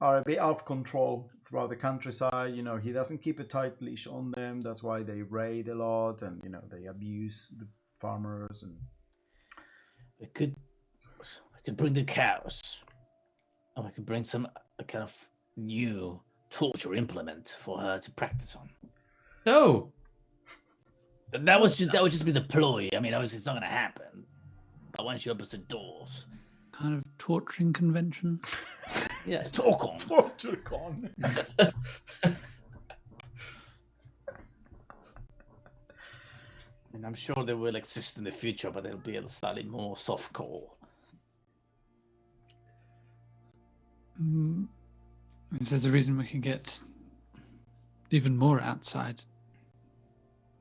are a bit out of control throughout the countryside. You know, he doesn't keep a tight leash on them. That's why they raid a lot, and they abuse the farmers. And We could I could bring the cows. Or I could bring a kind of new torture implement for her to practice on. No. That would just be the ploy. I mean, obviously it's not gonna happen. But once you open the doors, Kind of torturing convention. yeah, talk on. Torturecon. And I'm sure they will exist in the future, but they'll be a slightly more softcore. If there's a reason we can get even more outside,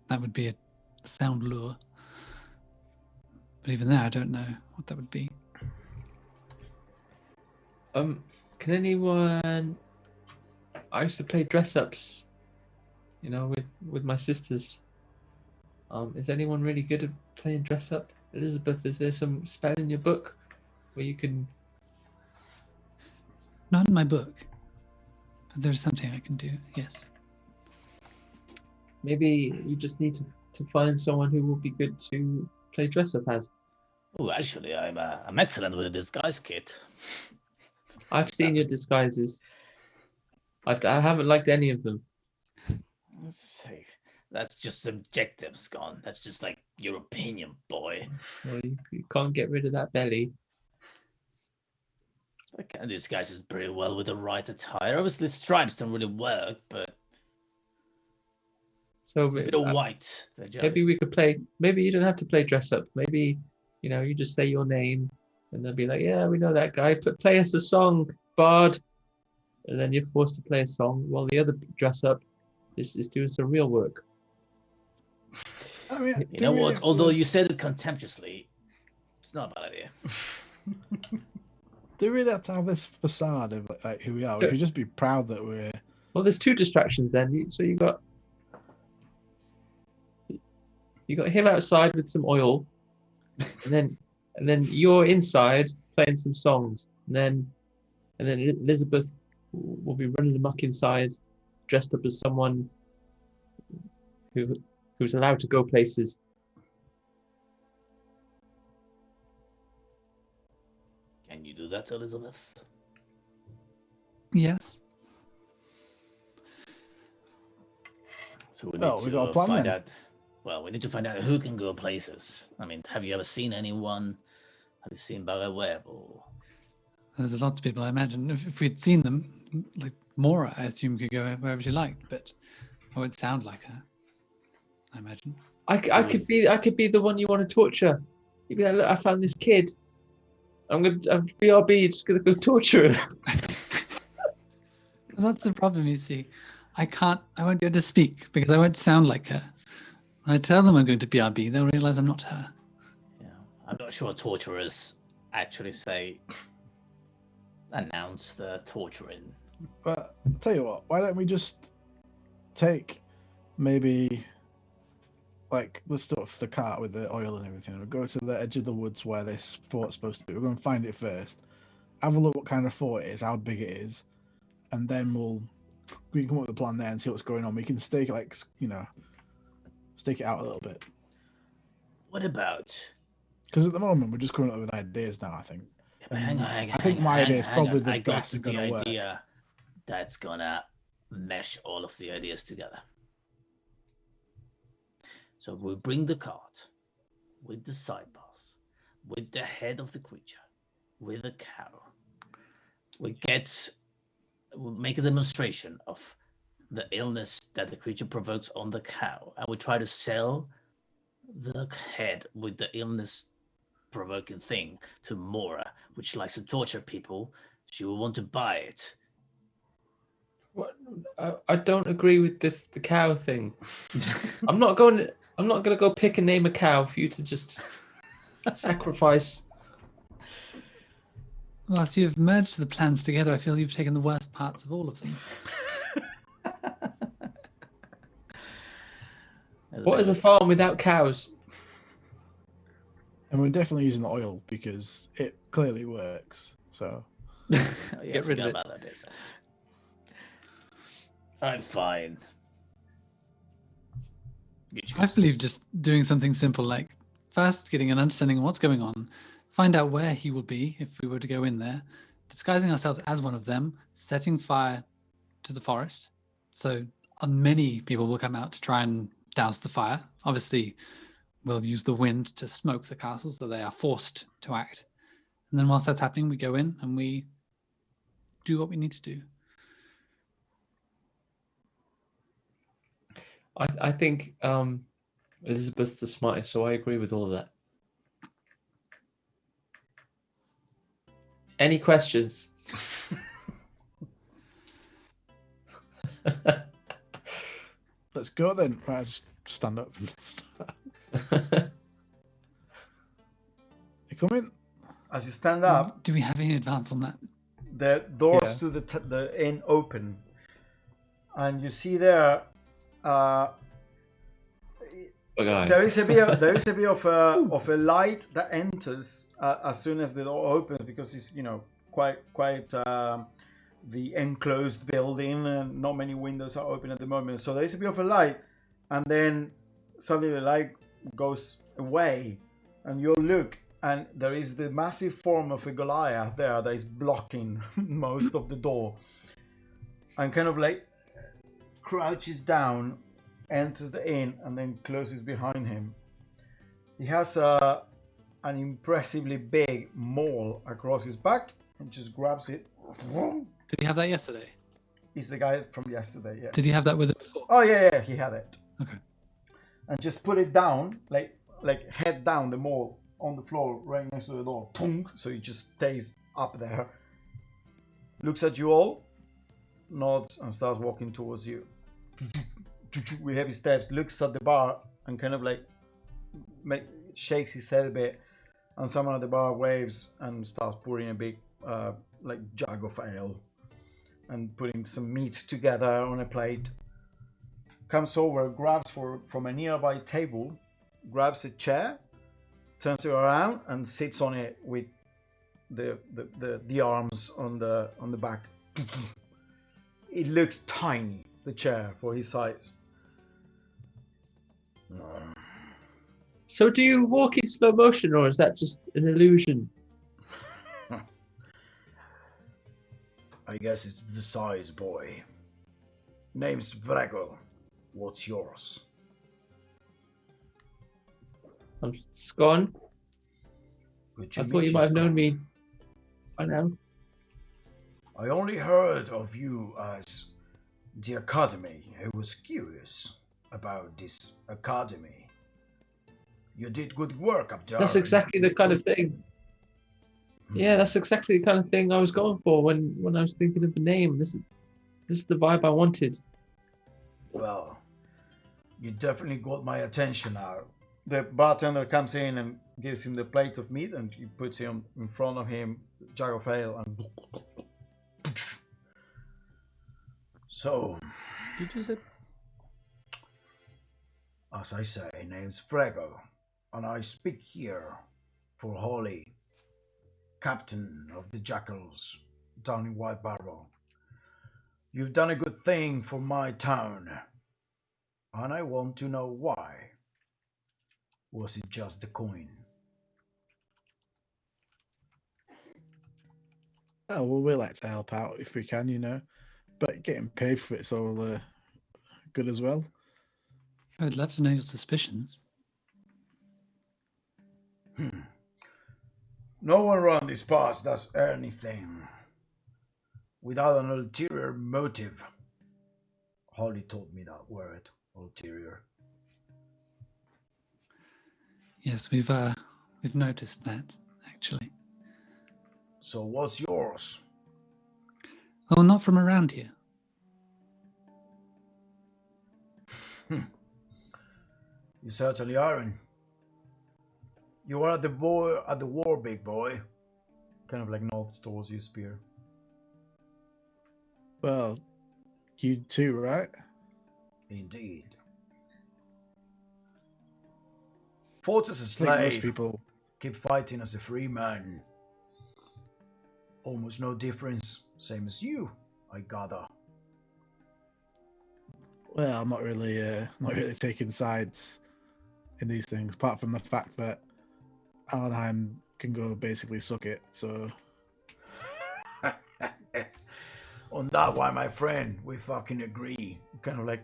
that would be a sound lure. But even there, I don't know what that would be. Can anyone? I used to play dress ups, with my sisters. Is anyone really good at playing dress up? Elizabeth, is there some spell in your book where you can? Not in my book, but there's something I can do. Yes. Maybe you just need to find someone who will be good to play dress up as. Oh, actually, I'm excellent with a disguise kit. I've seen your disguises. I haven't liked any of them. That's just subjective, Scon. That's just like your opinion, boy. Well, you can't get rid of that belly. I can disguise is pretty well with the right attire. Obviously, stripes don't really work, but So it's a bit of white. maybe we could play. Maybe you don't have to play dress up. Maybe you just say your name, and they'll be like, "Yeah, we know that guy. Play us a song, Bard." And then you're forced to play a song while the other dress up is doing some real work. I mean, You know what? Although you said it contemptuously, it's not a bad idea. Do we really have to have this facade of like who we are? We should just be proud that we're. Well, there's two distractions then. So you got him outside with some oil, and then you're inside playing some songs, and then Elizabeth will be running amok inside, dressed up as someone who's allowed to go places. Can you do that, Elizabeth? Yes. So we Well, need we to got a plan find then. out. Well, we need to find out who can go places. I mean, have you ever seen anyone? Have you seen Barreweb or? There's lots of people, I imagine. If we'd seen them, like Mora, I assume could go wherever she liked, but I would sound like her, I imagine. I could be the one you want to torture. You'd be like, look, I found this kid. I'm BRB, just gonna go torture him. That's the problem, you see. I won't be able to speak because I won't sound like her. When I tell them I'm going to BRB, they'll realize I'm not her. Yeah, I'm not sure torturers actually announce the torturing. But I'll tell you what, why don't we just take maybe like the stuff, the cart with the oil and everything, we'll go to the edge of the woods where this fort's supposed to be. We're going to find it first. Have a look what kind of fort it is, how big it is, and then we can come up with a plan there and see what's going on. We can stake it out a little bit. What about? Because at the moment we're just coming up with ideas now, I think. Yeah, but hang on. I think my idea is probably the I got best the gonna work. idea that's gonna mesh all of the ideas together. So we bring the cart with the sidebars, with the head of the creature, with a cow. We'll make a demonstration of the illness that the creature provokes on the cow, and we try to sell the head with the illness provoking thing to Mora, which likes to torture people. She will want to buy it. What? I don't agree with the cow thing. I'm not going to go pick and name a cow for you to just sacrifice. Whilst you've merged the plans together, I feel you've taken the worst parts of all of them. What is a farm without cows? And we're definitely using the oil because it clearly works. So Get rid of it. About that bit. I'm fine. I believe just doing something simple like first getting an understanding of what's going on, find out where he will be if we were to go in there, disguising ourselves as one of them, setting fire to the forest. So many people will come out to try and douse the fire. Obviously, we'll use the wind to smoke the castle so they are forced to act. And then whilst that's happening, we go in and we do what we need to do. I think Elizabeth's the smartest, so I agree with all of that. Any questions? Let's go then. Right, just stand up and start. You come in? As you stand up, Do we have any advance on that? the doors Yeah. to the inn open, and you see there. There is a bit of a light that enters as soon as the door opens, because it's quite the enclosed building and not many windows are open at the moment. So there is a bit of a light, and then suddenly the light goes away, and you'll look, and there is the massive form of a Goliath there that is blocking most of the door, and kind of like crouches down, enters the inn, and then closes behind him. He has an impressively big maul across his back and just grabs it. Did he have that yesterday? He's the guy from yesterday, yes. Did he have that with him before? Oh, yeah, he had it. Okay. And just put it down, like head down the maul on the floor right next to the door. So he just stays up there. Looks at you all, nods, and starts walking towards you. With heavy steps, looks at the bar and kind of like shakes his head a bit, and someone at the bar waves and starts pouring a big jug of ale and putting some meat together on a plate. Comes over, grabs from a nearby table, grabs a chair, turns it around and sits on it with the arms on the back. It looks tiny, the chair, for his size. So do you walk in slow motion, or is that just an illusion? I guess it's the size, boy. Name's Vrago. What's yours? I'm Scone. Good to I thought meet you might have known Scott. me by now. I only heard of you as the Academy. I was curious about this Academy. You did good work up there. That's exactly the kind of thing. Yeah, that's exactly the kind of thing I was going for when I was thinking of the name. This is the vibe I wanted. Well, you definitely got my attention now. The bartender comes in and gives him the plate of meat, and he puts him in front of him, jug of ale, and so, Did you say? as I say, name's Frego, and I speak here for Holly, captain of the Jackals down in White Barrow. You've done a good thing for my town, and I want to know why. Was it just the coin? Oh, well, we like to help out if we can, but getting paid for it's all good as well. I would love to know your suspicions. No one around these parts does anything without an ulterior motive. Holly told me that word, ulterior. Yes, we've noticed that, actually. So what's yours? Oh, not from around here. You certainly aren't. You are at the war, big boy. Kind of like nods towards you, Spear. Well, you too, right? Indeed. Fought as a I think most slave. people. Keep fighting as a free man. Almost no difference. Same as you, I gather. Well, I'm not really taking sides in these things, apart from the fact that Alanheim can go basically suck it. So On that one, my friend, we fucking agree. Kind of like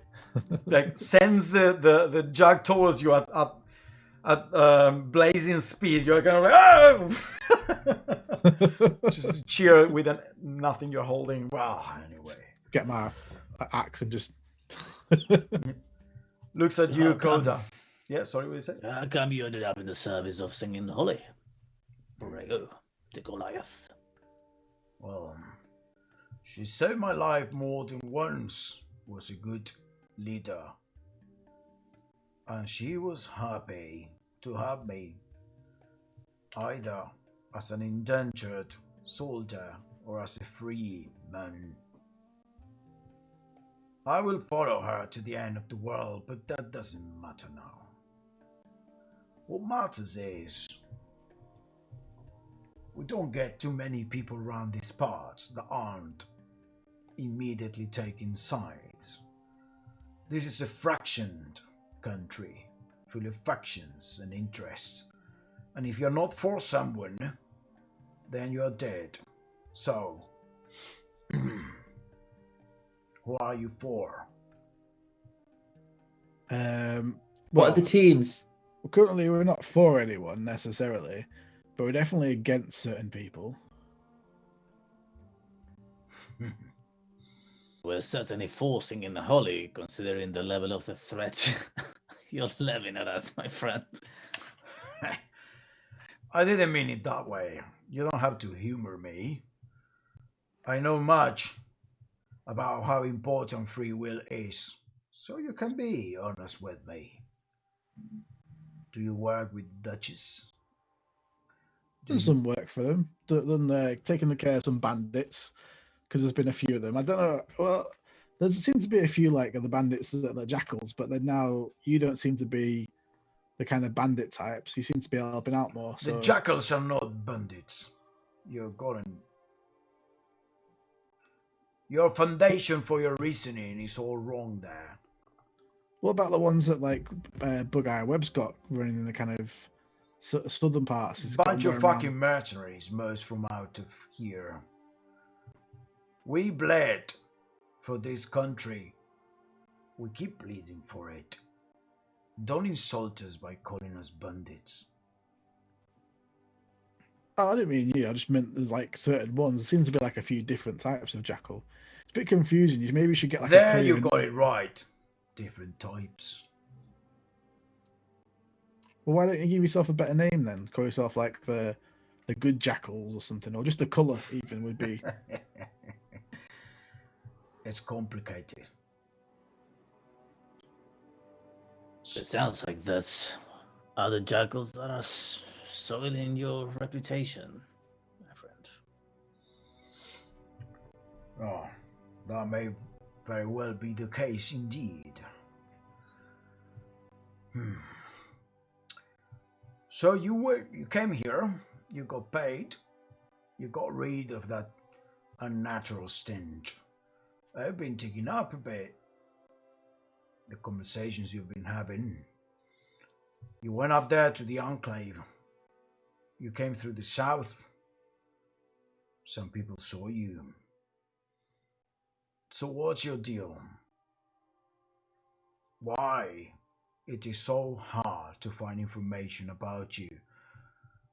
sends the jug towards you at blazing speed. You're kind of like, oh! Just cheer with nothing you're holding. Wow. Anyway, get my axe and just looks at you, How come- Coda. Yeah, sorry, what did you say? How come you ended up in the service of singing Holly? Borrego, the Goliath. Well, she saved my life more than once. Was a good leader, and she was happy to have me, either as an indentured soldier or as a free man. I will follow her to the end of the world, but that doesn't matter now. What matters is we don't get too many people around these parts that aren't immediately taking sides. This is a fractioned country full of factions and interests, and if you're not for someone, then you're dead. So, who are you for? What are the teams? Currently, we're not for anyone necessarily, but we're definitely against certain people. We're certainly forcing in the Holly, considering the level of the threat you're levying at us, my friend. I didn't mean it that way. You don't have to humor me. I know much about how important free will is, so you can be honest with me. Do you work with Duchess? Does some work for them. Then taking the care of some bandits, because there's been a few of them. I don't know. Well, there seems to be a few like the bandits that are jackals, but then now you don't seem to be the kind of bandit types. You seem to be helping out more. So. The jackals are not bandits. Your foundation for your reasoning is all wrong there. What about the ones that like Bug-Eye Webb's got running in the kind of southern parts? He's got Bunch them of going fucking around. mercenaries, most from out of here. We bled for this country. We keep bleeding for it. Don't insult us by calling us bandits. Oh, I didn't mean you. I just meant there's like certain ones. There seems to be like a few different types of jackal. It's a bit confusing. You maybe should get like There a you clear- got it right. Different types. Well, why don't you give yourself a better name then? Call yourself like the good jackals or something, or just the colour even would be. It's complicated. It sounds like there's other jackals that are soiling your reputation, my friend. Oh, that may very well be the case indeed. So you came here, you got paid, you got rid of that unnatural stench. I've been taking up a bit the conversations you've been having. You went up there to the Enclave. You came through the south. Some people saw you. So what's your deal? Why it is so hard to find information about you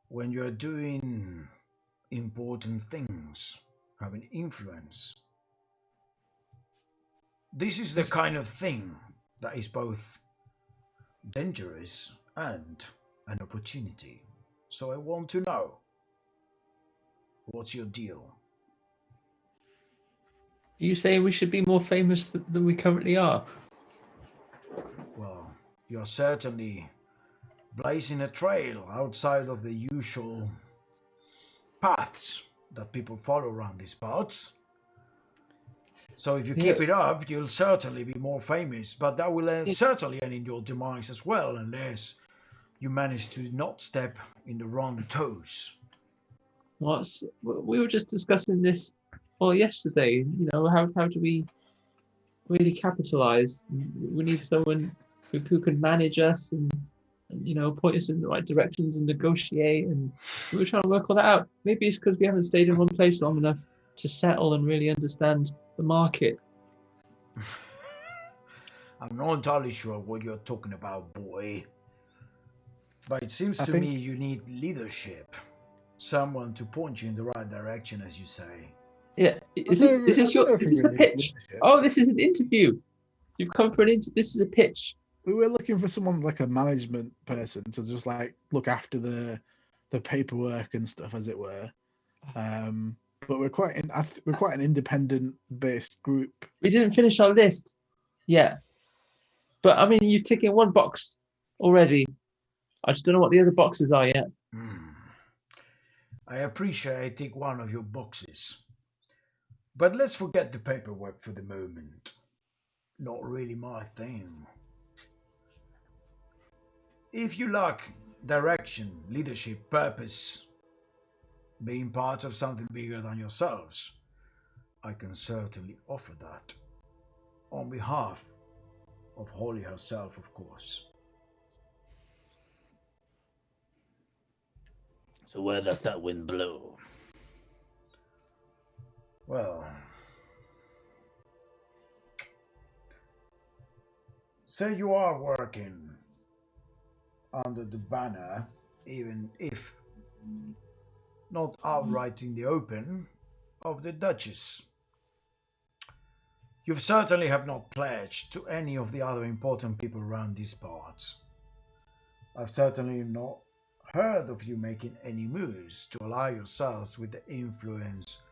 when you're doing important things, having influence? This is the kind of thing that is both dangerous and an opportunity. So I want to know, what's your deal? Are you saying we should be more famous than we currently are? Well, you're certainly blazing a trail outside of the usual paths that people follow around these parts. So if you keep it up, you'll certainly be more famous, but that will certainly end in your demise as well, unless you manage to not step in the wrong toes. We were just discussing this yesterday. You know, how do we really capitalize? We need someone who can manage us and and point us in the right directions and negotiate. And we were trying to work all that out. Maybe it's because we haven't stayed in one place long enough to settle and really understand the market. I'm not entirely sure what you're talking about, boy. But it seems I to think- me you need leadership. Someone to point you in the right direction, as you say. Yeah, is don't this think a we need pitch? leadership. Oh, this is an interview. You've come for an interview. This is a pitch. We were looking for someone like a management person to just like look after the paperwork and stuff, as it were. But we're quite an independent based group. We didn't finish our list yet. But I mean, you're ticking one box already. I just don't know what the other boxes are yet. I appreciate I tick one of your boxes. But let's forget the paperwork for the moment. Not really my thing. If you lack direction, leadership, purpose, being part of something bigger than yourselves, I can certainly offer that. On behalf of Holly herself, of course. So where does that wind blow? Well, say you are working under the banner, even if not outright in the open, of the Duchess. You certainly have not pledged to any of the other important people around these parts. I've certainly not heard of you making any moves to ally yourselves with the influence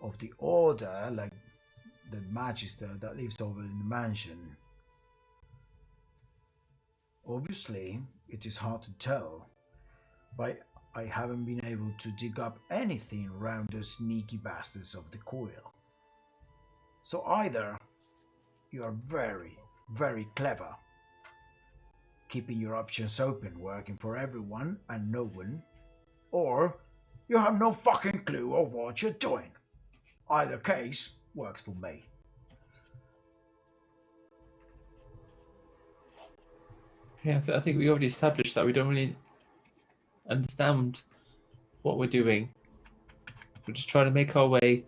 of the Order, like the Magister that lives over in the mansion. Obviously, it is hard to tell, but I haven't been able to dig up anything around those sneaky bastards of the coil. So either you are very, very clever, keeping your options open, working for everyone and no one, or you have no fucking clue of what you're doing. Either case works for me. Yeah, I think we already established that we don't really understand what we're doing. We're just trying to make our way.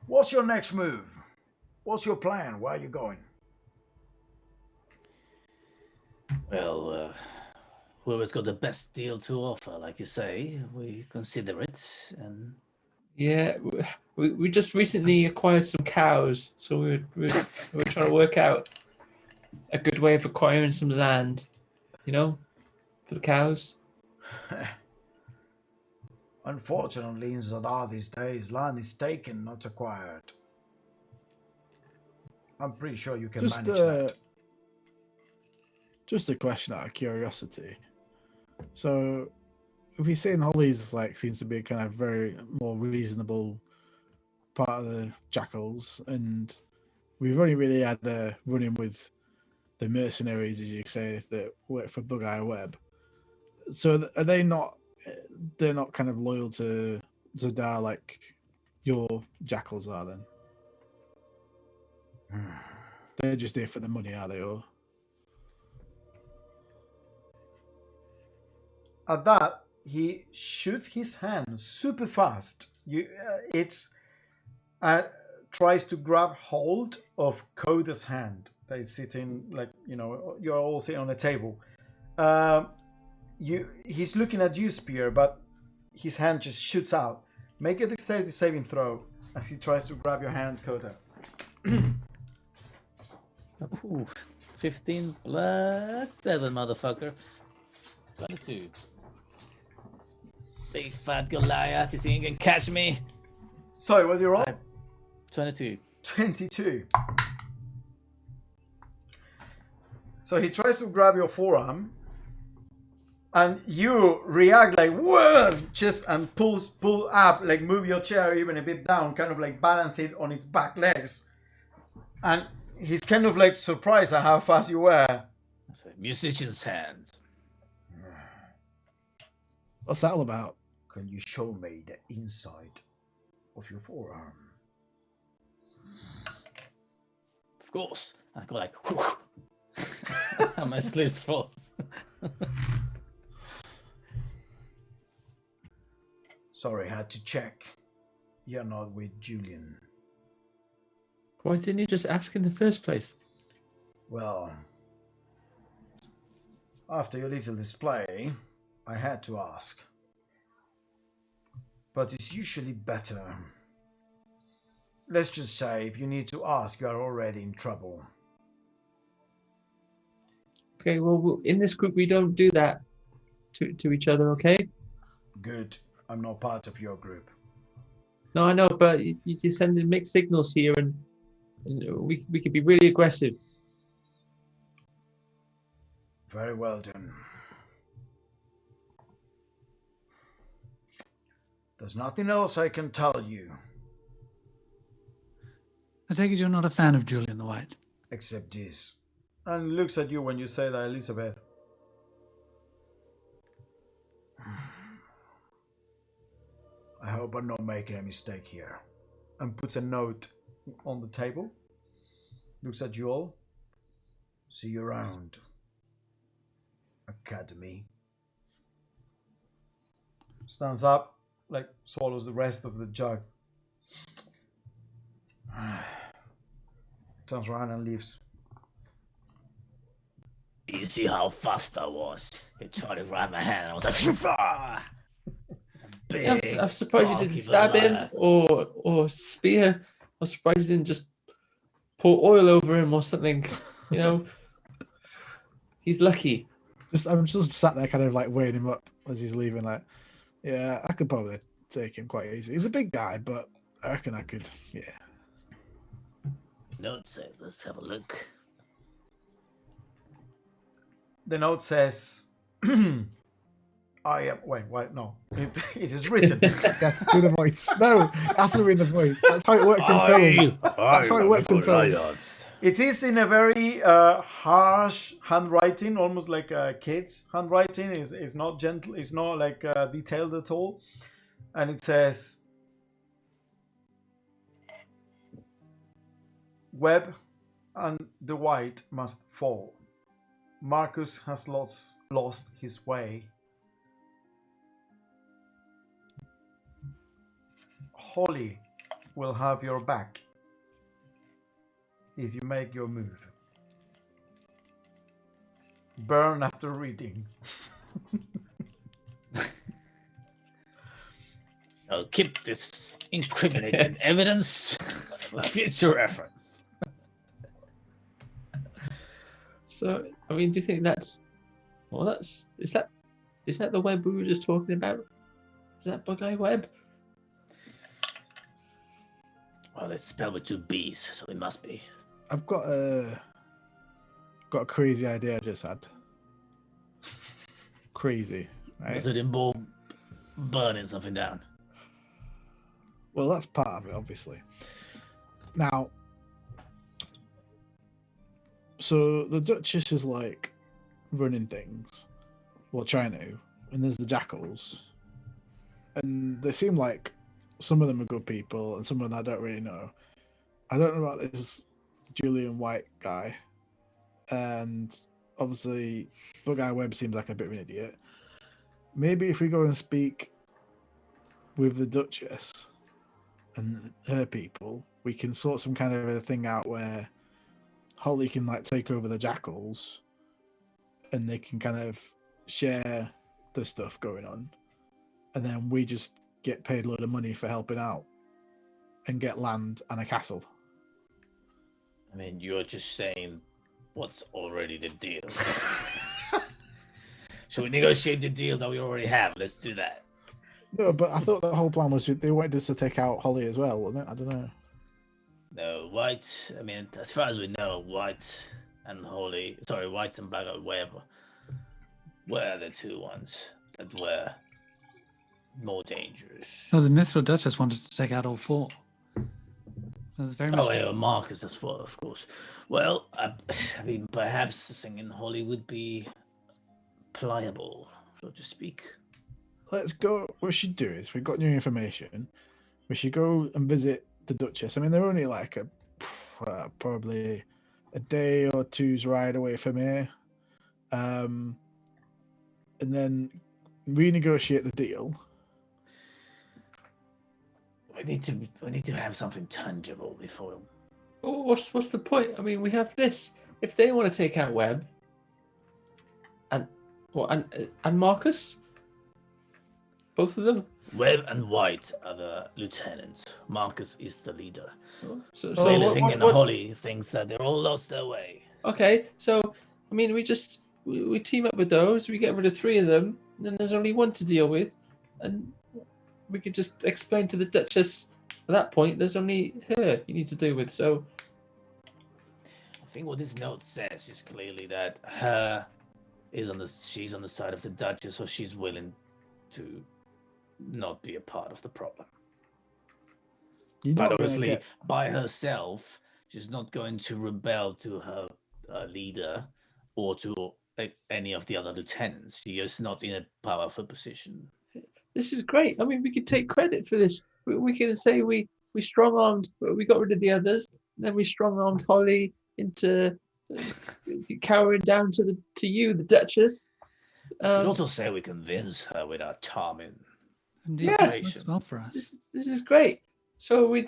What's your next move? What's your plan? Where are you going? Well, whoever's got the best deal to offer, like you say, we consider it. And Yeah, we just recently acquired some cows, so we're trying to work out a good way of acquiring some land, for the cows. Unfortunately, in Zadar these days, land is taken, not acquired. I'm pretty sure you can manage that. Just a question out of curiosity. So, if you're saying Holly's seems to be kind of very more reasonable part of the jackals, and we've only really had a run-in with the mercenaries, as you say, that work for Bug Eye Web. So, are they not? They're not kind of loyal to Zadar like your jackals are, then? They're just there for the money, are they? Or At that, he shoots his hand super fast. Tries to grab hold of Coda's hand. They sitting you're all sitting on a table. He's looking at you, Spear, but his hand just shoots out. Make a dexterity saving throw as he tries to grab your hand, Coda. Ooh, 15 plus 7, motherfucker. 22. big fat Goliath, is he gonna catch me? Sorry, what did you roll? 22. 22. So he tries to grab your forearm, and you react like whoa, and pull up, like move your chair even a bit down, kind of like balance it on its back legs, and he's kind of like surprised at how fast you were. That's a musician's hands. what's that all about? Can you show me the inside of your forearm? Of course. I go like, and my sleeves fall. Sorry, had to check. You're not with Julian. Why didn't you just ask in the first place? Well, after your little display, I had to ask. But it's usually better. Let's just say if you need to ask, you are already in trouble. Okay, well, in this group, we don't do that to each other, okay? Good. I'm not part of your group. No, I know, but you're sending mixed signals here, and we could be really aggressive. Very well done. There's nothing else I can tell you, I take it you're not a fan of Julian the White. except this. And looks at you when you say that, Elizabeth. I hope I'm not making a mistake here. And puts a note on the table. Looks at you all. See you around. Academy. Stands up, like swallows the rest of the jug. Turns around and leaves. You see how fast I was? He tried to grab my hand. I was like, "Shufah!" I'm surprised you didn't stab him or spear. I'm surprised you didn't just pour oil over him or something. You know, he's lucky. I'm just sat there, kind of like weighing him up as he's leaving. Like, yeah, I could probably take him quite easy. He's a big guy, but I reckon I could. Yeah. Note say, let's have a look. The note says, I am. Wait, no. It is written. Yes, do the voice. No, after read the voice. That's how it works in films. That's how it works in films. It is in a very harsh handwriting, almost like a kid's handwriting. It's not gentle. It's not like detailed at all. And it says, Webb and the White must fall. Marcus has lost his way. Holly will have your back if you make your move. Burn after reading. I'll keep this incriminating evidence for future reference. So, I mean, do you think that's is that the web we were just talking about? Is that Bug-Eye Web? Well, it's spelled with two B's, so it must be. I've got a crazy idea I just had. Crazy, right? Does it involve burning something down? Well, that's part of it, obviously. Now, so the Duchess is like running things, well, trying to, and there's the Jackals, and they seem like some of them are good people, and some of them I don't really know. I don't know about this Julian White guy, and obviously Bug-Eye Webb seems like a bit of an idiot. Maybe if we go and speak with the Duchess and her people, we can sort some kind of a thing out where Holly can like take over the Jackals, and they can kind of share the stuff going on, and then we just get paid a load of money for helping out and get land and a castle. I mean, you're just saying what's already the deal. Should we negotiate the deal that we already have? Let's do that. No, but I thought the whole plan was they wanted us to take out Holly as well, wasn't it? I don't know. No, White, I mean, as far as we know, White and White and Bug-Eye Webb were the two ones that were more dangerous. No, the Mithril Duchess wanted to take out all four. So it's very much. Oh, yeah, Marcus as well, of course. Well, I mean, perhaps singing Holly would be pliable, so to speak. Let's go. What we should do is we've got new information. We should go and visit the Duchess. I mean, they're only like probably a day or two's ride away from here, and then renegotiate the deal. We need to have something tangible before. Well, what's the point? I mean, we have this. If they want to take out Webb, and Marcus, both of them. Webb and White are the lieutenants. Marcus is the leader. So Clearly, what- and what- Holly thinks that they're all lost their way. Okay, so I mean, we team up with those. We get rid of 3 of them, and then there's only 1 to deal with, and we could just explain to the Duchess at that point. There's only her you need to deal with. So I think what this note says is clearly that she's on the side of the Duchess, so she's willing to not be a part of the problem. But obviously, by herself, she's not going to rebel to her leader or to any of the other lieutenants. She is not in a powerful position. this is great. I mean, we could take credit for this. We can say we strong-armed, we got rid of the others, and then we strong-armed Holly into cowering down to you, the Duchess. We could also say we convince her with our charming. Indeed, Yeah. this works well for us. This is great. So we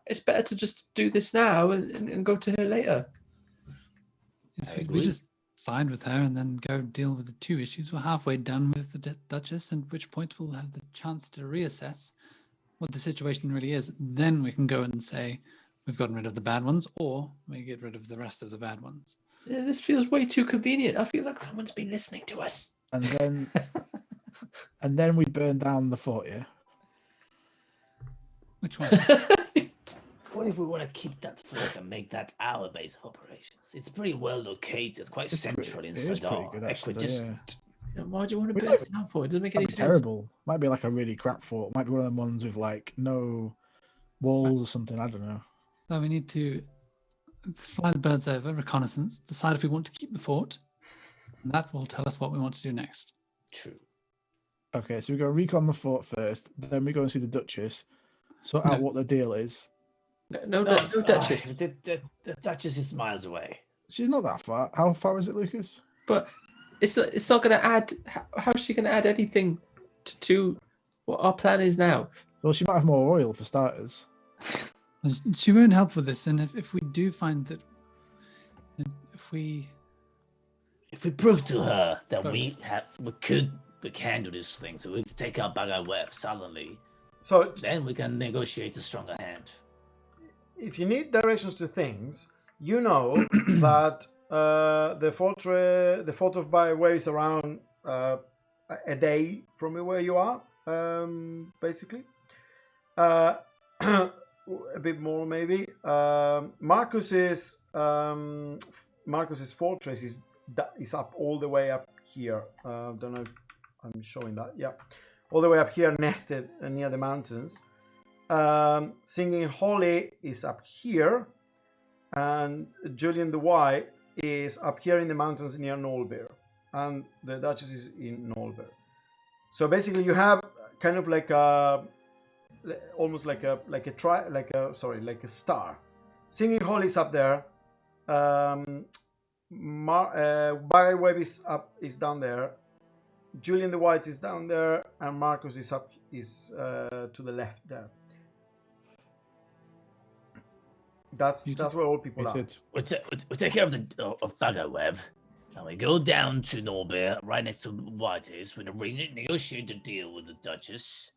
it's better to just do this now and go to her later. Yes, I we agree. just side with her and then go deal with the 2 issues. We're halfway done with the Duchess, at which point we'll have the chance to reassess what the situation really is. Then we can go and say we've gotten rid of the bad ones, or we get rid of the rest of the bad ones. Yeah, this feels way too convenient. I feel like someone's been listening to us. And then and then we burn down the fort, yeah. Which one? What if we want to keep that fort and make that our base of operations? It's pretty well located, quite It's pretty- central in it is pretty Sadar. good, actually, Equidistant. yeah. You know, why do you want to We burn might- it down for? It doesn't make any That'd be sense. terrible. Might be like a really crap fort. Might be one of them ones with like no walls or something. I don't know. So we need to fly the birds over, reconnaissance, decide if we want to keep the fort, and that will tell us what we want to do next. True. Okay, so we go recon the fort first. Then we go and see the Duchess, sort out No. what the deal is. No Duchess. The Duchess is miles away. She's not that far. How far is it, Lucas? But it's not going to add. How's she going to add anything to what our plan is now? Well, she might have more oil for starters. She won't help with this, and if we do find that, if we prove to her that Both. we can do this thing, so we take out Bagai Web suddenly, So then we can negotiate a stronger hand. if you need directions to things, you know that the fort of Bioware is around a day from where you are, basically. A bit more maybe. Marcus's fortress is up all the way up here. Don't know if I'm showing that. Yeah, all the way up here, nested near the mountains. Singing Holly is up here, and Julian the White is up here in the mountains near Nolbear, and the Duchess is in Nolbear. So basically, you have kind of like a, almost like a star. Singing Holly is up there. Barry Webb is down there. Julian the White is down there, and Marcus is to the left there. That's where all people are. We take care of Bagai Web, and we go down to Norbear, right next to White's. We negotiate a deal with the Duchess.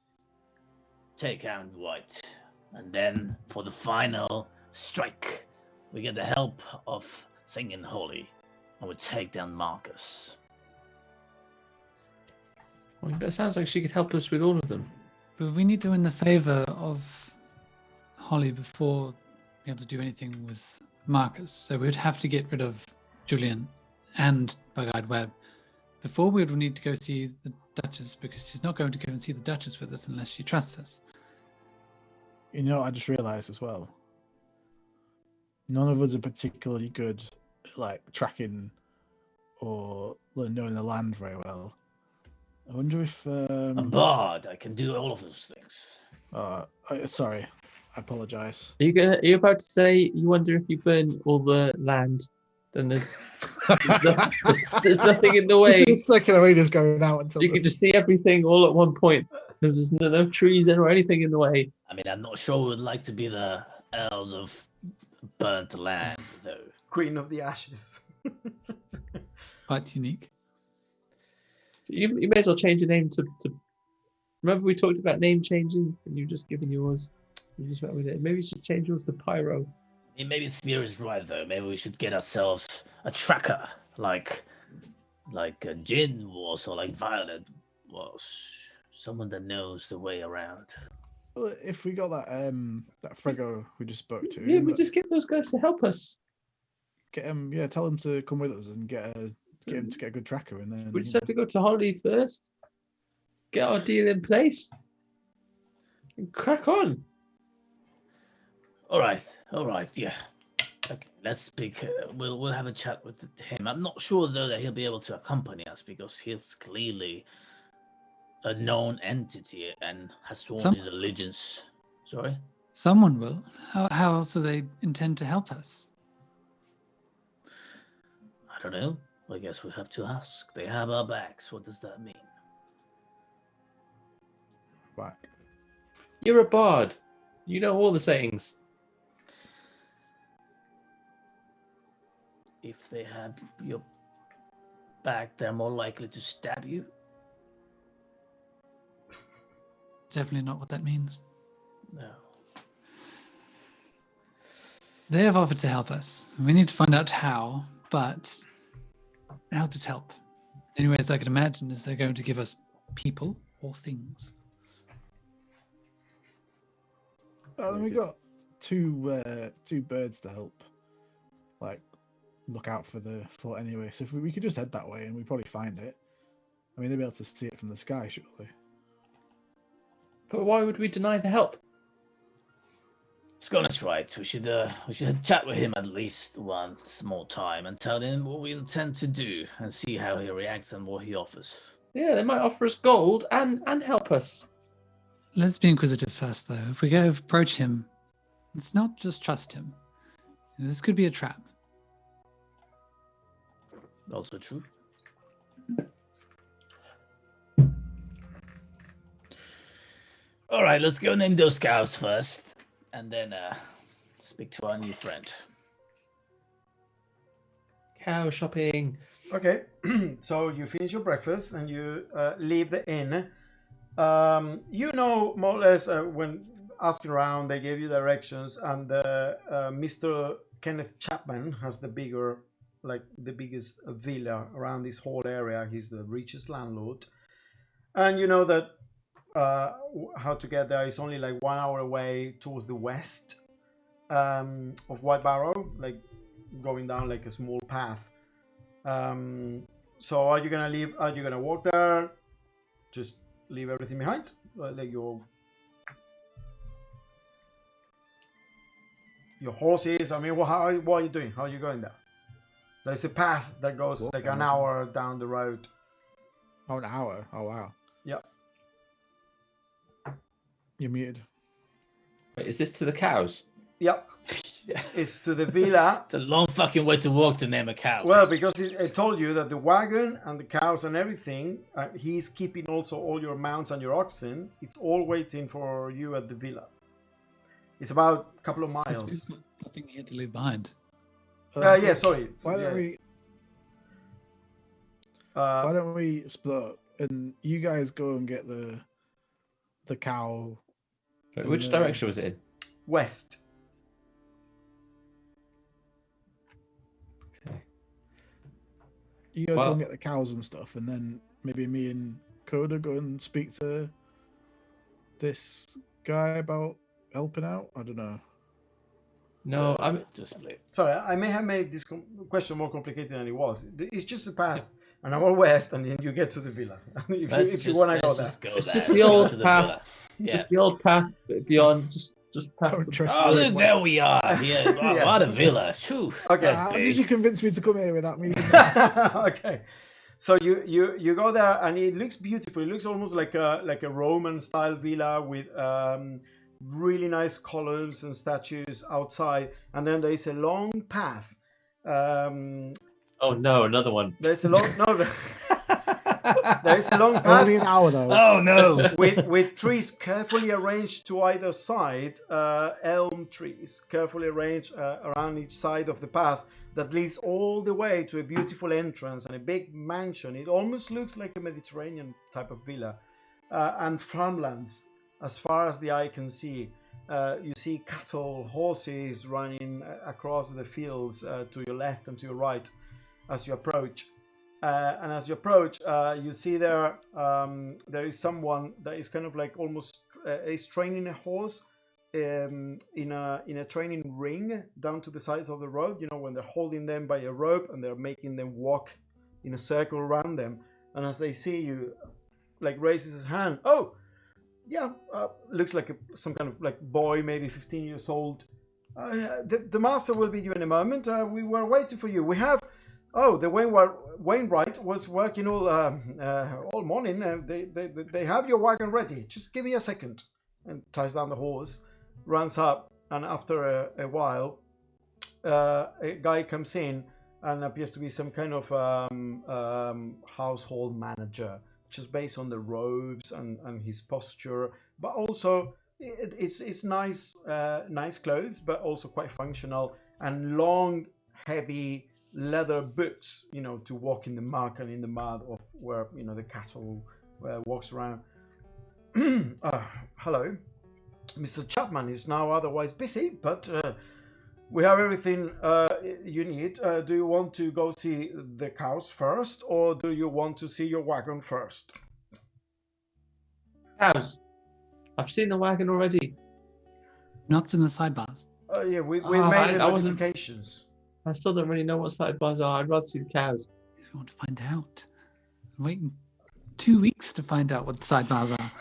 Take out White, and then for the final strike, we get the help of Singing Holly, and we take down Marcus. Well, it sounds like she could help us with all of them. But we need to win the favor of Holly before being able to do anything with Marcus. So we would have to get rid of Julian and Bug-Eyed Webb before we would need to go see the Duchess, because she's not going to go and see the Duchess with us unless she trusts us. You know, I just realised as well. None of us are particularly good at like tracking or knowing the land very well. I wonder if A bard, I can do all of those things. sorry, I apologize. Are you about to say you wonder if you burn all the land, then there's nothing in the way. This is the second way just going out until You can just see everything all at one point because there's no trees or anything in the way. I mean, I'm not sure we would like to be the elves of burnt land, though. Queen of the Ashes. Quite unique. You may as well change your name to. Remember we talked about name changing, and you've just given yours. You just went with it. Maybe you should change yours to Pyro. I mean, maybe Spear is right, though. Maybe we should get ourselves a tracker, like Jin was, or like Violet was. Someone that knows the way around. Well, if we got that Frego we just spoke to, Yeah, we just get those guys to help us. get him. Yeah, tell him to come with us and get him to get a good tracker, and then We just have to go to Holly first, get our deal in place, and crack on. All right, yeah. Okay, let's speak. We'll have a chat with him. I'm not sure though that he'll be able to accompany us because he's clearly a known entity and has sworn his allegiance. Sorry. Someone will. How else do they intend to help us? I don't know. I guess we have to ask. They have our backs. What does that mean? back. You're a bard. You know all the sayings. If they have your back, they're more likely to stab you. Definitely not what that means. No. They have offered to help us. We need to find out how, but help is help. Anyways, I can imagine is they're going to give us people or things. Then we got two birds to help, like, look out for the fort anyway. So if we could just head that way, and we probably find it. I mean, they'll be able to see it from the sky, surely. But why would we deny the help? Sconus right. We should chat with him at least one small time and tell him what we intend to do and see how he reacts and what he offers. Yeah, they might offer us gold and help us. Let's be inquisitive first, though. If we go approach him, let's not just trust him. This could be a trap. Also true. All right, let's go name those cows first, and then speak to our new friend. Cow shopping. Okay, so you finish your breakfast and you leave the inn. You know, more or less, when asking around, they gave you directions, and Mr. Kenneth Chapman has the biggest villa around this whole area. He's the richest landlord, and you know that how to get there is only like 1 hour away towards the west of White Barrow, like going down like a small path. So are you gonna leave? Are you gonna walk there? Just leave everything behind, like your horses. I mean, what are you doing? How are you going there? There's a path that goes Walk like down an the- hour down the road. Oh, an hour. Oh, wow. Yeah. You're muted. Wait, is this to the cows? Yep. It's to the villa. It's a long fucking way to walk to name a cow. Well, because it told you that the wagon and the cows and everything, he's keeping also all your mounts and your oxen. It's all waiting for you at the villa. It's about a couple of There's miles. nothing here to leave behind. Yeah, sorry. Why don't Yeah. Why don't we split up and you guys go and get the cow? Wait, which direction was it in? West. Okay. You guys Well- go and get the cows and stuff, and then maybe me and Coda go and speak to this guy about helping out. I don't know. No, I'm. Just split. Sorry, I may have made this question more complicated than it was. It's just a path, an hour west, and then you get to the villa. if you want to go there. It's just the old path. Yeah. Just the old path beyond. Just past Don't the. trust Oh, the look, west. there we are. Yeah, Yes. what a villa. Phew. Okay. That's How big. did you convince me to come here without me? Okay, so you go there and it looks beautiful. It looks almost like a Roman style villa with really nice columns and statues outside, and then there is a long path. Oh no, another one. There's a long there is a long path Only an hour though. Oh no! with trees carefully arranged to either side, elm trees carefully arranged around each side of the path that leads all the way to a beautiful entrance and a big mansion. It almost looks like a Mediterranean type of villa, and farmlands as far as the eye can see. You see cattle, horses running across the fields to your left and to your right as you approach. And as you approach, you see there is someone that is kind of like almost is training a horse in a training ring down to the sides of the road. You know, when they're holding them by a rope and they're making them walk in a circle around them. And as they see you, like raises his hand. Oh, yeah, looks like some kind of like boy, maybe 15 years old. The master will be you in a moment. We were waiting for you. We have. Oh, the Wainwright was working all morning. They have your wagon ready. Just give me a second. And ties down the horse, runs up, and after a while, a guy comes in and appears to be some kind of household manager, just based on the robes and his posture, but also it's nice clothes, but also quite functional, and long, heavy leather boots, you know, to walk in the muck and in the mud of where, you know, the cattle walks around. Hello. Mr. Chapman is now otherwise busy, but we have everything you need. Do you want to go see the cows first, or do you want to see your wagon first? Cows. I've seen the wagon already. Not in the sidebars. Yeah, we Oh, made the I wasn't- modifications. I still don't really know what sidebars are. I'd rather see the cows. If you want to find out, I'm waiting 2 weeks to find out what the sidebars are.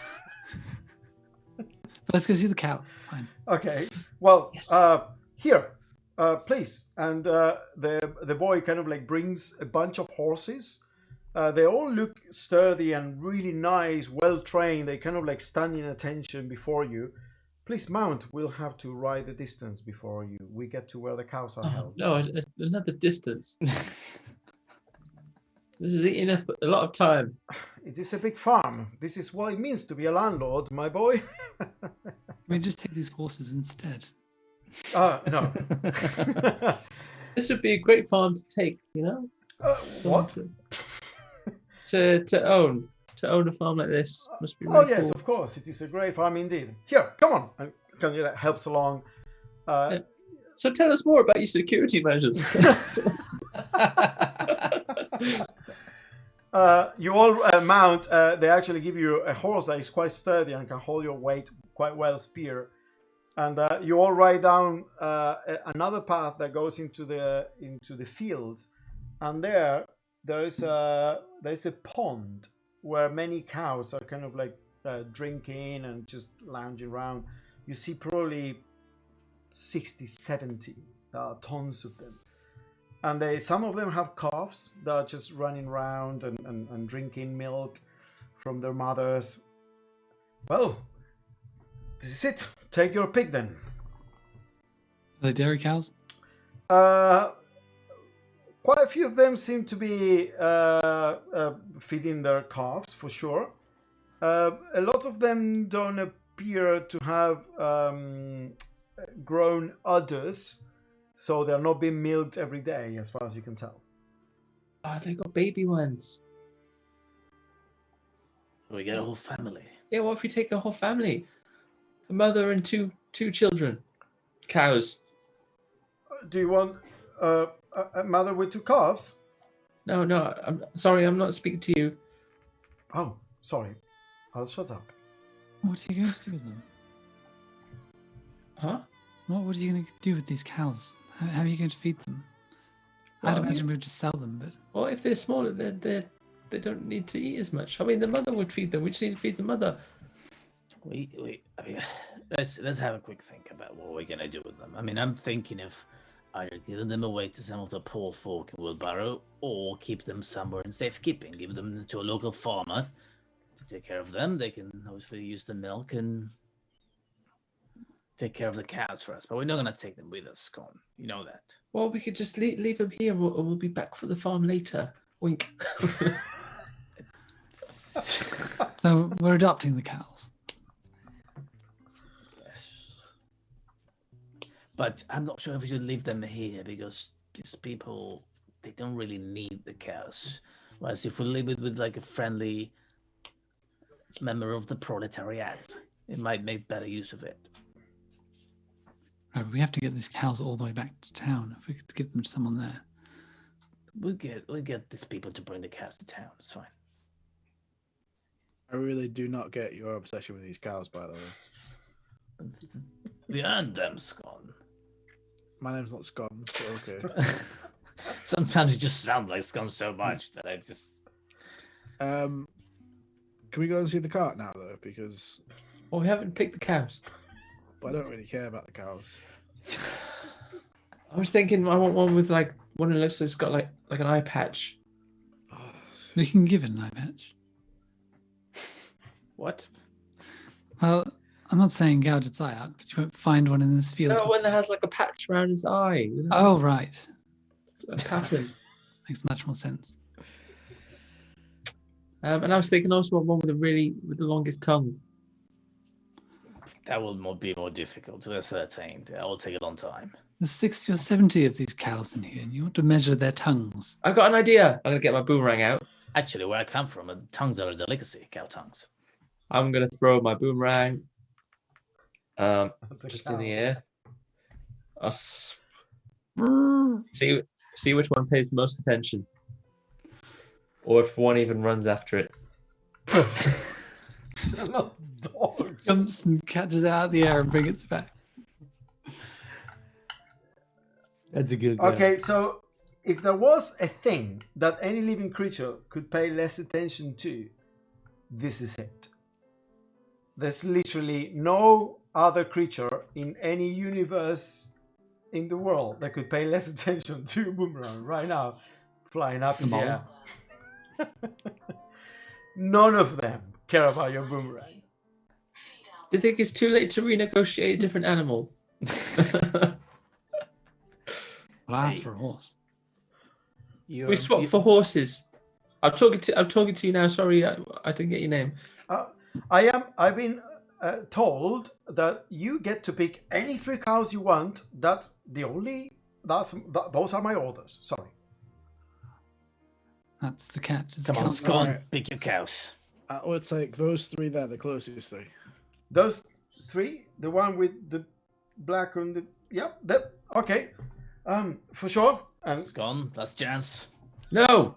But let's go see the cows. Fine. Okay. Well, Yes. here, please. And the boy kind of like brings a bunch of horses. They all look sturdy and really nice, well trained. They kind of like stand in attention before you. Please mount. We'll have to ride the distance before we get to where the cows are Oh, held. no, another distance. This is eating up a lot of time. It is a big farm. This is what it means to be a landlord, my boy. We just take these horses instead. No. This would be a great farm to take, you know? What? To own a farm like this must be Oh really yes, cool. of course. It is a great farm indeed. Here, come on. And can you helps along? So tell us more about your security measures. You all mount. They actually give you a horse that is quite sturdy and can hold your weight quite well, spear. And you all ride down another path that goes into the fields. And there's a pond where many cows are kind of like drinking and just lounging around. You see probably 60, 70 tons of them. And some of them have calves that are just running around and drinking milk from their mothers. Well, this is it. Take your pick then. Are they dairy cows? Quite a few of them seem to be feeding their calves, for sure. A lot of them don't appear to have grown udders, so they're not being milked every day, as far as you can tell. Oh, they got baby ones. We get a whole family. Yeah, what if we take a whole family? A mother and two children. Cows. Do you want a mother with two calves? No, I'm sorry, I'm not speaking to you. Oh, sorry. I'll shut up. What are you going to do with them? Huh? What are you going to do with these cows? How are you going to feed them? I'd Well, imagine we would just sell them, but Well, if they're smaller, they don't need to eat as much. I mean, the mother would feed them. We just need to feed the mother. I mean, let's have a quick think about what we're gonna do with them. I mean, I'm thinking of either giving them away to some of the poor folk in Wilbaro, or keep them somewhere in safekeeping. Give them to a local farmer to take care of them. They can obviously use the milk and take care of the cows for us, but we're not gonna take them with us, Scone. You know that. Well, we could just leave them here, and we'll be back for the farm later. Wink. So we're adopting the cows. Yes. But I'm not sure if we should leave them here because these people, they don't really need the cows. Whereas if we leave it with like a friendly member of the proletariat, it might make better use of it. Right, we have to get these cows all the way back to town. If we could give them to someone there. We'll get these people to bring the cows to town. It's fine. I really do not get your obsession with these cows, by the way. We earned them, Scone. My name's not Scone, but okay. Sometimes you just sound like Scone so much that I just... Can we go and see the cart now, though? Because Well, we haven't picked the cows. I don't really care about the cows. I was thinking I want one with like one that looks like it's got like an eye patch. We can give it an eye patch. What? Well, I'm not saying gouge its eye out, but you won't find one in this field. No, one that has like a patch around his eye. Oh, right. A pattern. Makes much more sense. And I was thinking also one with the longest tongue. That will be more difficult to ascertain. That will take a long time. There's 60 or 70 of these cows in here, and you want to measure their tongues. I've got an idea. I'm gonna get my boomerang out. Actually, where I come from, tongues are a delicacy, cow tongues. I'm gonna throw my boomerang. Just in cow. the air. See which one pays the most attention, or if one even runs after it. They're not dogs. Jumps and catches it out of the air and brings it back. That's a good Okay, so if there was a thing that any living creature could pay less attention to, this is it. There's literally no other creature in any universe in the world that could pay less attention to a boomerang right now, flying up in the air. None of them care about your boomerang. Do you think it's too late to renegotiate a different animal? I'll ask for a horse. We swapped for horses. I'm talking to you now. Sorry, I didn't get your name. I've been told that you get to pick any 3 cows you want. Those are my orders. Sorry. That's the cat. Come on, Cow. Scone, Alright. pick your cows. I would take those 3 there, the closest 3. Those 3, the one with the black on the okay. For sure. Scone, last chance. No,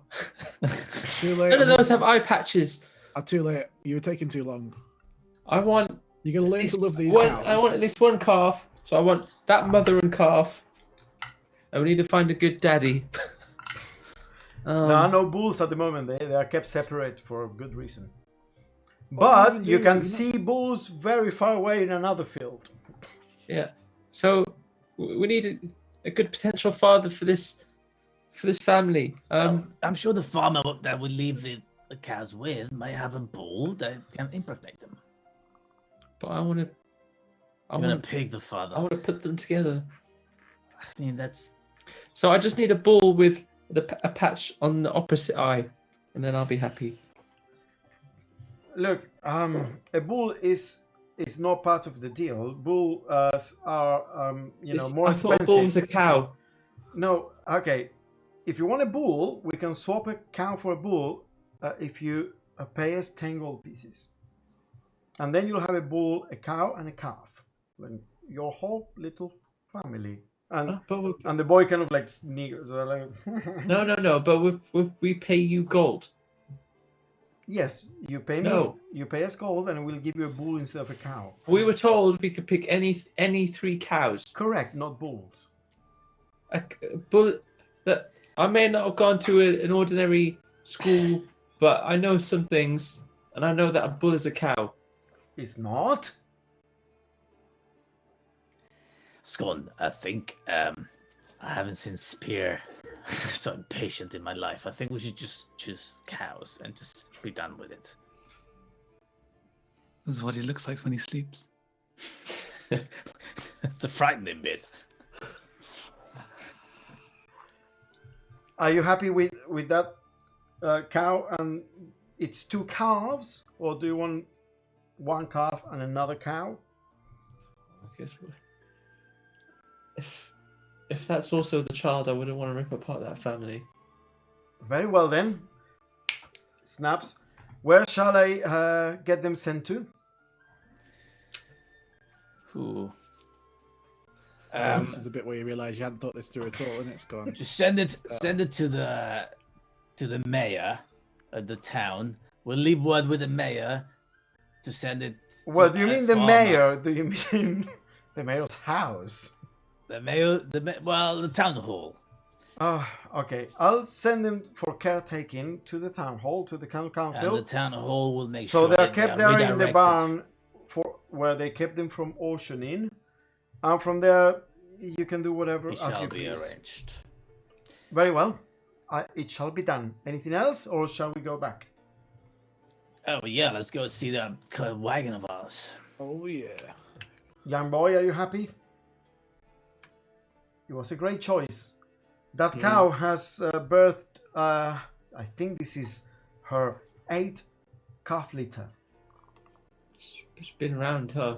Too late. none of those have eye patches. Too late. You were taking too long. I want. You're gonna learn to love these one, cows. I want at least one calf. So I want that mother and calf. And we need to find a good daddy. There are no bulls at the moment. They are kept separate for a good reason. But you can see bulls very far away in another field. Yeah. So we need a good potential father for this family. I'm sure the farmer that we leave the cows with might have a bull that can impregnate them. But I want to. I'm gonna pick the father. I want to put them together. I mean, that's So I just need a bull with a patch on the opposite eye, and then I'll be happy. Look, a bull is not part of the deal. Bulls are more I thought a bull was expensive. a cow. No, okay. If you want a bull, we can swap a cow for a bull if you pay us 10 gold pieces. And then you'll have a bull, a cow, and a calf. Like your whole little family. And the boy kind of like sneers. Like, No. But we pay you gold. yes, you pay me. No. You pay us gold, and we'll give you a bull instead of a cow. We were told we could pick any 3 cows. Correct, not bulls. A bull that I may not have gone to an ordinary school, but I know some things, and I know that a bull is a cow. It's not. Scone. I think I haven't seen Spear so impatient in my life. I think we should just choose cows and just be done with it. This is what he looks like when he sleeps. That's the frightening bit. Are you happy with that cow and its 2 calves, or do you want 1 calf and another cow? I guess if that's also the child, I wouldn't want to rip apart that family. Very well then. Snaps. Where shall I get them sent to? Ooh. This is the bit where you realise you hadn't thought this through at all, and it's gone. Just send it to the mayor of the town. We'll leave word with the mayor to send it. Well, to do you that mean the farmer. mayor? Do you mean the mayor's house? The mayor, well, the town hall. Oh, okay. I'll send them for caretaking to the town hall, to the council. And the town hall will make So sure they're that kept they are there in the redirected. barn for where they kept them from auctioning, and from there you can do whatever It as shall you be please. arranged. Very well. It shall be done. Anything else, or shall we go back? Oh yeah, let's go see that wagon of ours. Oh yeah. Young boy, are you happy? It was a great choice. That cow has birthed, I think this is her 8th calf litter. It's been around, huh?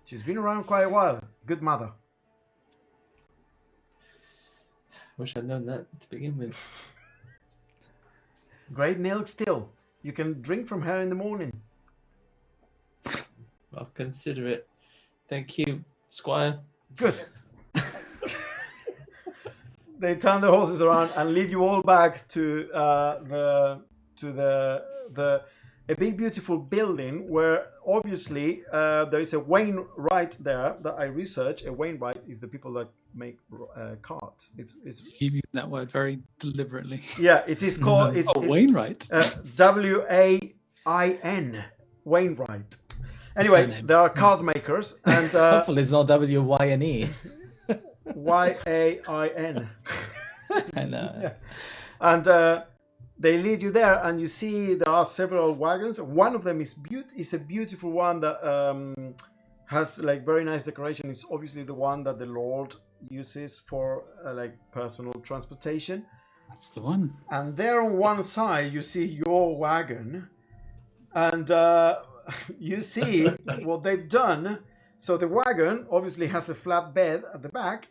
She's been around quite a while. Good mother. Wish I'd known that to begin with. Great milk still. You can drink from her in the morning. I'll consider it. Thank you, Squire. Good. They turn the horses around and lead you all back to a big beautiful building where obviously there is a Wainwright there that I researched. A Wainwright is the people that make carts. It's You use that word very deliberately. yeah. It is called it's Wainwright. Wain Wainwright. Anyway, surname. there are card makers and Hopefully it's not WYNE. Yain. I know. Yeah. And they lead you there, and you see there are several wagons. One of them is a beautiful one that has like very nice decoration. It's obviously the one that the Lord uses for like personal transportation. That's the one. And there on one side you see your wagon, and you see what they've done. So the wagon obviously has a flat bed at the back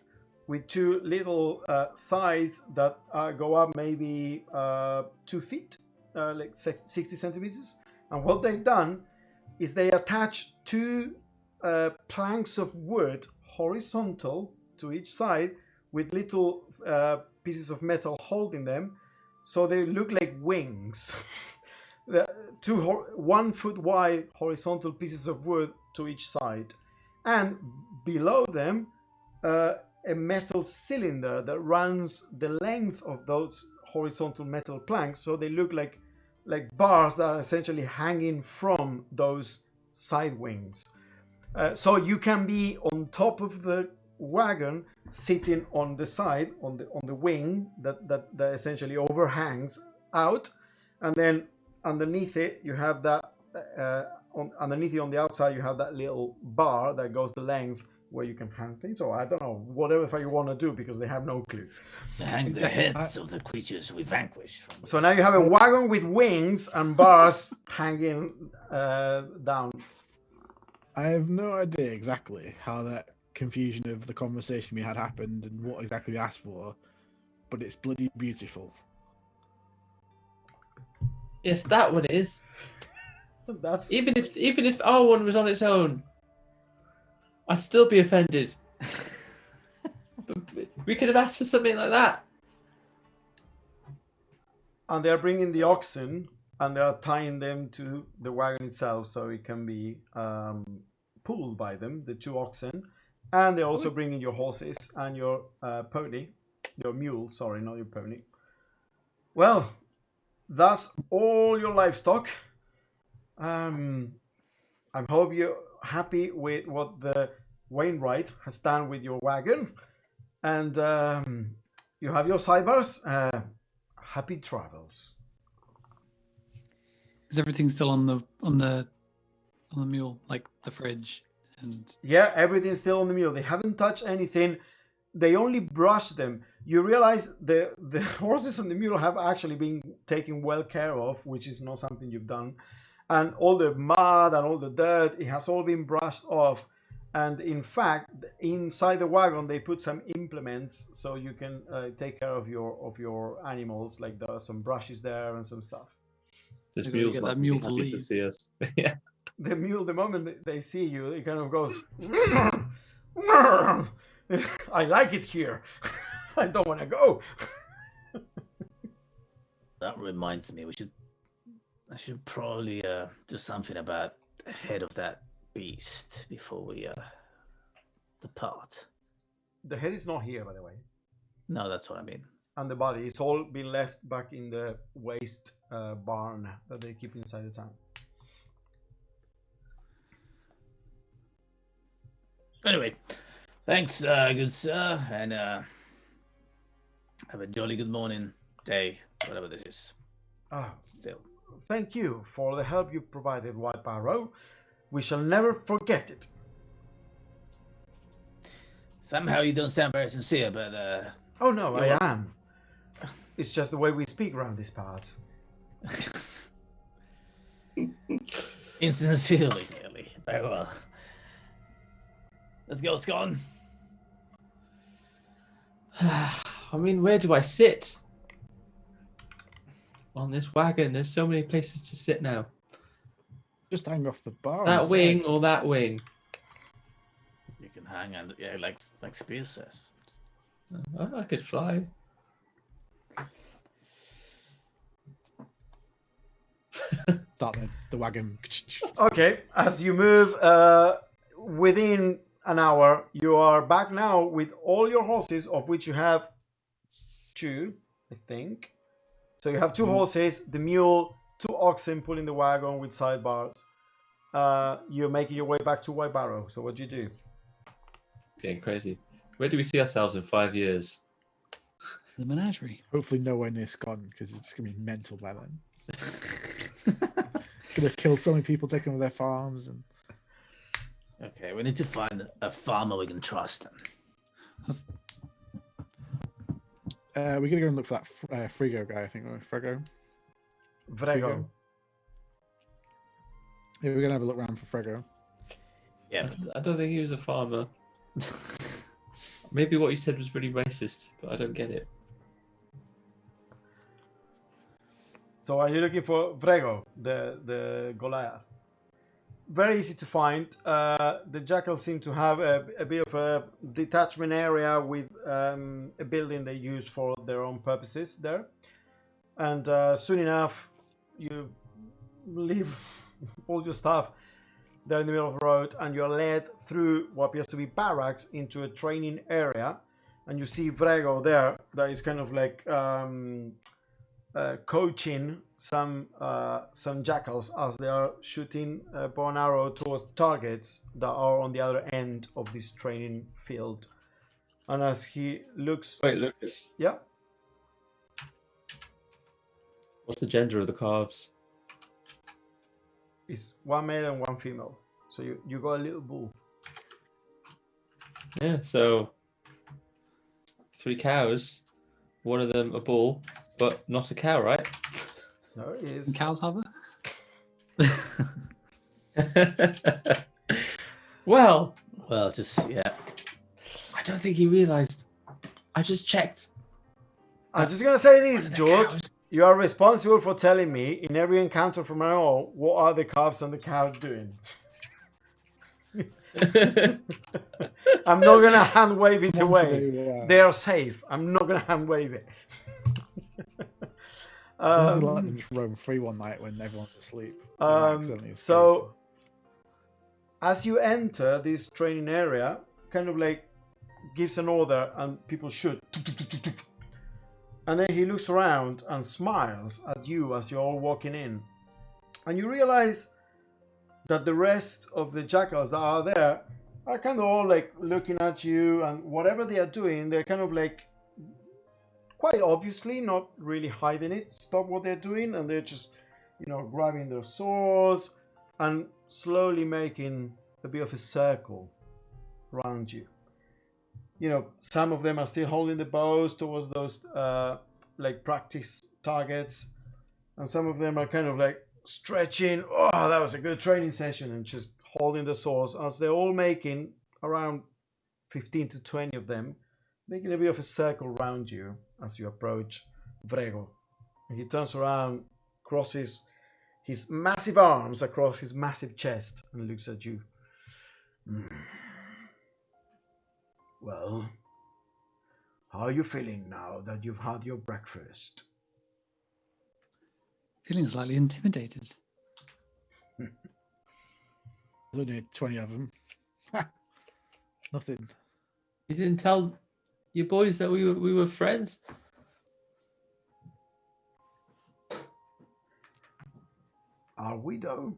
with 2 little sides that go up maybe 2 feet, like 60 centimeters. And what they've done is they attach 2 planks of wood horizontal to each side with little pieces of metal holding them, so they look like wings. The 1 foot wide horizontal pieces of wood to each side, and below them a metal cylinder that runs the length of those horizontal metal planks, so they look like bars that are essentially hanging from those side wings. So you can be on top of the wagon, sitting on the side, on the wing that essentially overhangs out, and then underneath it you have that underneath it on the outside you have that little bar that goes the length where you can hang things, or I don't know, whatever you want to do, because they have no clue. To hang the heads of the creatures we vanquish. So now you have a wagon with wings and bars hanging down. I have no idea exactly how that confusion of the conversation we had happened and what exactly we asked for, but it's bloody beautiful. Yes, that one is. That's Even if our one was on its own, I'd still be offended. But we could have asked for something like that. and they're bringing the oxen and they're tying them to the wagon itself so it can be pulled by them, the 2 oxen. And they're also bringing your horses and your pony, your mule, sorry, not your pony. Well, that's all your livestock. I hope you're happy with what the Wainwright has done with your wagon. And you have your sidebars. Happy travels. Is everything still on the mule, like the fridge And Yeah, everything's still on the mule. They haven't touched anything. They only brush them. You realize the horses and the mule have actually been taken well care of, which is not something you've done. And all the mud and all the dirt, it has all been brushed off. And in fact, inside the wagon, they put some implements so you can take care of your animals. Like there are some brushes there and some stuff. This They're gonna mule's get not that mule happy to to leave. see us. Yeah. The mule, the moment they see you, it kind of goes, I like it here. I don't want to go. That reminds me, I should probably do something about the head of that beast before we depart. The head is not here, by the way. No, that's what I mean. And the body, it's all been left back in the waste barn that they keep inside the town. Anyway, thanks, good sir, and have a jolly good morning, day, whatever this is. Still. Thank you for the help you provided, White Barrow. We shall never forget it. Somehow you don't sound very sincere, but Oh no, You're I am. It's just the way we speak around these parts. insincerely, really. Very well. Let's go, Scone. I mean, where do I sit? On this wagon, there's so many places to sit now. Just hang off the bar. That inside. wing or that wing. You can hang and yeah, like Spear says. I could fly. Start the wagon. Okay, as you move within an hour, you are back now with all your horses, of which you have 2, I think. So you have 2 horses, the mule, 2 oxen pulling the wagon with sidebars. You're making your way back to White Barrow. So what do you do? It's getting crazy. Where do we see ourselves in 5 years? the menagerie. Hopefully nowhere near Scotland because it's gonna be mental by then. Gonna kill so many people, taking over their farms, and Okay, we need to find a farmer we can trust. we're gonna go and look for that Frigo guy. I think Frego. Vrego. Yeah, we're gonna have a look around for Frego. Yeah, I don't think he was a farmer. Maybe what you said was really racist, but I don't get it. So are you looking for Vrego, the Goliath? Very easy to find. The jackals seem to have a bit of a detachment area with a building they use for their own purposes there. And soon enough, you leave all your stuff there in the middle of the road, and you're led through what appears to be barracks into a training area. And you see Vrego there, that is kind of like coaching some jackals as they are shooting a bow and arrow towards targets that are on the other end of this training field. And as he looks, Wait, Lucas. yeah, What's the gender of the calves? it's 1 male and 1 female. So you got a little bull. Yeah, so 3 cows, one of them a bull, but not a cow, right? No, it And is. cows harbor? Well, well, just yeah. I don't think he realised. I just checked. I'm just gonna say this, The George. cows- You are responsible for telling me in every encounter from now on what are the calves and the cows doing. I'm not gonna hand wave it away. They are safe. I'm not gonna hand wave it. Let them just roam free one night when everyone's asleep. They might accidentally escape. So, as you enter this training area, kind of like gives an order and people shoot. And then he looks around and smiles at you as you're all walking in. And you realize that the rest of the jackals that are there are kind of all like looking at you, and whatever they are doing, they're kind of like quite obviously not really hiding it. Stop what they're doing, and they're just, grabbing their swords and slowly making a bit of a circle around you. You know, some of them are still holding the bows towards those like practice targets, and some of them are kind of like stretching. Oh, that was a good training session, and just holding the swords as they're all making around 15 to 20 of them, making a bit of a circle around you as you approach Vrego. And he turns around, crosses his massive arms across his massive chest, and looks at you. Well, how are you feeling now that you've had your breakfast? Feeling slightly intimidated. There's only 20 of them. Nothing. You didn't tell your boys that we were friends? Are we though?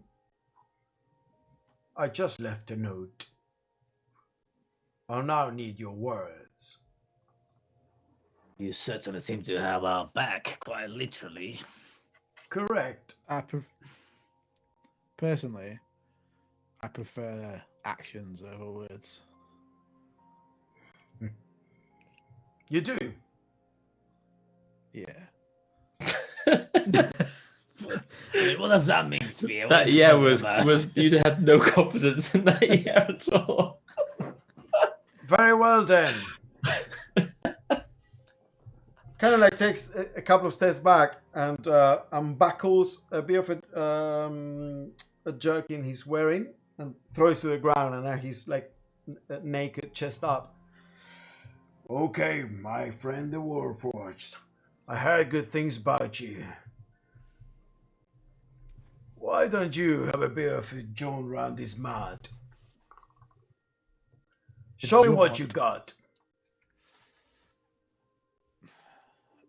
I just left a note. I'll now need your words. You certainly seem to have our back, quite literally. Correct. Personally, I prefer actions over words. You do? Yeah. I mean, what does that mean, Spear? What That is he yeah talking was about? you had no confidence in that year at all. Very well then. Kind of like takes a couple of steps back and unbuckles a bit of a jerkin he's wearing and throws to the ground, and now he's like naked, chest up. Okay, my friend the Warforged. I heard good things about you. Why don't you have a bit of a jaunt around this mud? Show me what you got.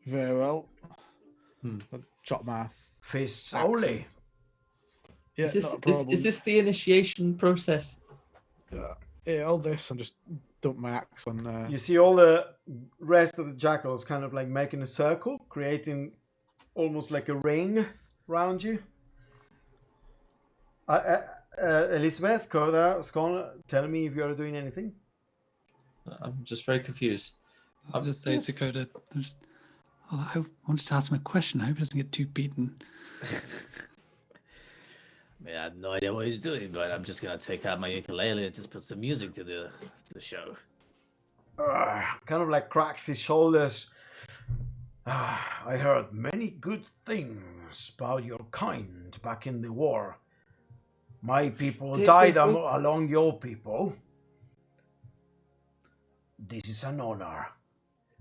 Very well. I'll drop my Fists Action. only. yeah, Is this not a problem. is this the initiation process? Yeah, all this and just dump my axe on. You see all the rest of the jackals kind of like making a circle, creating almost like a ring around you. Elizabeth, Coda, Scone, tell me if you are doing anything. I'm just very confused. I'll just say to Coda, I wanted to ask him a question. I hope he doesn't get too beaten. I mean, I have no idea what he's doing, but I'm just gonna take out my ukulele and just put some music to the show. Kind of like cracks his shoulders. I heard many good things about your kind back in the war. My people died along your people. This is an honor.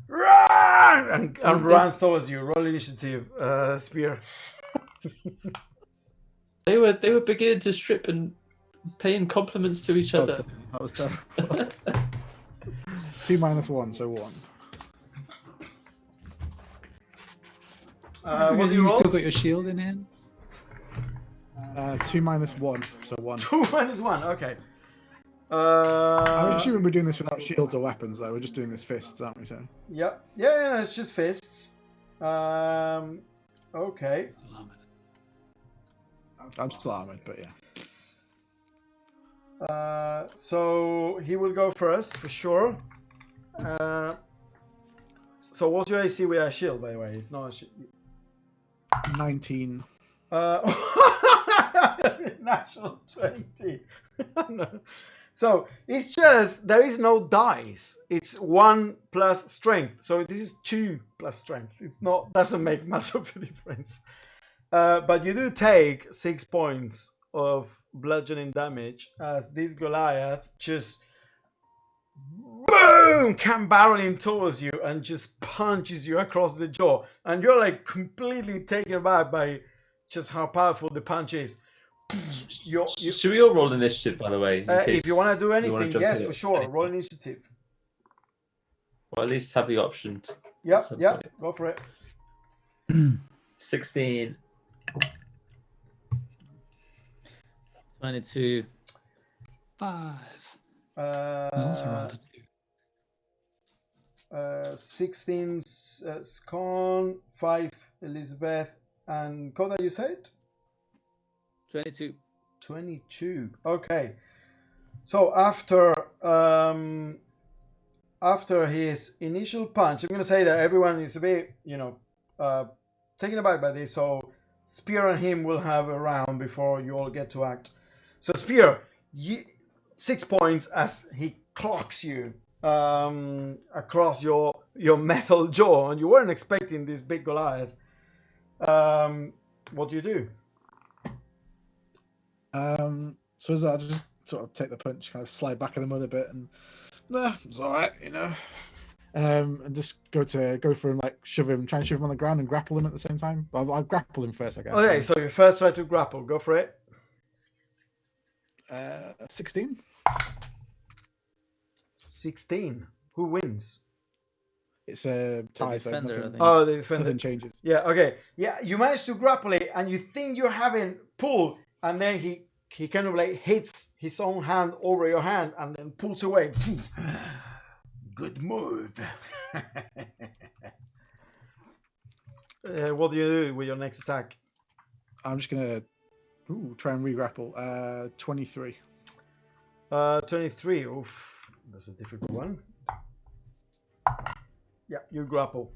Run! And runs towards you. Roll initiative, Spear. They were beginning to strip and paying compliments to each other. That was terrible. 2 minus 1, so 1. What Because do you you roll? still got your shield in hand. 2 minus 1, so 1. 2 minus 1, okay. I'm assuming we're doing this without shields or weapons, though. We're just doing this fists, aren't we? So. Yep. Yeah, it's just fists. Okay. I'm still armored, but yeah. So he will go first for sure. So what's your AC with a shield, by the way? It's not a shield. 19. Natural 20. No. So it's just there is no dice. It's 1 plus strength. So this is 2 plus strength. It's not doesn't make much of a difference. But you do take 6 points of bludgeoning damage as this Goliath just boom come barreling towards you and just punches you across the jaw, and you're like completely taken aback by just how powerful the punch is. Should we all roll initiative, by the way? in case If you want to do wanna anything, jump yes, in for at sure. any Roll point? initiative. Or at least have the options. Yep, some yep, point. go for it. 16. 22. 5. I also rolled a 2. 16 Scone, 5 Elizabeth, and Koda, you said? 22. 22. Okay. So after his initial punch, I'm going to say that everyone is a bit, taken aback by this. So Spear and him will have a round before you all get to act. So Spear, 6 points as he clocks you across your metal jaw, and you weren't expecting this big Goliath. What do you do? So as I just sort of take the punch, kind of slide back in the mud a bit, and it's all right, and just go for him, like try and shove him on the ground and grapple him at the same time. I'll grapple him first, I guess. Okay, so you first try to grapple. Go for it. 16. 16. Who wins? It's a tie, so defender, I nothing, think. Oh, the defender. nothing changes. Yeah, okay. Yeah, you manage to grapple it, and you think you're having pull, and then he kind of like hits his own hand over your hand and then pulls away. Good move. What do you do with your next attack? I'm just gonna try and re-grapple. 23. 23. Oof, that's a difficult one. Yeah, you grapple.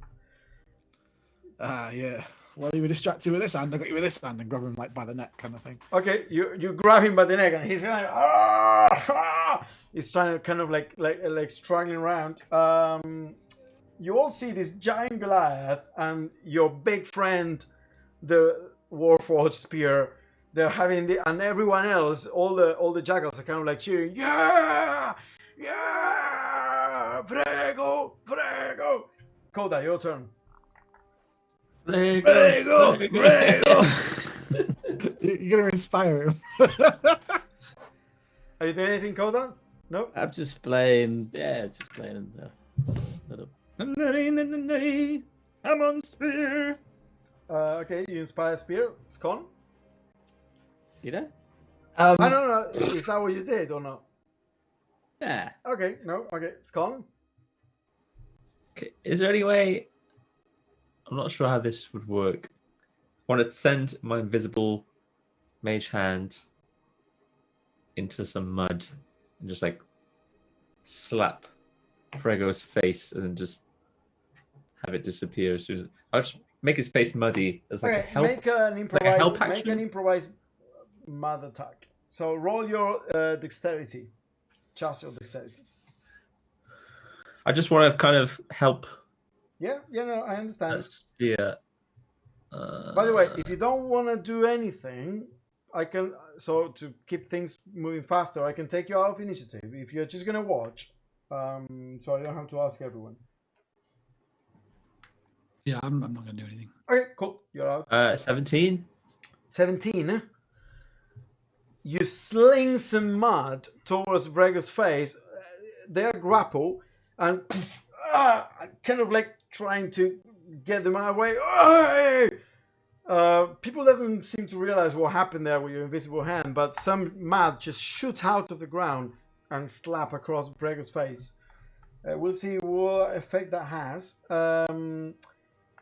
Yeah. Well, you were distracted with this hand. I got you with this hand and grab him like by the neck, kind of thing. Okay, you grab him by the neck, and he's like, he's trying to kind of like struggling around. You all see this giant Goliath and your big friend, the Warforged Spear. They're having and everyone else, all the jackals are kind of like cheering, yeah, Frego. Koda, your turn. Frego. You're gonna inspire him. Are you doing anything, Koda? No. I'm just playing. I'm on Spear. Okay, you inspire Spear. Scon? Did I? I don't know. Is that what you did or not? Yeah. Okay, no. Okay, Scon? Okay, is there any way? I'm not sure how this would work. I want to send my invisible mage hand into some mud and just like slap Frego's face and then just have it disappear as soon as I'll just make his face muddy as like a help. Make an improvised mud attack. So roll your dexterity. Just your dexterity. I just want to kind of help. Yeah, no, I understand. Yeah. By the way, if you don't want to do anything, I can. So to keep things moving faster, I can take you out of initiative. If you're just gonna watch, so I don't have to ask everyone. Yeah, I'm not going to do anything. Okay, cool. You're out. 17. 17. You sling some mud towards Vrego's face. They grapple and kind of like trying to get them out of the way. People doesn't seem to realize what happened there with your invisible hand, but some mud just shoots out of the ground and slap across Vrego's face. We'll see what effect that has.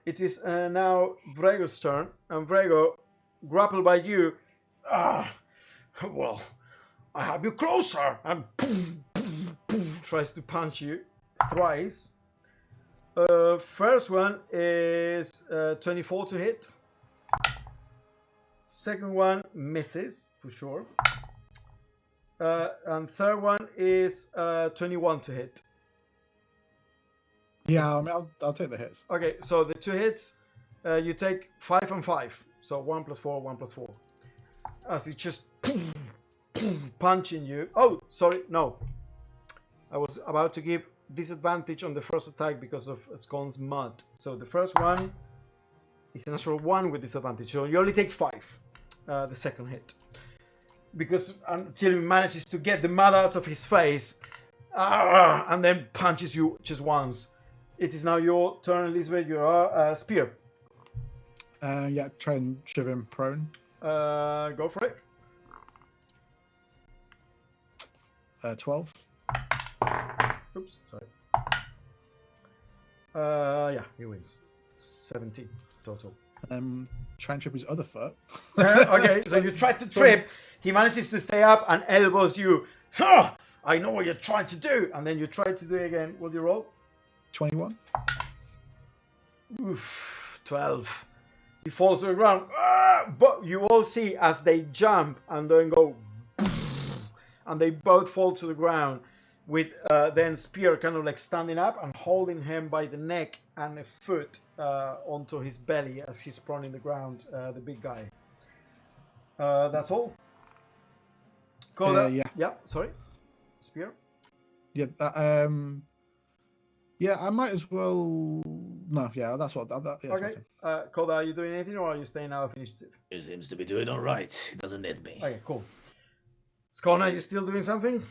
It is now Vrego's turn, and Vrego, grappled by you, well, I have you closer, and tries to punch you thrice. First one is 24 to hit. Second one misses for sure. And third one is 21 to hit. Yeah, I mean, I'll take the hits. Okay, so the two hits, you take 5 and 5. So 1 + 4, 1 + 4. As it's just punching you. Oh, sorry, no. I was about to give disadvantage on the first attack because of Scon's mud. So the first one is a natural 1 with disadvantage. So you only take 5, the second hit. Because until he manages to get the mud out of his face, and then punches you just once. It is now your turn, Elizabeth. You're Spear. Yeah, try and shove him prone. Go for it. 12. Oops, sorry. Yeah, he wins. 17 total. Try and trip his other foot. Okay, so you try to trip. He manages to stay up and elbows you "Huh, I know what you're trying to do," and then you try to do it again. Will you roll? 21. Oof, 12. He falls to the ground. But you all see as they jump and then go, and they both fall to the ground, with then Spear kind of like standing up and holding him by the neck and a foot onto his belly as he's prone in the ground, the big guy. That's all. Yeah, sorry. Spear? Yeah, yeah, I might as well. No, yeah, that's what. Yeah, that's Okay. Koda, are you doing anything or are you staying out of initiative? He seems to be doing all right. He doesn't need me. Okay, cool. Skona, are you still doing something?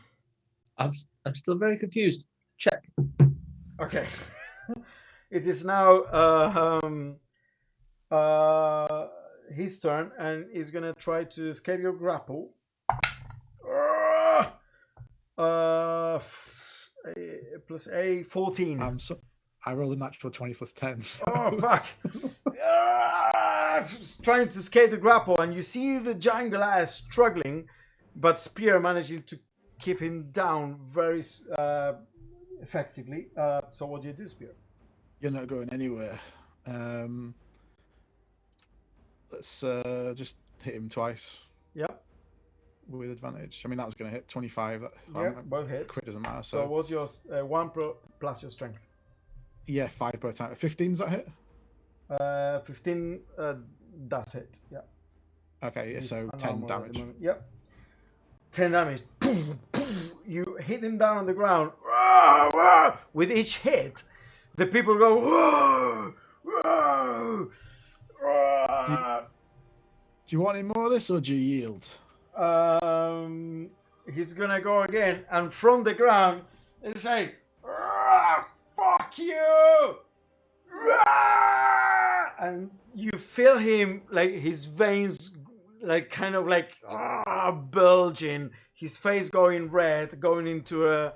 I'm still very confused. Check. Okay. It is now his turn, and he's gonna try to escape your grapple. Plus a 14. I rolled a natural 20 plus 10. So. Oh fuck! Trying to escape the grapple, and you see the giant Goliath struggling, but Spear manages to keep him down very effectively. So what do you do, Spear? You're not going anywhere. Let's just hit him twice. Yep. With advantage. I mean, that was going to hit 25. Yeah, both hit. Crit doesn't matter. So what's your 1 plus your strength? Yeah, 5 both times. 15, does that hit? 15 does hit. Yeah. Okay, yeah, so 10 damage. Yep. 10 damage. You hit him down on the ground. With each hit, the people go. Do you want any more of this, or do you yield? He's gonna go again, and from the ground, they say, "Fuck you!" And you feel him, like his veins, like kind of like bulging. His face going red, going into a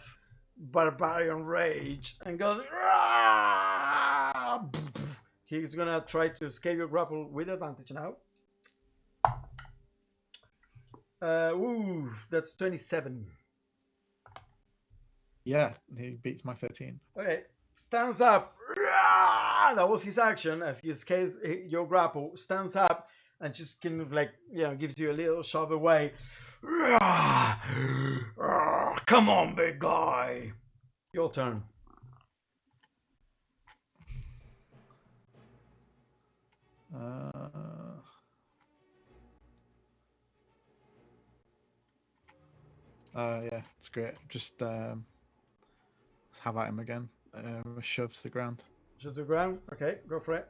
barbarian rage, and goes. He's gonna try to escape your grapple with advantage now. That's 27. Yeah, he beats my 13. Okay, stands up. That was his action as he escapes your grapple. Stands up and just kind of like, gives you a little shove away. Come on, big guy. Your turn. Yeah, it's great. Just have at him again. Shove to the ground. Shove to the ground. Okay, go for it.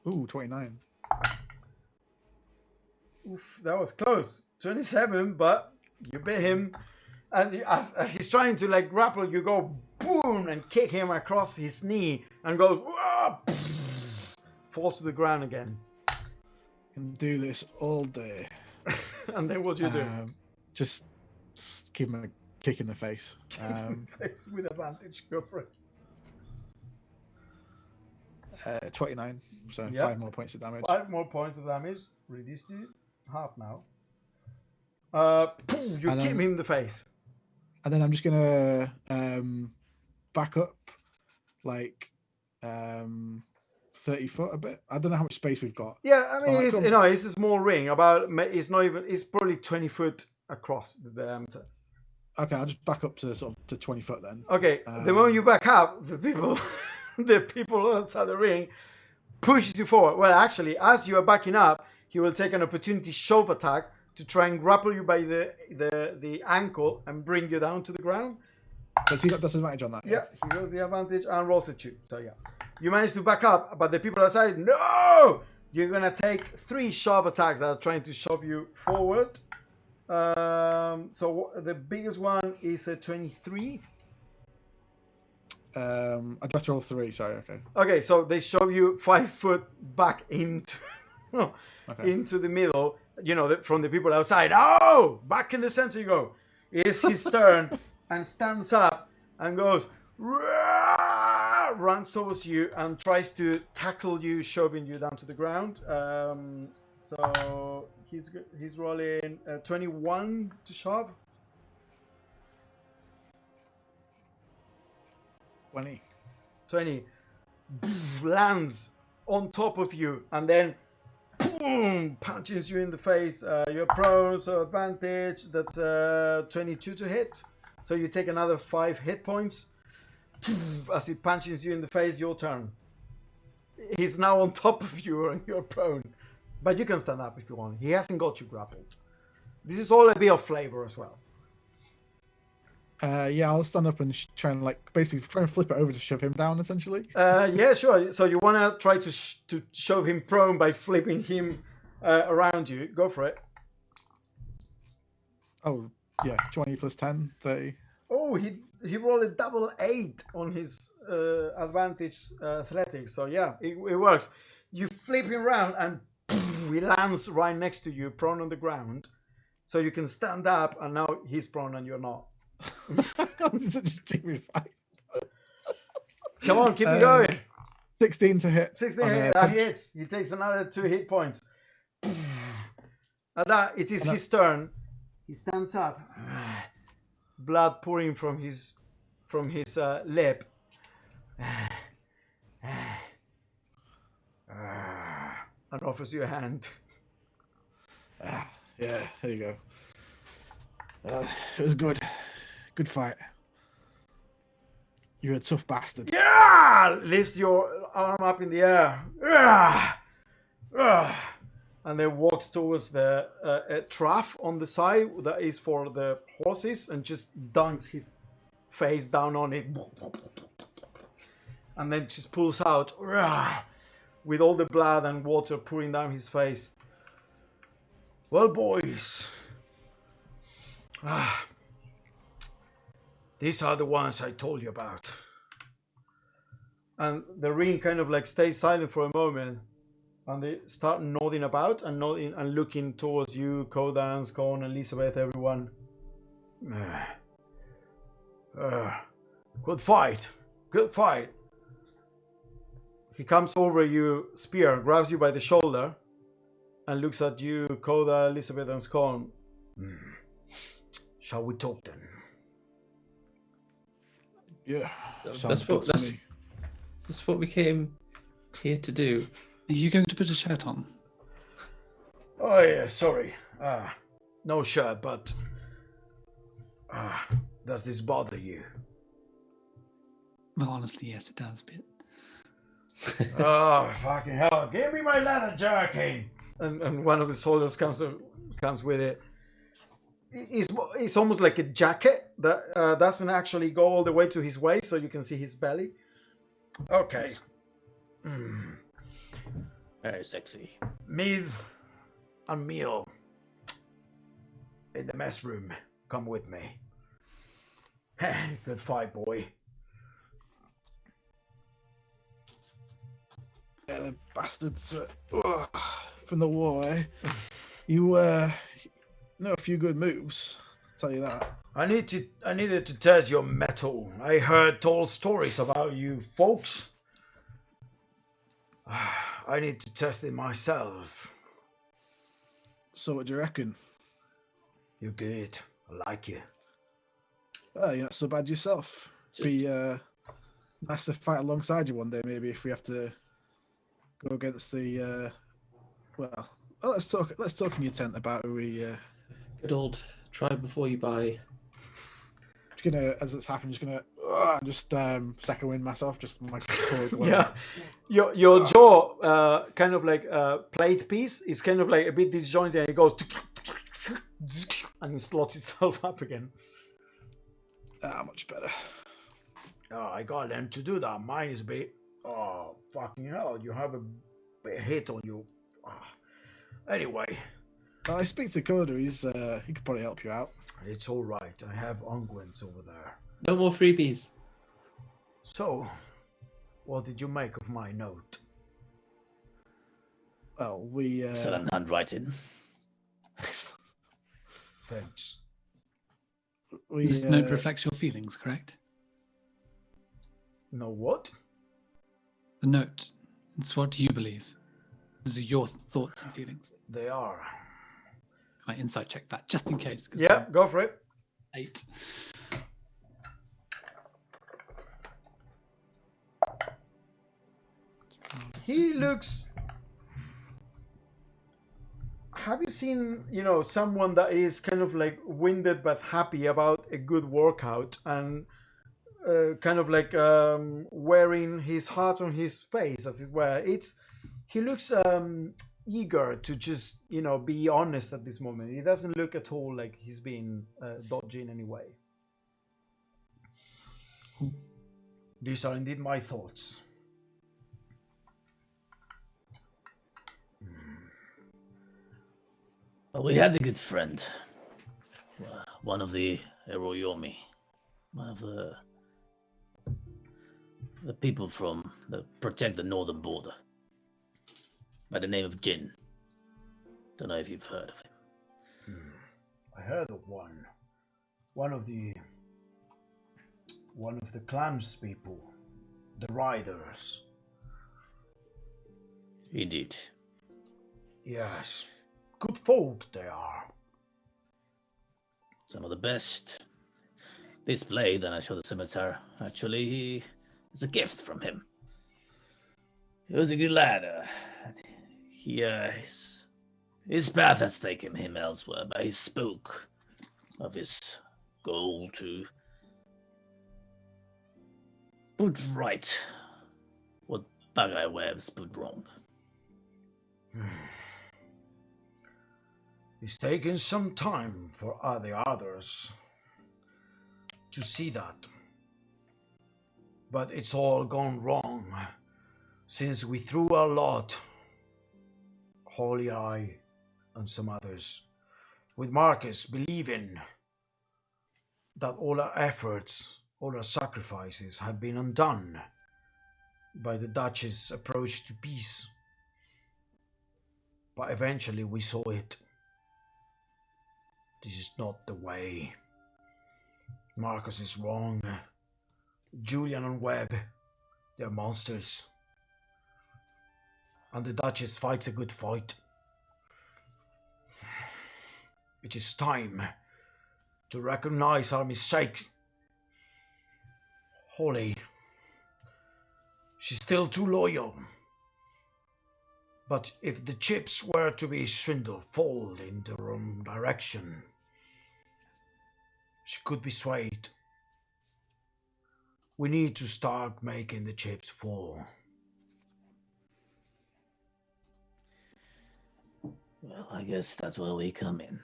Ooh, 29. Oof, that was close. 27, but you bit him. And as he's trying to like grapple, you go boom and kick him across his knee and goes falls to the ground again. Can do this all day. And then what do you do? Just give him a kick in the face. Face with advantage. Go for it. 29. So Yep. 5 more points of damage. 5 more points of damage. Reduced to half now. You kick him in the face. And then I'm just gonna back up like 30 foot a bit. I don't know how much space we've got. Yeah, I mean, it's a small ring. It's probably 20 foot across the diameter. Okay, I'll just back up to sort of to 20 foot then. Okay, the moment you back up, the people outside the ring pushes you forward. Well, actually, as you are backing up, he will take an opportunity shove attack to try and grapple you by the ankle and bring you down to the ground. Does he got disadvantage on that? Yeah, he got the advantage and rolls at you. So yeah, you manage to back up, but the people outside, no! You're gonna take 3 shove attacks that are trying to shove you forward. So the biggest one is a 23. I'd have to roll 3. Sorry. Okay. Okay, so they shove you 5 foot back into into the middle. From the people outside. Oh, back in the center you go. It's his turn and stands up and goes, runs towards you and tries to tackle you, shoving you down to the ground. So he's rolling 21 to shove. 20. 20 lands on top of you and then boom, punches you in the face. You're prone, so advantage. That's 22 to hit. So you take another 5 hit points. As it punches you in the face, your turn. He's now on top of you and you're prone. But you can stand up if you want. He hasn't got you grappled. This is all a bit of flavor as well. Yeah, I'll stand up and try and basically try and flip it over to shove him down, essentially. Yeah, sure. So you want to try to shove him prone by flipping him around you. Go for it. Oh, yeah, 20 plus 10, 30. Oh, he rolled a double 8 on his advantage athletics. So yeah, it works. You flip him around and he lands right next to you, prone on the ground. So you can stand up, and now he's prone and you're not. This is such a stupid fight. Come on, keep it going. 16 to hit. 16 hit, that hits. He takes another 2 hit points. At that, it is his turn. He stands up. Blood pouring from his lip. And offers you a hand. Yeah, there you go. It was good. Good fight. You're a tough bastard. Yeah! Lifts your arm up in the air. And then walks towards the trough on the side that is for the horses and just dunks his face down on it. And then just pulls out with all the blood and water pouring down his face. Well, boys. These are the ones I told you about. And the ring kind of stays silent for a moment. And they start nodding about and nodding and looking towards you, Kodan, Scone, Elizabeth, everyone. Good fight. Good fight. He comes over you, spear, grabs you by the shoulder, and looks at you, Koda, Elizabeth, and Scone. Shall we talk then? Yeah. That's what we came here to do. Are you going to put a shirt on? Oh yeah, sorry. No shirt, but does this bother you? Well, honestly, yes, it does a bit. Oh, fucking hell. Give me my leather jerkin. And one of the soldiers comes with it. It's almost like a jacket that doesn't actually go all the way to his waist, so you can see his belly. Okay. Very sexy. Mead and meal in the mess room. Come with me. Good fight, boy. Yeah, the bastards from the war, eh? You know a few good moves. I'll tell you that. I needed to test your mettle. I heard tall stories about you folks. I need to test it myself. So what do you reckon? You're good. I like you. Oh, you're not so bad yourself. Be nice to fight alongside you one day, maybe, if we have to go against the let's talk in your tent about who we Good old try before you buy. just gonna, as it's happened, just second wind myself, just my Yeah, your jaw kind of like a plate piece is kind of like a bit disjointed, and it goes and it slots itself up again. Much better. Oh, I got them to do that. Mine is a bit. Oh, fucking hell! You have a bit hit on you. Anyway, I speak to Koda. He could probably help you out. it's all right. I have unguents over there. No more freebies. So, what did you make of my note? Well, we Excellent handwriting. Thanks. This note reflects your feelings, correct? No what? The note. It's what you believe. These are your thoughts and feelings. They are. Can I insight check that just in case? Yeah, go for it. 8. He looks. Have you seen, someone that is kind of like winded but happy about a good workout and kind of like wearing his heart on his face, as it were? He looks eager to just, be honest at this moment. He doesn't look at all like he's being dodgy in any way. These are indeed my thoughts. Well, we had a good friend. One of the Eroyomi. One of the people that protect the northern border. By the name of Jin. Don't know if you've heard of him. I heard of one. One of the clans people. The riders. Indeed. Yes. Good folk they are. Some of the best. This blade that I showed the scimitar, actually, is a gift from him. He was a good lad. His path has taken him elsewhere, but he spoke of his goal to put right what Bagai Webb's put wrong. It's taken some time for the others to see that. But it's all gone wrong since we threw a lot, Holy Eye and some others, with Marcus believing that all our efforts, all our sacrifices had been undone by the Duchess' approach to peace. But eventually we saw it. This is not the way. Marcus is wrong. Julian and Webb, they're monsters. And the Duchess fights a good fight. It is time to recognize our mistake. Holly, she's still too loyal. But if the chips were to be swindled, fall in the wrong direction, she could be swayed. We need to start making the chips fall. Well, I guess that's where we come in.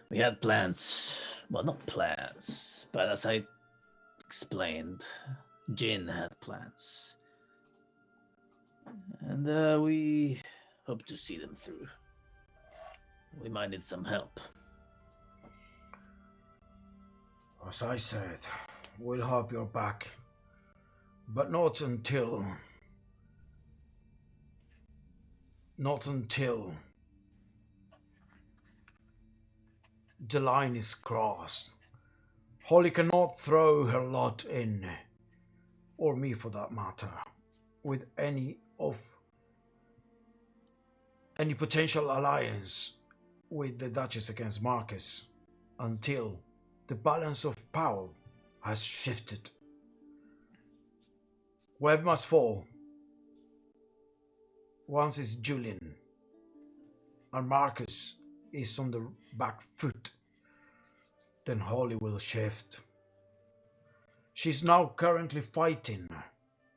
We had plans. Well, not plans, but as I explained, Jin had plans. And we hope to see them through. We might need some help. As I said, we'll have your back. But not until the line is crossed. Holly cannot throw her lot in, or me for that matter, with any potential alliance with the Duchess against Marcus until the balance of power has shifted. Webb must fall. Once it's Julian and Marcus is on the back foot, then Holly will shift. She's now currently fighting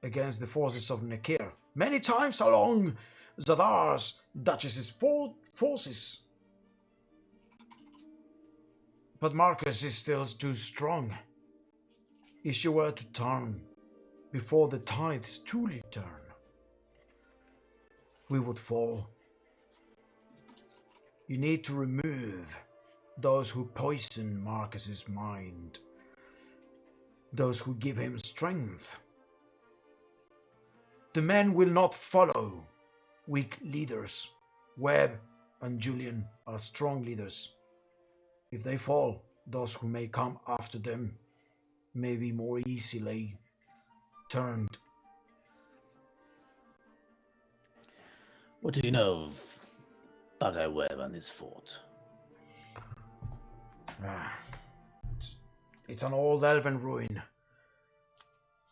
against the forces of Nekir, many times along Zadar's Duchess's forces. But Marcus is still too strong. If she were to turn before the tides truly turn, we would fall. You need to remove those who poison Marcus's mind, those who give him strength. The men will not follow weak leaders. Webb and Julian are strong leaders. If they fall, those who may come after them may be more easily turned. What do you know of Bagai Webb and his fort? It's an old elven ruin.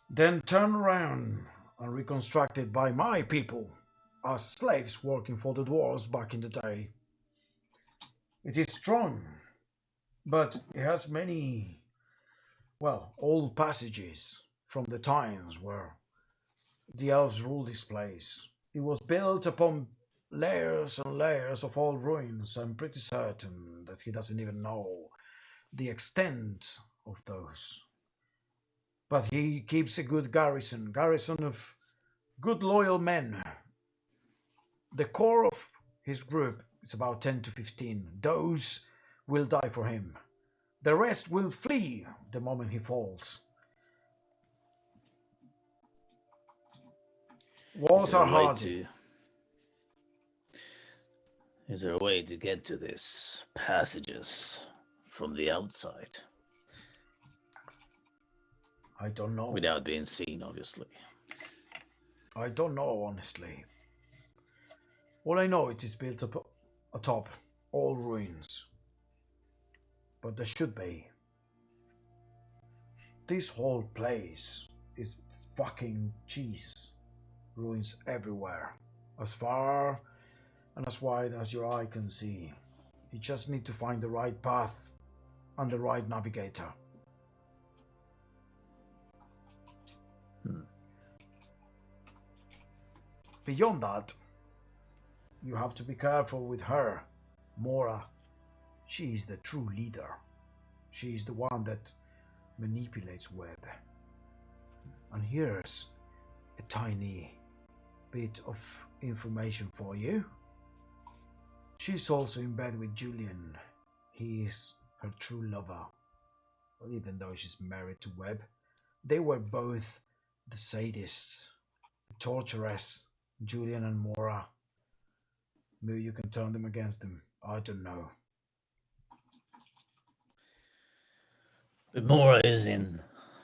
then turned around and reconstructed by my people as slaves working for the dwarves back in the day. It is strong, but it has many, well, old passages from the times where the elves ruled this place. It was built upon layers and layers of old ruins. I'm pretty certain that he doesn't even know the extent of those. But he keeps a good garrison of good loyal men. The core of his group is about 10 to 15. Those will die for him. The rest will flee the moment he falls. Walls are hard. Is there a way to get to these passages from the outside? I don't know. Without being seen, obviously. I don't know, honestly. All I know it is built up atop all ruins. But there should be. This whole place is fucking cheese. Ruins everywhere. As far and as wide as your eye can see. You just need to find the right path and the right navigator. Beyond that, you have to be careful with her, Mora. She is the true leader. She is the one that manipulates Webb. And here's a tiny bit of information for you. She's also in bed with Julian. He is her true lover. Well, even though she's married to Webb, they were both the sadists, the torturers, Julian and Mora. Maybe you can turn them against them. I don't know. But Mora is in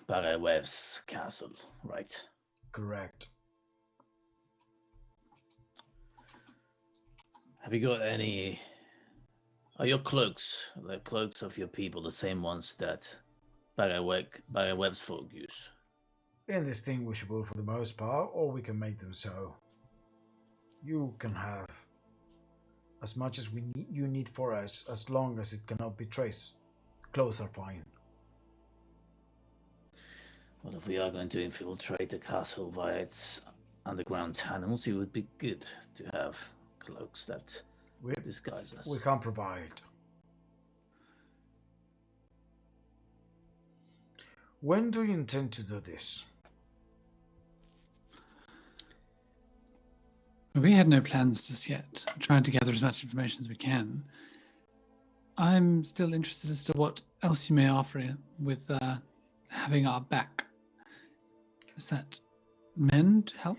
Webb's castle, right? Correct. Have you got any... Are your cloaks, the cloaks of your people, the same ones that Webb's folk use? Indistinguishable for the most part, or we can make them so. You can have as much as you need for us, as long as it cannot be traced. Clothes are fine. Well, if we are going to infiltrate the castle via its underground tunnels, it would be good to have cloaks that disguise us. We can't provide. When do you intend to do this? We had no plans just yet. We're trying to gather as much information as we can. I'm still interested as to what else you may offer with having our back. Is that men to help?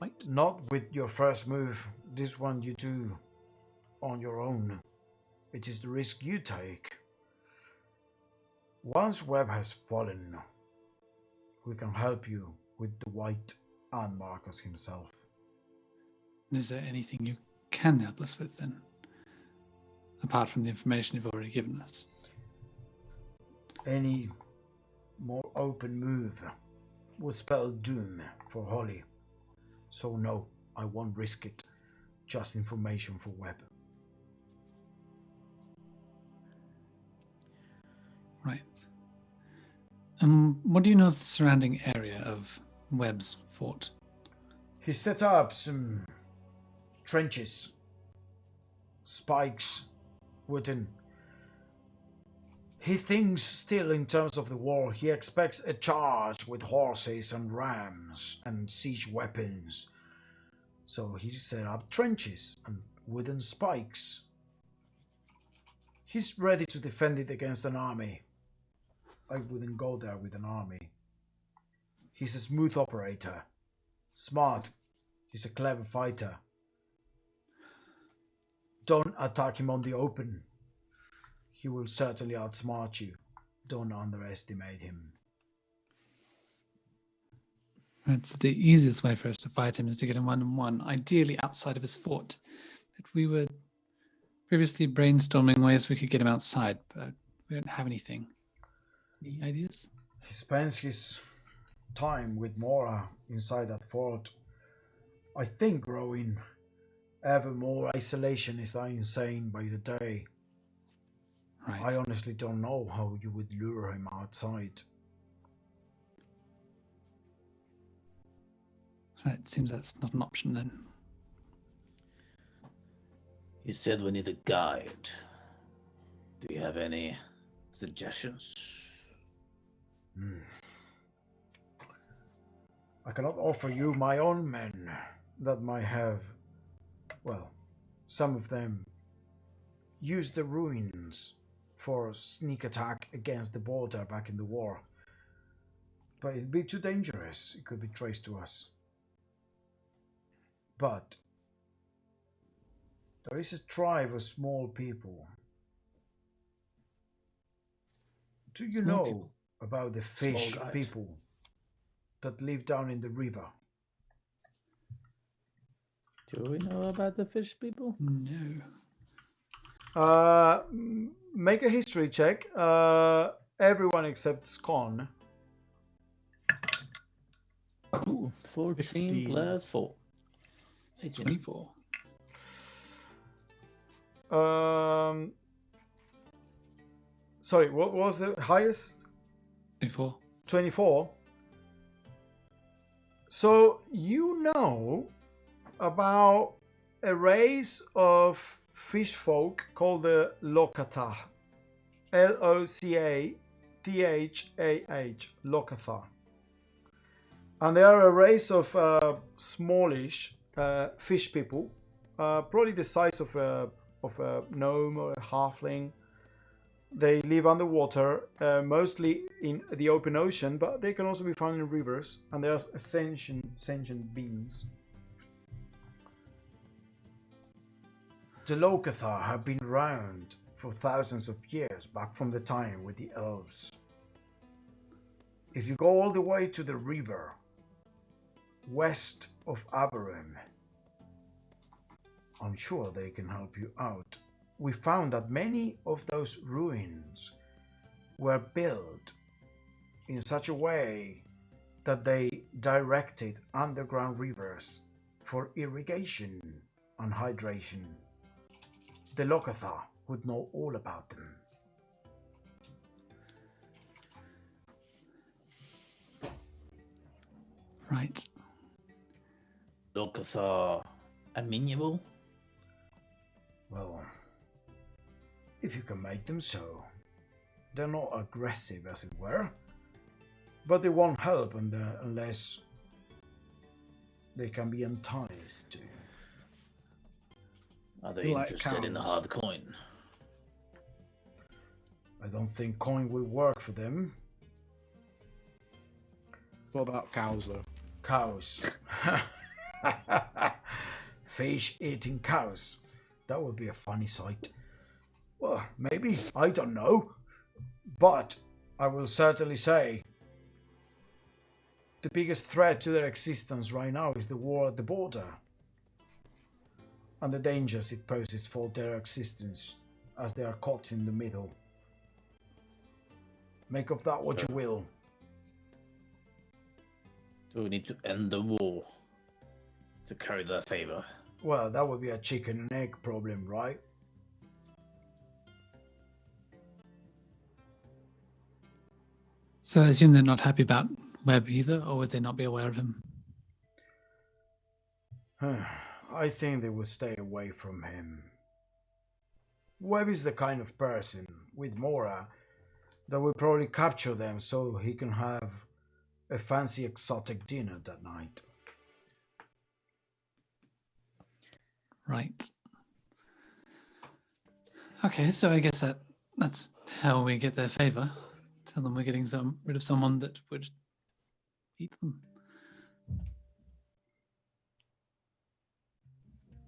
Right? Not with your first move. This one you do on your own. It is the risk you take. Once Webb has fallen, we can help you with the White and Marcus himself. Is there anything you can help us with then? Apart from the information you've already given us. Any more open move would spell doom for Holly. So no, I won't risk it. Just information for Webb. Right. What do you know of the surrounding area of Webb's fort? He set up some trenches, spikes, wooden. He thinks still in terms of the war. He expects a charge with horses and rams and siege weapons. So he set up trenches and wooden spikes. He's ready to defend it against an army. I wouldn't go there with an army. He's a smooth operator. Smart. He's a clever fighter. Don't attack him on the open. He will certainly outsmart you. Don't underestimate him. That's the easiest way for us to fight him is to get him one-on-one, ideally outside of his fort. But we were previously brainstorming ways we could get him outside, but we don't have anything. Any ideas? He spends his time with Mora inside that fort, I think growing ever more isolationist and insane by the day. Right. I honestly don't know how you would lure him outside. Right, it seems that's not an option then. You said we need a guide. Do you have any suggestions? I cannot offer you my own men that might have, well, some of them use the ruins for sneak attack against the border back in the war. But it'd be too dangerous. It could be traced to us. But there is a tribe of small people. Do you Small know people? about the Small fish guide. people that live down in the river? Do we know about the fish people? No. Make a history check. Everyone except Scon. Ooh, 14 15. plus 4. 24. Sorry, what was the highest? 24. 24. So you know about a race of fish folk called the Lokata. Locathah. Lokatha. And they are a race of smallish fish people, probably the size of a gnome or a halfling. They live underwater, mostly in the open ocean, but they can also be found in rivers, and they are sentient beings. The Lokatha have been around for thousands of years, back from the time with the elves. If you go all the way to the river, west of Aberim, I'm sure they can help you out. We found that many of those ruins were built in such a way that they directed underground rivers for irrigation and hydration. The Lokatha would know all about them. Right. Lokatha amenable? Well, if you can make them so. They're not aggressive, as it were, but they won't help unless they can be enticed. Are they They like interested in a cows. hard coin? I don't think coin will work for them. What about cows, though? Cows. Fish eating cows. That would be a funny sight. Well, maybe. I don't know. But I will certainly say the biggest threat to their existence right now is the war at the border. And the dangers it poses for their existence as they are caught in the middle. Make of that what you will. Do we need to end the war to carry their favor? Well, that would be a chicken and egg problem, right? So I assume they're not happy about Webb either, or would they not be aware of him? I think they will stay away from him. Webb is the kind of person, with Mora, that will probably capture them so he can have a fancy exotic dinner that night. Right. Okay, so I guess that's how we get their favor. Tell them we're getting rid of someone that would eat them.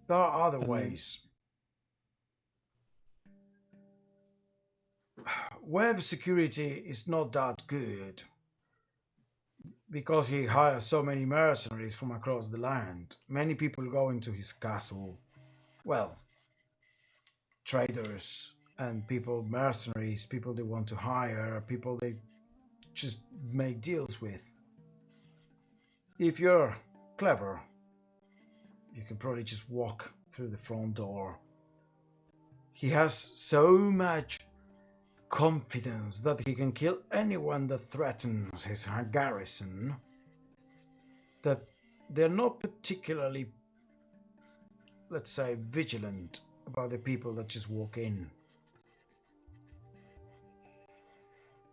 There are other And then- ways. Web security is not that good because he hires so many mercenaries from across the land. Many people go into his castle. Well, traders and people, mercenaries, people they want to hire, people they just make deals with. if you're clever, you can probably just walk through the front door. He has so much confidence that he can kill anyone that threatens his garrison that they're not particularly, let's say, vigilant about the people that just walk in.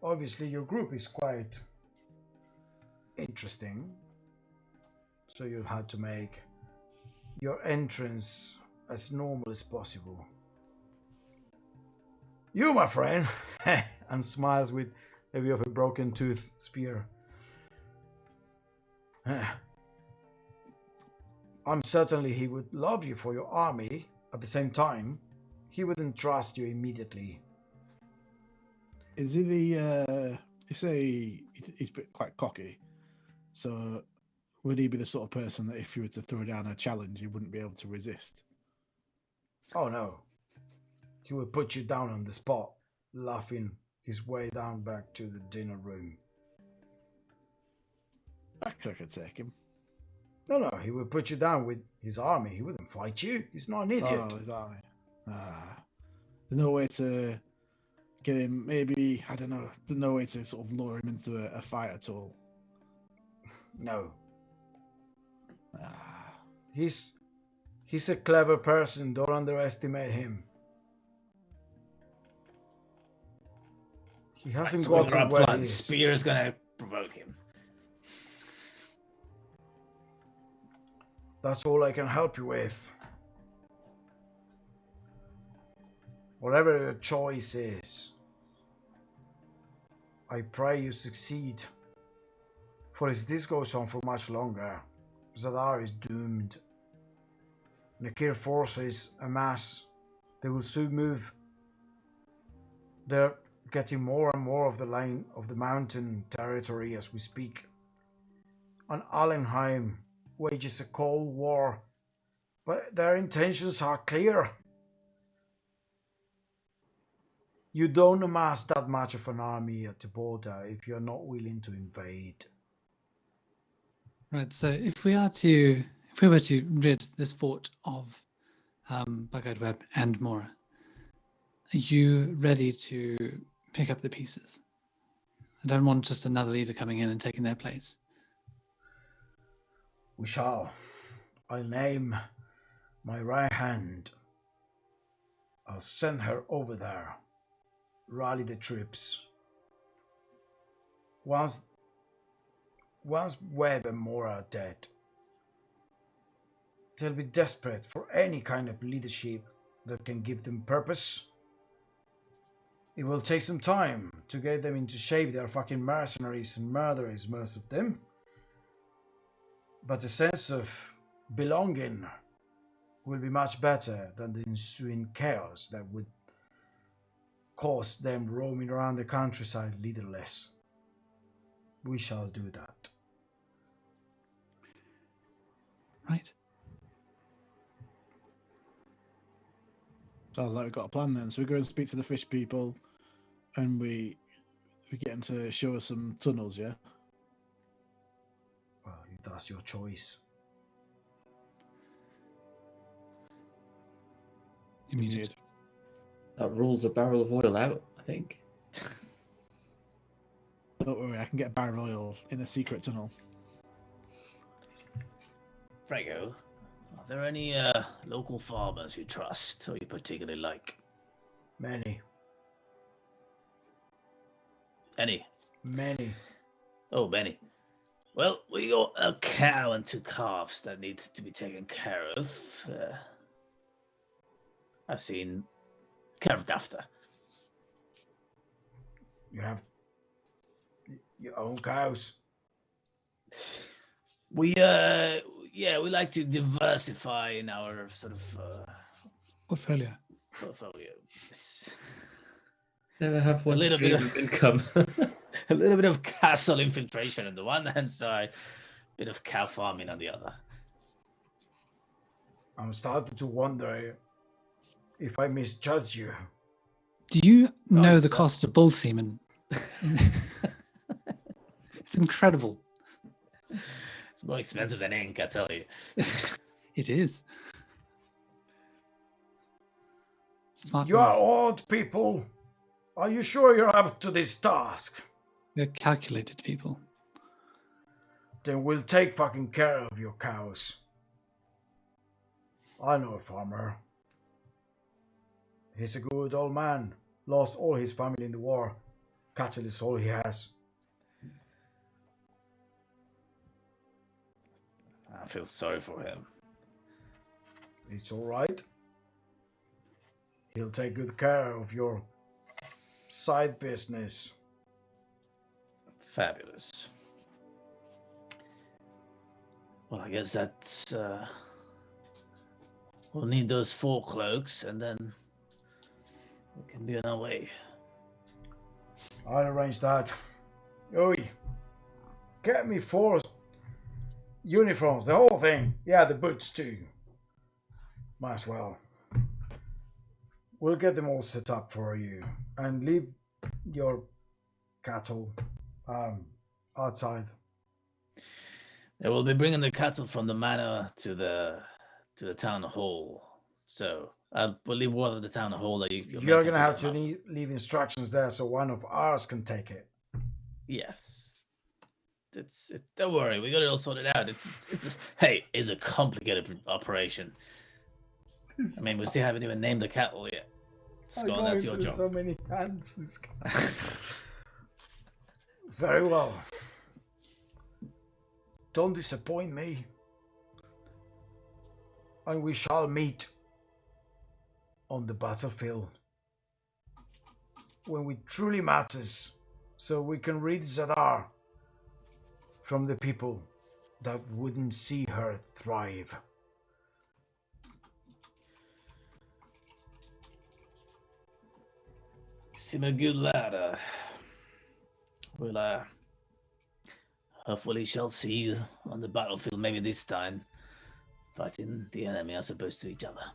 Obviously, your group is quite interesting, so you had to make your entrance as normal as possible. You, my friend, and smiles with a view of a broken tooth spear. I'm certainly he would love you for your army. At the same time, he wouldn't trust you immediately. Is he the? You say he's quite cocky, so would he be the sort of person that if you were to throw down a challenge, you wouldn't be able to resist? Oh no. He would put you down on the spot, laughing his way down back to the dinner room. I could take him. No, he would put you down with his army. He wouldn't fight you. He's not an idiot. Oh, his army. There's no way to get him. Maybe I don't know. There's no way to sort of lure him into a fight at all. No. He's a clever person. Don't underestimate him. He hasn't got to where he is. Spear is gonna provoke him. That's all I can help you with. Whatever your choice is, I pray you succeed. For if this goes on for much longer, Zadar is doomed. Nakir forces amass. They will soon move. They're getting more and more of the line of the mountain territory as we speak. And Allenheim wages a cold war, but their intentions are clear. You don't amass that much of an army at the border if you're not willing to invade. Right. So if we were to rid this fort of Bug-eyed Web and Mora, are you ready to pick up the pieces? I don't want just another leader coming in and taking their place. We shall. I'll name my right hand. I'll send her over there. Rally the troops. Once Webb and Mora are dead, they'll be desperate for any kind of leadership that can give them purpose. It will take some time to get them into shape. They're fucking mercenaries and murderers, most of them. But a sense of belonging will be much better than the ensuing chaos that would cause them roaming around the countryside leaderless. We shall do that. Right. Sounds like we've got a plan then. So we go and speak to the fish people, and we get them to show us some tunnels. Yeah. Well, if that's your choice. Immediate. That rules a barrel of oil out, I think. Don't worry, I can get a barrel of oil in a secret tunnel. Frego, are there any local farmers you trust or you particularly like? Many. Any? Many. Oh, many. Well, we got a cow and 2 calves that need to be taken care of. I've seen carved after. You have your own cows. We we like to diversify in our sort of Portfolio. portfolio. Never have one little stream bit of income. A little bit of castle infiltration on the one hand side, a bit of cow farming on the other. I'm starting to wonder if I misjudge you. Do you know the so- cost of bull semen? It's incredible. It's more expensive than ink, I tell you. It is. Smart You are move. odd people. Are you sure you're up to this task? We're calculated people. Then we'll take fucking care of your cows. I know a farmer. He's a good old man. Lost all his family in the war. Cattle is all he has. I feel sorry for him. It's all right. He'll take good care of your side business. Fabulous. Well, I guess that's... we'll need those 4 cloaks, and then we can be on our way. I'll arrange that. Oi, get me 4 uniforms, the whole thing. Yeah, the boots too. Might as well. We'll get them all set up for you. And leave your cattle outside. They will be bringing the cattle from the manor to the town hall. So we'll leave word at the town hall that You're going to have to leave instructions there so one of ours can take it. Yes. Don't worry, we got it all sorted out. Hey, it's a complicated operation. I mean, we still haven't even named the cattle yet. Scott, that's your job. So many hands. This guy. Very well. Don't disappoint me. And we shall meet on the battlefield when it truly matters, so we can rid Zadar from the people that wouldn't see her thrive. You seem a good lad. We'll hopefully shall see you on the battlefield maybe this time, fighting the enemy as opposed to each other.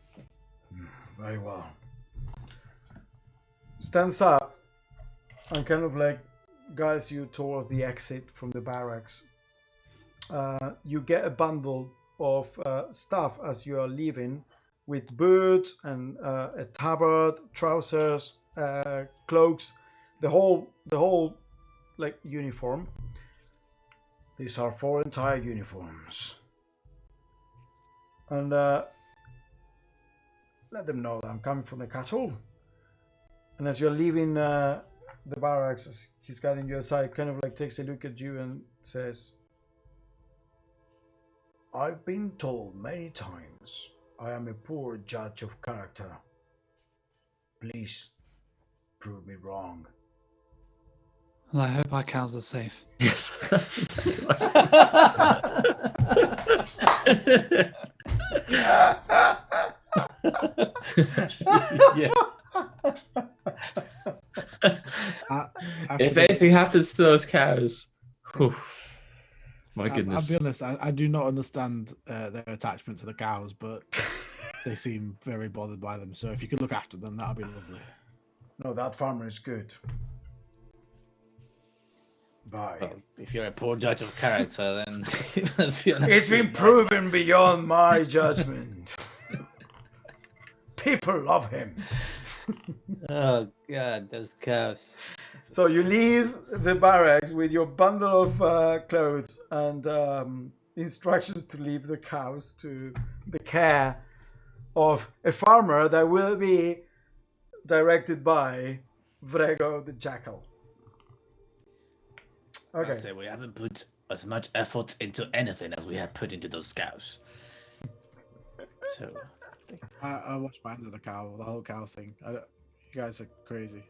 Very well. Stands up and kind of like guides you towards the exit from the barracks. You get a bundle of stuff as you are leaving, with boots and a tabard, trousers, cloaks, the whole like uniform. These are 4 entire uniforms, and let them know that I'm coming from the cattle. And as you're leaving the barracks, as he's guiding you aside, kind of like takes a look at you and says, I've been told many times I am a poor judge of character. Please prove me wrong. Well, I hope our cows are safe. Yes. Yeah. If anything happens to those cows, whew, my I'll goodness. be honest, I do not understand their attachment to the cows, but they seem very bothered by them. So if you could look after them, that'd be lovely. No, that farmer is good. Bye. Well, if you're a poor judge of character, then It's been proven beyond my judgment. People love him. Oh God, those cows. So you leave the barracks with your bundle of clothes and instructions to leave the cows to the care of a farmer that will be directed by Vrego the Jackal. I Okay. say we haven't put as much effort into anything as we have put into those cows. So I watched my end of the cow, the whole cow thing. You guys are crazy.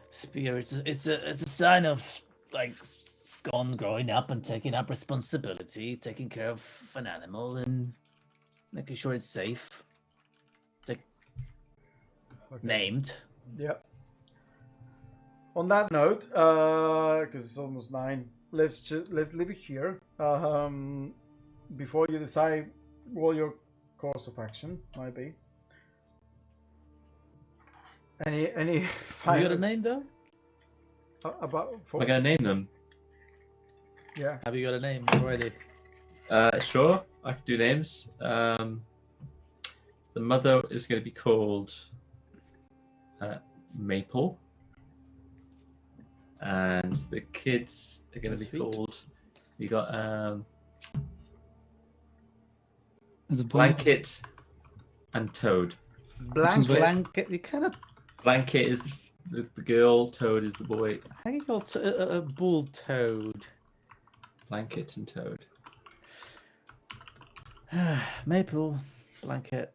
spirits, it's a sign of like Scone growing up and taking up responsibility, taking care of an animal and making sure it's safe. Named. Yeah. On that note, because it's almost 9, let's leave it here. Before you decide what your course of action might be. Any Have you final got a name though? about for We're gonna name them. yeah. Have you got a name already? Sure, I can do names. The mother is going to be called Maple, and the kids are going to be Sweet. called. We got There's a boy. Blanket and Toad. Blanket. Blanket. You kind of. Blanket is the girl. Toad is the boy. How you got a bull toad? Blanket and Toad. Maple, blanket,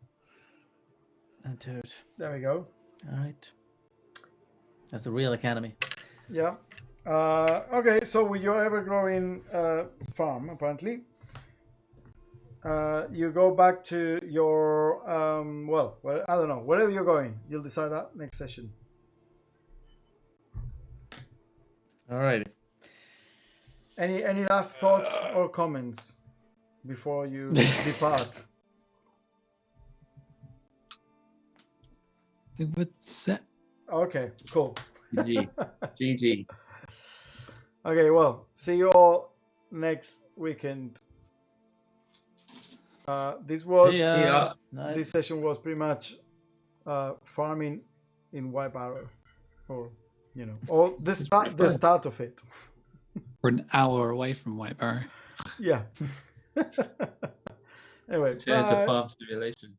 and toad. There we go. All right. That's the real academy. Yeah. Okay, so with your ever-growing farm, apparently, you go back to your well, I don't know, wherever you're going. You'll decide that next session. All right. Any last thoughts or comments before you depart? I think we're set. Okay, cool. GG. GG. Okay, well, see you all next weekend. This was Yeah. this session was pretty much farming in White Barrow, or or the start of it. We're an hour away from White Barrow. Yeah. Anyway, Turns bye. a farm simulation.